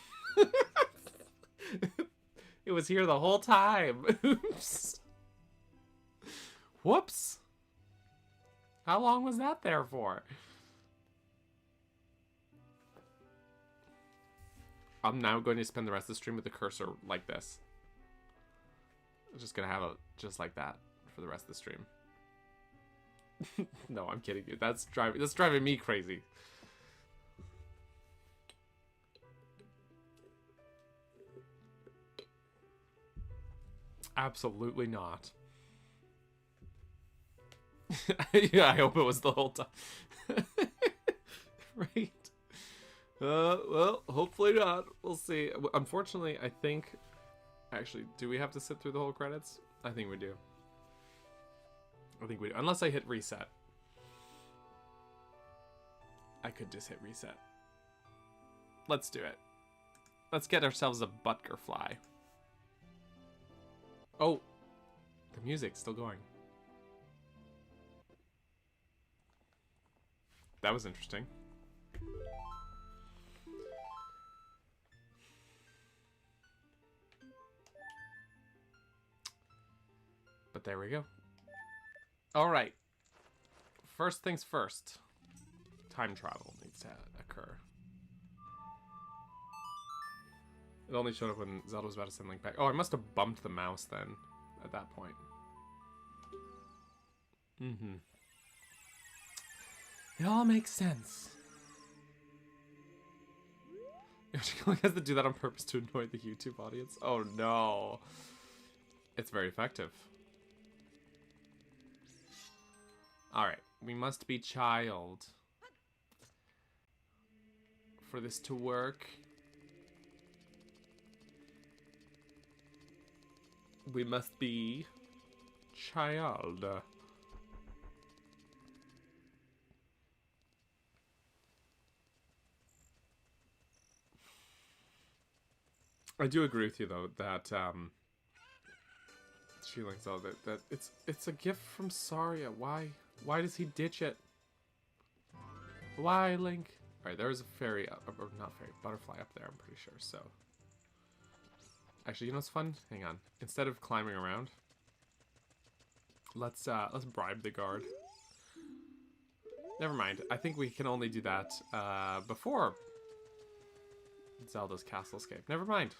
It was here the whole time. Oops. Whoops. How long was that there for? I'm now going to spend the rest of the stream with the cursor like this. I'm just going to have it just like that for the rest of the stream. No, I'm kidding you. That's driving me crazy. Absolutely not. Yeah, I hope it was the whole time. Right. Well, hopefully not. We'll see. Unfortunately, I think... Actually, do we have to sit through the whole credits? I think we do. I think we do. Unless I hit reset. I could just hit reset. Let's do it. Let's get ourselves a butterfly. Oh! The music's still going. That was interesting. But there we go. Alright. First things first. Time travel needs to occur. It only showed up when Zelda was about to send Link back. Oh, I must have bumped the mouse then at that point. Mm-hmm. It all makes sense. He has to do that on purpose to annoy the YouTube audience. Oh no. It's very effective. Alright, we must be child. For this to work, we must be child. I do agree with you though that she links all that it's a gift from Saria. Why does he ditch it? Why, Link? Alright, there's a fairy or not fairy, butterfly up there, I'm pretty sure, so. Actually, you know what's fun? Hang on. Instead of climbing around, let's bribe the guard. Never mind. I think we can only do that before Zelda's castle escape. Never mind.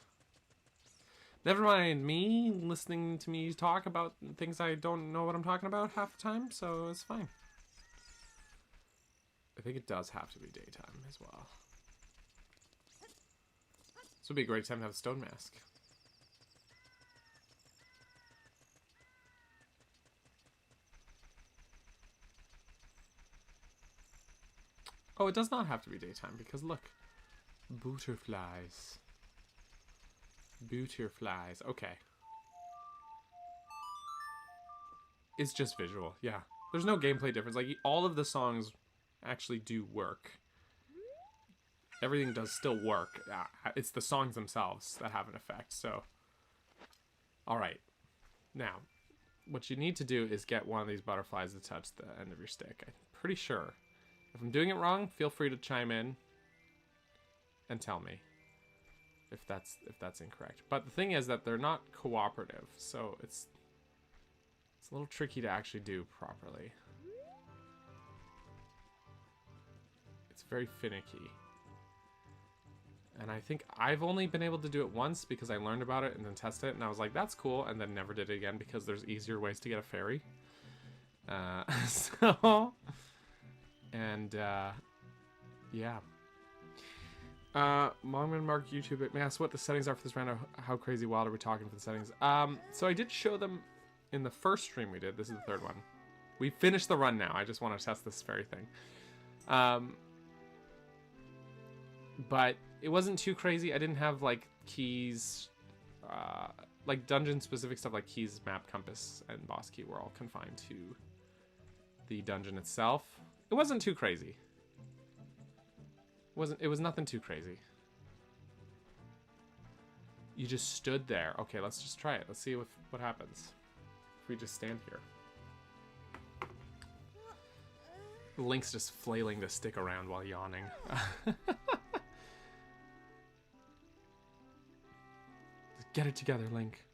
Never mind me listening to me talk about things I don't know what I'm talking about half the time, so it's fine. I think it does have to be daytime as well. This would be a great time to have a stone mask. Oh, it does not have to be daytime because look. Butterflies. Butterflies. Okay. It's just visual. Yeah. There's no gameplay difference. Like, all of the songs actually do work. Everything does still work. It's the songs themselves that have an effect, so. Alright. Now, what you need to do is get one of these butterflies to touch the end of your stick. I'm pretty sure. If I'm doing it wrong, feel free to chime in and tell me if that's incorrect. But the thing is that they're not cooperative, so it's a little tricky to actually do properly. It's very finicky. And I think I've only been able to do it once because I learned about it and then tested it, and I was like, that's cool, and then never did it again because there's easier ways to get a fairy. So... And, yeah. Mongman Mark YouTube it. May I ask what the settings are for this round? How crazy wild are we talking for the settings? So I did show them in the first stream we did. This is the third one. We finished the run now. I just want to test this very thing. But it wasn't too crazy. I didn't have like keys, like dungeon specific stuff like keys, map, compass, and boss key were all confined to the dungeon itself. It wasn't too crazy. It was nothing too crazy. You just stood there. Okay, let's just try it. Let's see what happens if we just stand here. Link's just flailing the stick around while yawning. Get it together, Link.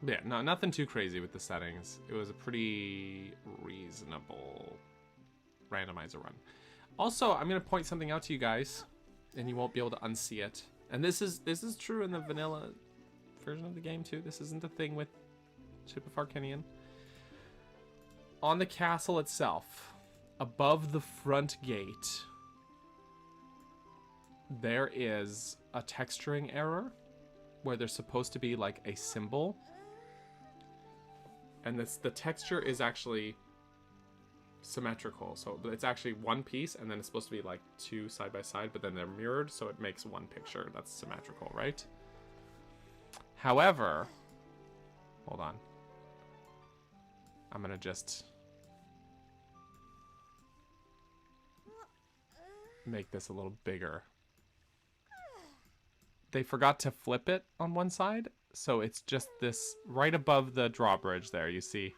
Yeah, no, nothing too crazy with the settings. It was a pretty reasonable randomizer run. Also, I'm gonna point something out to you guys, and you won't be able to unsee it. And this is true in the vanilla version of the game too. This isn't a thing with Ship of Harkinian. On the castle itself, above the front gate, there is a texturing error where there's supposed to be like a symbol, and the texture is actually symmetrical, so it's actually one piece and then it's supposed to be like two side by side, but then they're mirrored, so it makes one picture that's symmetrical, right? However, hold on, I'm gonna just make this a little bigger. They forgot to flip it on one side, so it's just this right above the drawbridge there. You see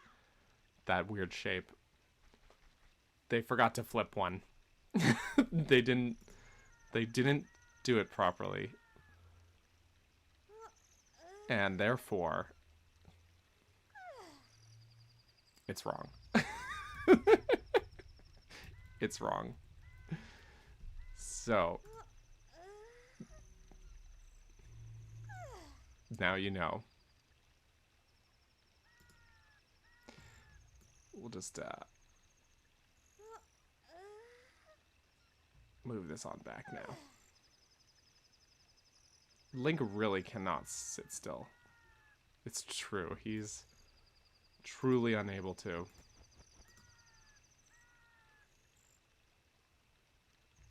that weird shape. They forgot to flip one. They didn't do it properly. And therefore, it's wrong. It's wrong. So, now you know. We'll just move this on back now. Link really cannot sit still. It's true. He's truly unable to.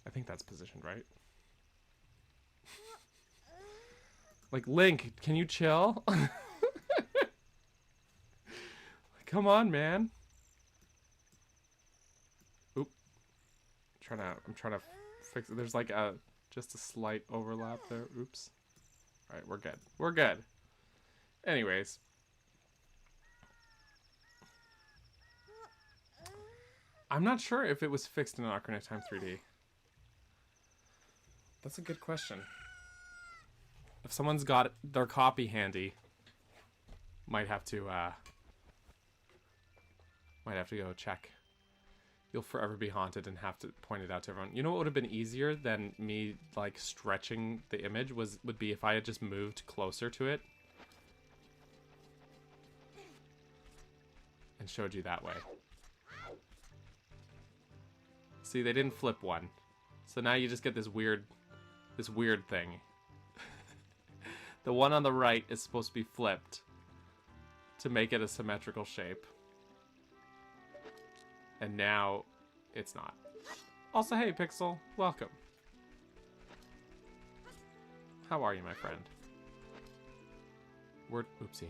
I think that's positioned right. Like, Link, can you chill? Come on, man. Oop. I'm trying to fix it. There's like just a slight overlap there. Oops. All right, we're good. We're good. Anyways. I'm not sure if it was fixed in Ocarina of Time 3D. That's a good question. If someone's got their copy handy, might have to go check. You'll forever be haunted and have to point it out to everyone. You know what would have been easier than me like stretching the image would be if I had just moved closer to it and showed you that way. See, they didn't flip one. So now you just get this weird thing. The one on the right is supposed to be flipped to make it a symmetrical shape. And now it's not. Also, hey Pixel, welcome. How are you, my friend? Oopsie.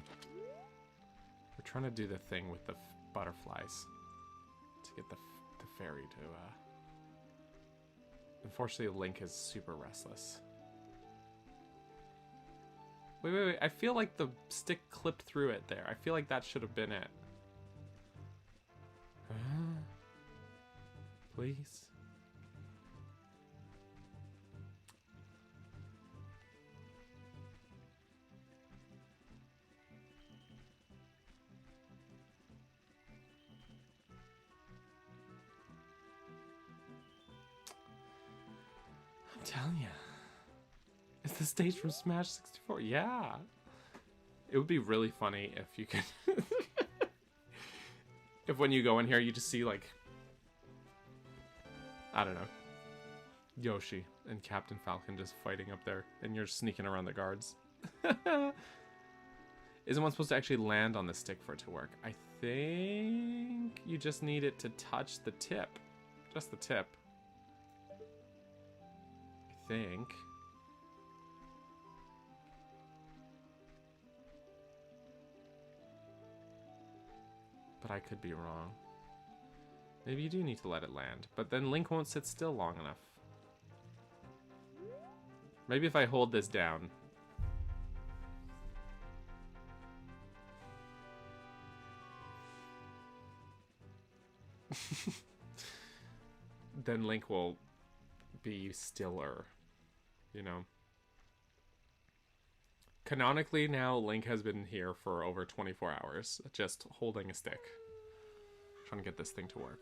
We're trying to do the thing with the butterflies to get the fairy to Unfortunately, Link is super restless. Wait. I feel like the stick clipped through it there. I feel like that should have been it. Please. I'm telling you. It's the stage from Smash 64. Yeah. It would be really funny if you could... if when you go in here, you just see, like... I don't know. Yoshi and Captain Falcon just fighting up there, and you're sneaking around the guards. Isn't one supposed to actually land on the stick for it to work? I think you just need it to touch the tip. Just the tip. I think. But I could be wrong. Maybe you do need to let it land, but then Link won't sit still long enough. Maybe if I hold this down. Then Link will be stiller, you know. Canonically now, Link has been here for over 24 hours, just holding a stick. Trying to get this thing to work.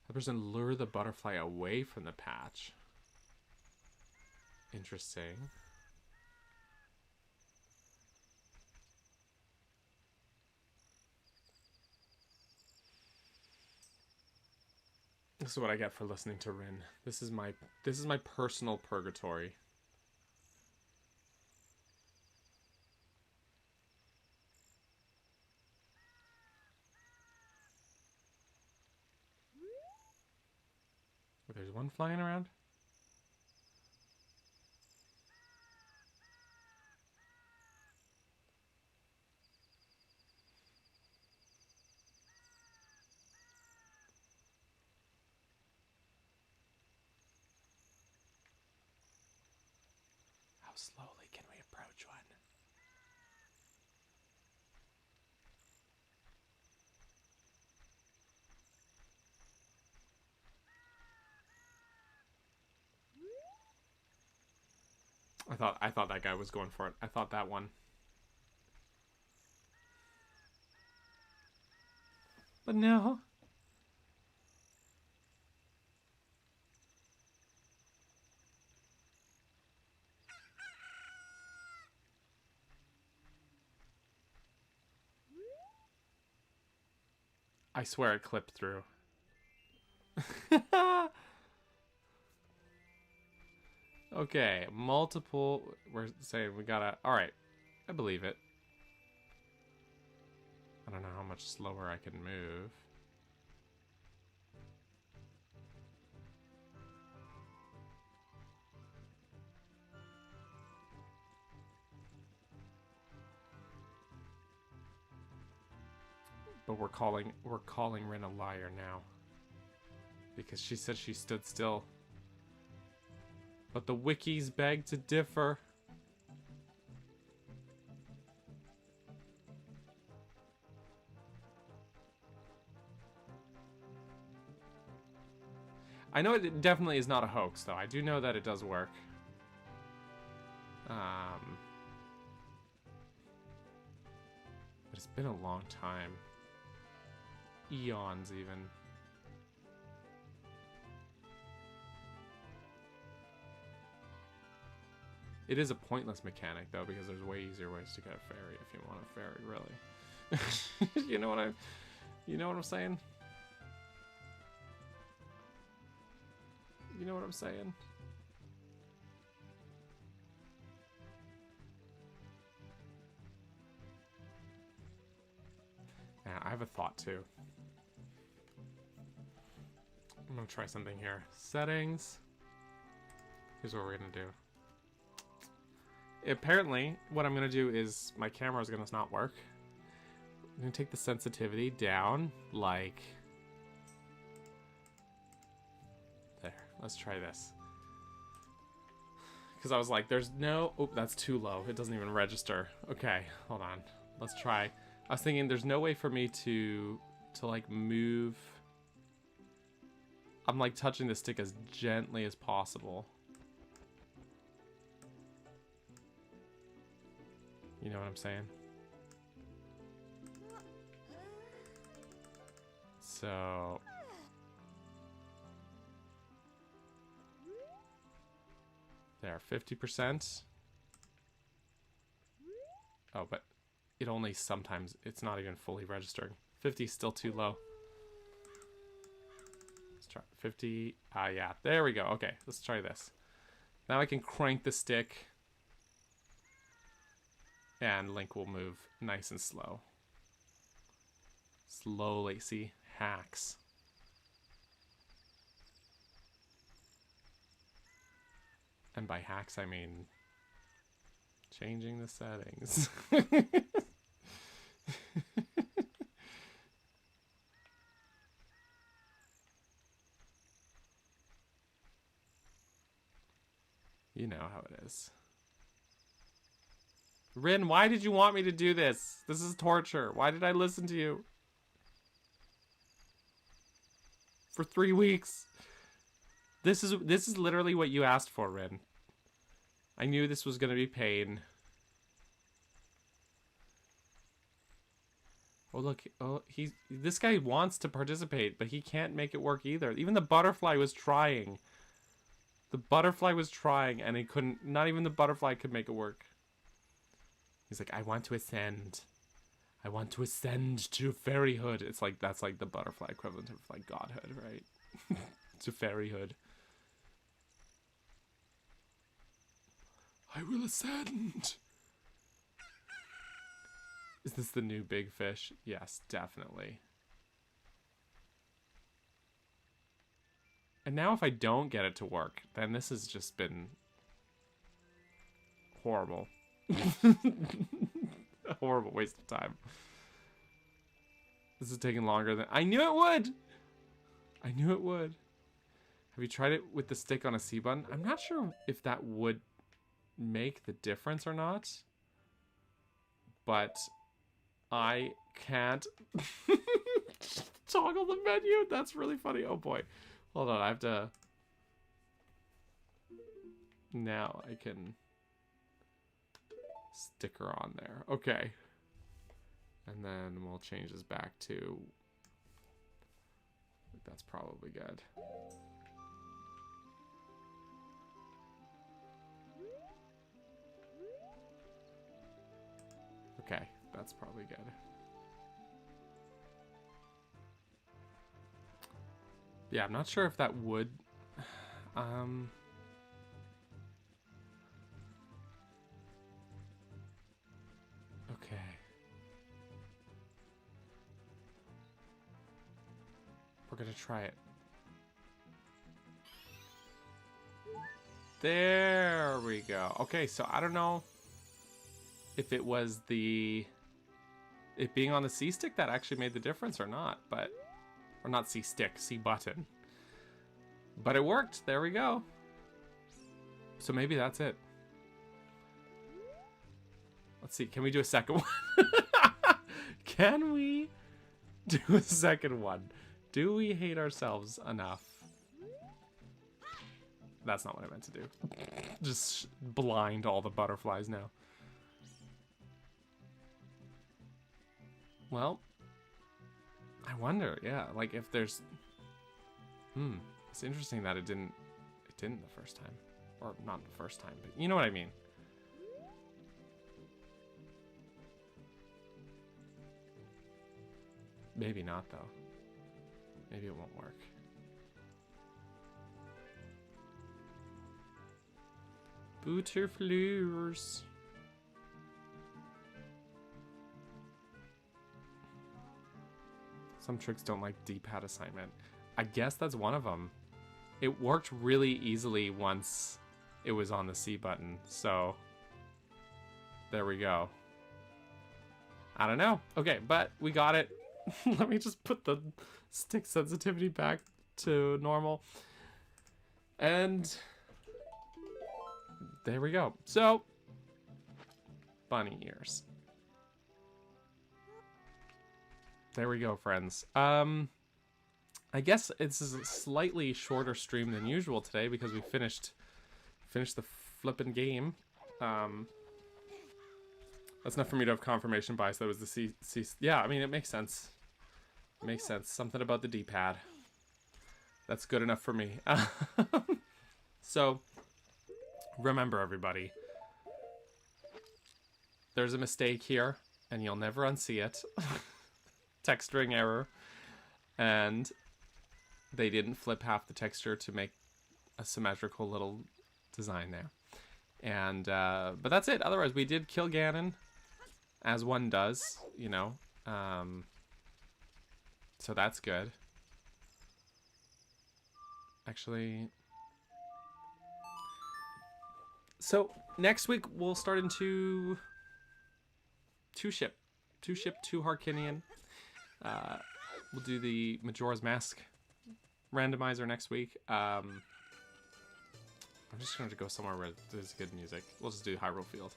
That person lure the butterfly away from the patch. Interesting. This is what I get for listening to Rin. This is my personal purgatory. Oh, there's one flying around. How slowly can we approach one? I thought that guy was going for it. I thought that one. But no. I swear it clipped through. Okay, multiple. We're saying we gotta. Alright, I believe it. I don't know how much slower I can move. But we're calling Rin a liar now. Because she said she stood still. But the wikis beg to differ. I know it definitely is not a hoax, though. I do know that it does work. But it's been a long time. Eons, even. It is a pointless mechanic, though, because there's way easier ways to get a fairy if you want a fairy, really. You know what I'm saying? You know what I'm saying? Yeah, I have a thought, too. I'm gonna try something here. Settings. Here's what we're gonna do. Apparently, what I'm gonna do is my camera is gonna not work. I'm gonna take the sensitivity down, like there. Let's try this. Because I was like, there's no... Oh, that's too low. It doesn't even register. Okay, hold on. Let's try. I was thinking there's no way for me to like move. I'm like touching the stick as gently as possible. You know what I'm saying? So... There, 50%. Oh, but it only sometimes, it's not even fully registering. 50 is still too low. Let's try 50. Yeah, there we go. Okay, let's try this. Now I can crank the stick. And Link will move nice and slow. Slowly, see? Hacks. And by hacks, I mean changing the settings. You know how it is. Rin, why did you want me to do this? This is torture. Why did I listen to you? For 3 weeks. This is literally what you asked for, Rin. I knew this was gonna be pain. Oh look, oh this guy wants to participate, but he can't make it work either. Even the butterfly was trying. The butterfly was trying and he couldn't, not even the butterfly could make it work. He's like, I want to ascend. I want to ascend to fairyhood. It's like, that's like the butterfly equivalent of like godhood, right? To fairyhood. I will ascend. Is this the new big fish? Yes, definitely. And now if I don't get it to work, then this has just been horrible. A horrible waste of time. This is taking longer than I knew it would. I knew it would. Have you tried it with the stick on a C button? I'm not sure if that would make the difference or not. But I can't toggle the menu. That's really funny. Oh boy. Hold on, I have to... Now I can... stick her on there. Okay. And then we'll change this back to... That's probably good. Okay, that's probably good. Yeah, I'm not sure if that would... Okay. We're gonna try it. There we go. Okay, so I don't know if it was it being on the C stick that actually made the difference or not, but... Or not C stick, C button. But it worked. There we go. So maybe that's it. Let's see. Can we do a second one? Can we do a second one? Do we hate ourselves enough? That's not what I meant to do. Just blind all the butterflies now. Well... I wonder, yeah, like if there's... It's interesting that it didn't the first time. Or not the first time, but you know what I mean. Maybe not, though. Maybe it won't work. Butterflies. Some tricks don't like D-pad assignment. I guess that's one of them. It worked really easily once it was on the C button, so there we go. I don't know. Okay, but we got it. Let me just put the stick sensitivity back to normal. And there we go. So, bunny ears. There we go, friends. I guess it's a slightly shorter stream than usual today because we finished the flippin' game. That's enough for me to have confirmation bias. That was the C. Yeah, I mean, it makes sense. It makes sense. Something about the D-pad. That's good enough for me. So, remember, everybody. There's a mistake here, and you'll never unsee it. Text string error. And they didn't flip half the texture to make a symmetrical little design there. And but that's it. Otherwise, we did kill Ganon, as one does, you know. So that's good. Actually, so next week we'll start into two ship, two HARKINIAN. We'll do the Majora's Mask randomizer next week. I'm just going to go somewhere where there's good music. We'll just do Hyrule Field.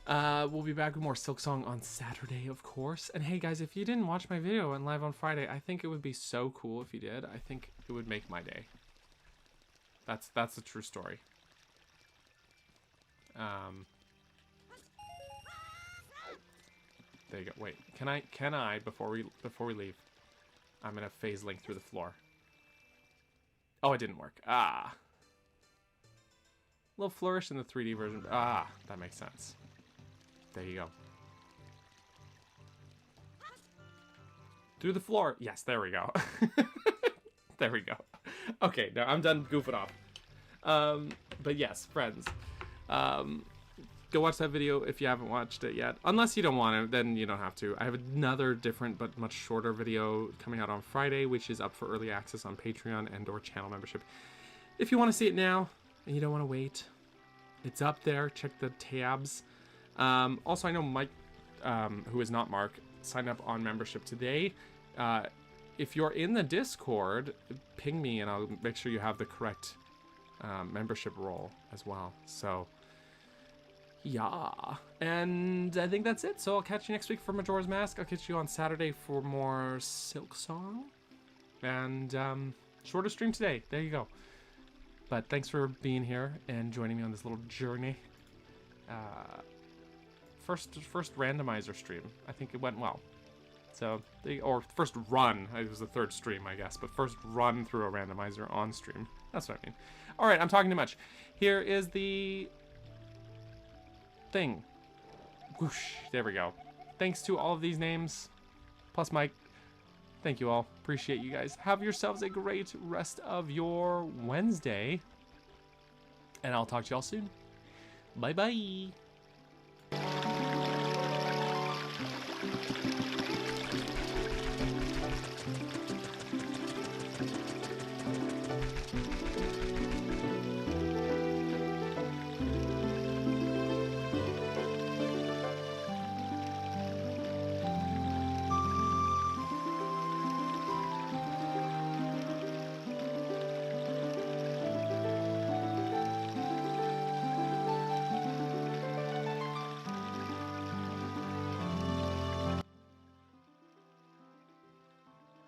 We'll be back with more Silk Song on Saturday, of course. And hey, guys, if you didn't watch my video and live on Friday, I think it would be so cool if you did. I think it would make my day. That's a true story. There you go. Wait, can I before we leave? I'm gonna phase link through the floor. Oh, it didn't work. Ah. A little flourish in the 3D version. Ah, that makes sense. There you go. Through the floor. Yes, there we go. There we go. Okay, now I'm done goofing off. But yes, friends. Go watch that video if you haven't watched it yet. Unless you don't want to, then you don't have to. I have another different but much shorter video coming out on Friday, which is up for early access on Patreon and or channel membership. If you want to see it now and you don't want to wait, it's up there. Check the tabs. Also, I know Mike, who is not Mark, signed up on membership today. If you're in the Discord, ping me and I'll make sure you have the correct membership role as well. So, yeah. And I think that's it. So I'll catch you next week for Majora's Mask. I'll catch you on Saturday for more Silk Song. And shorter stream today. There you go. But thanks for being here and joining me on this little journey. First randomizer stream. I think it went well. So, or first run. It was the third stream, I guess. But first run through a randomizer on stream. That's what I mean. All right, I'm talking too much. Here is the thing. Whoosh. There we go. Thanks to all of these names, plus Mike. Thank you all. Appreciate you guys. Have yourselves a great rest of your Wednesday. And I'll talk to y'all soon. Bye-bye.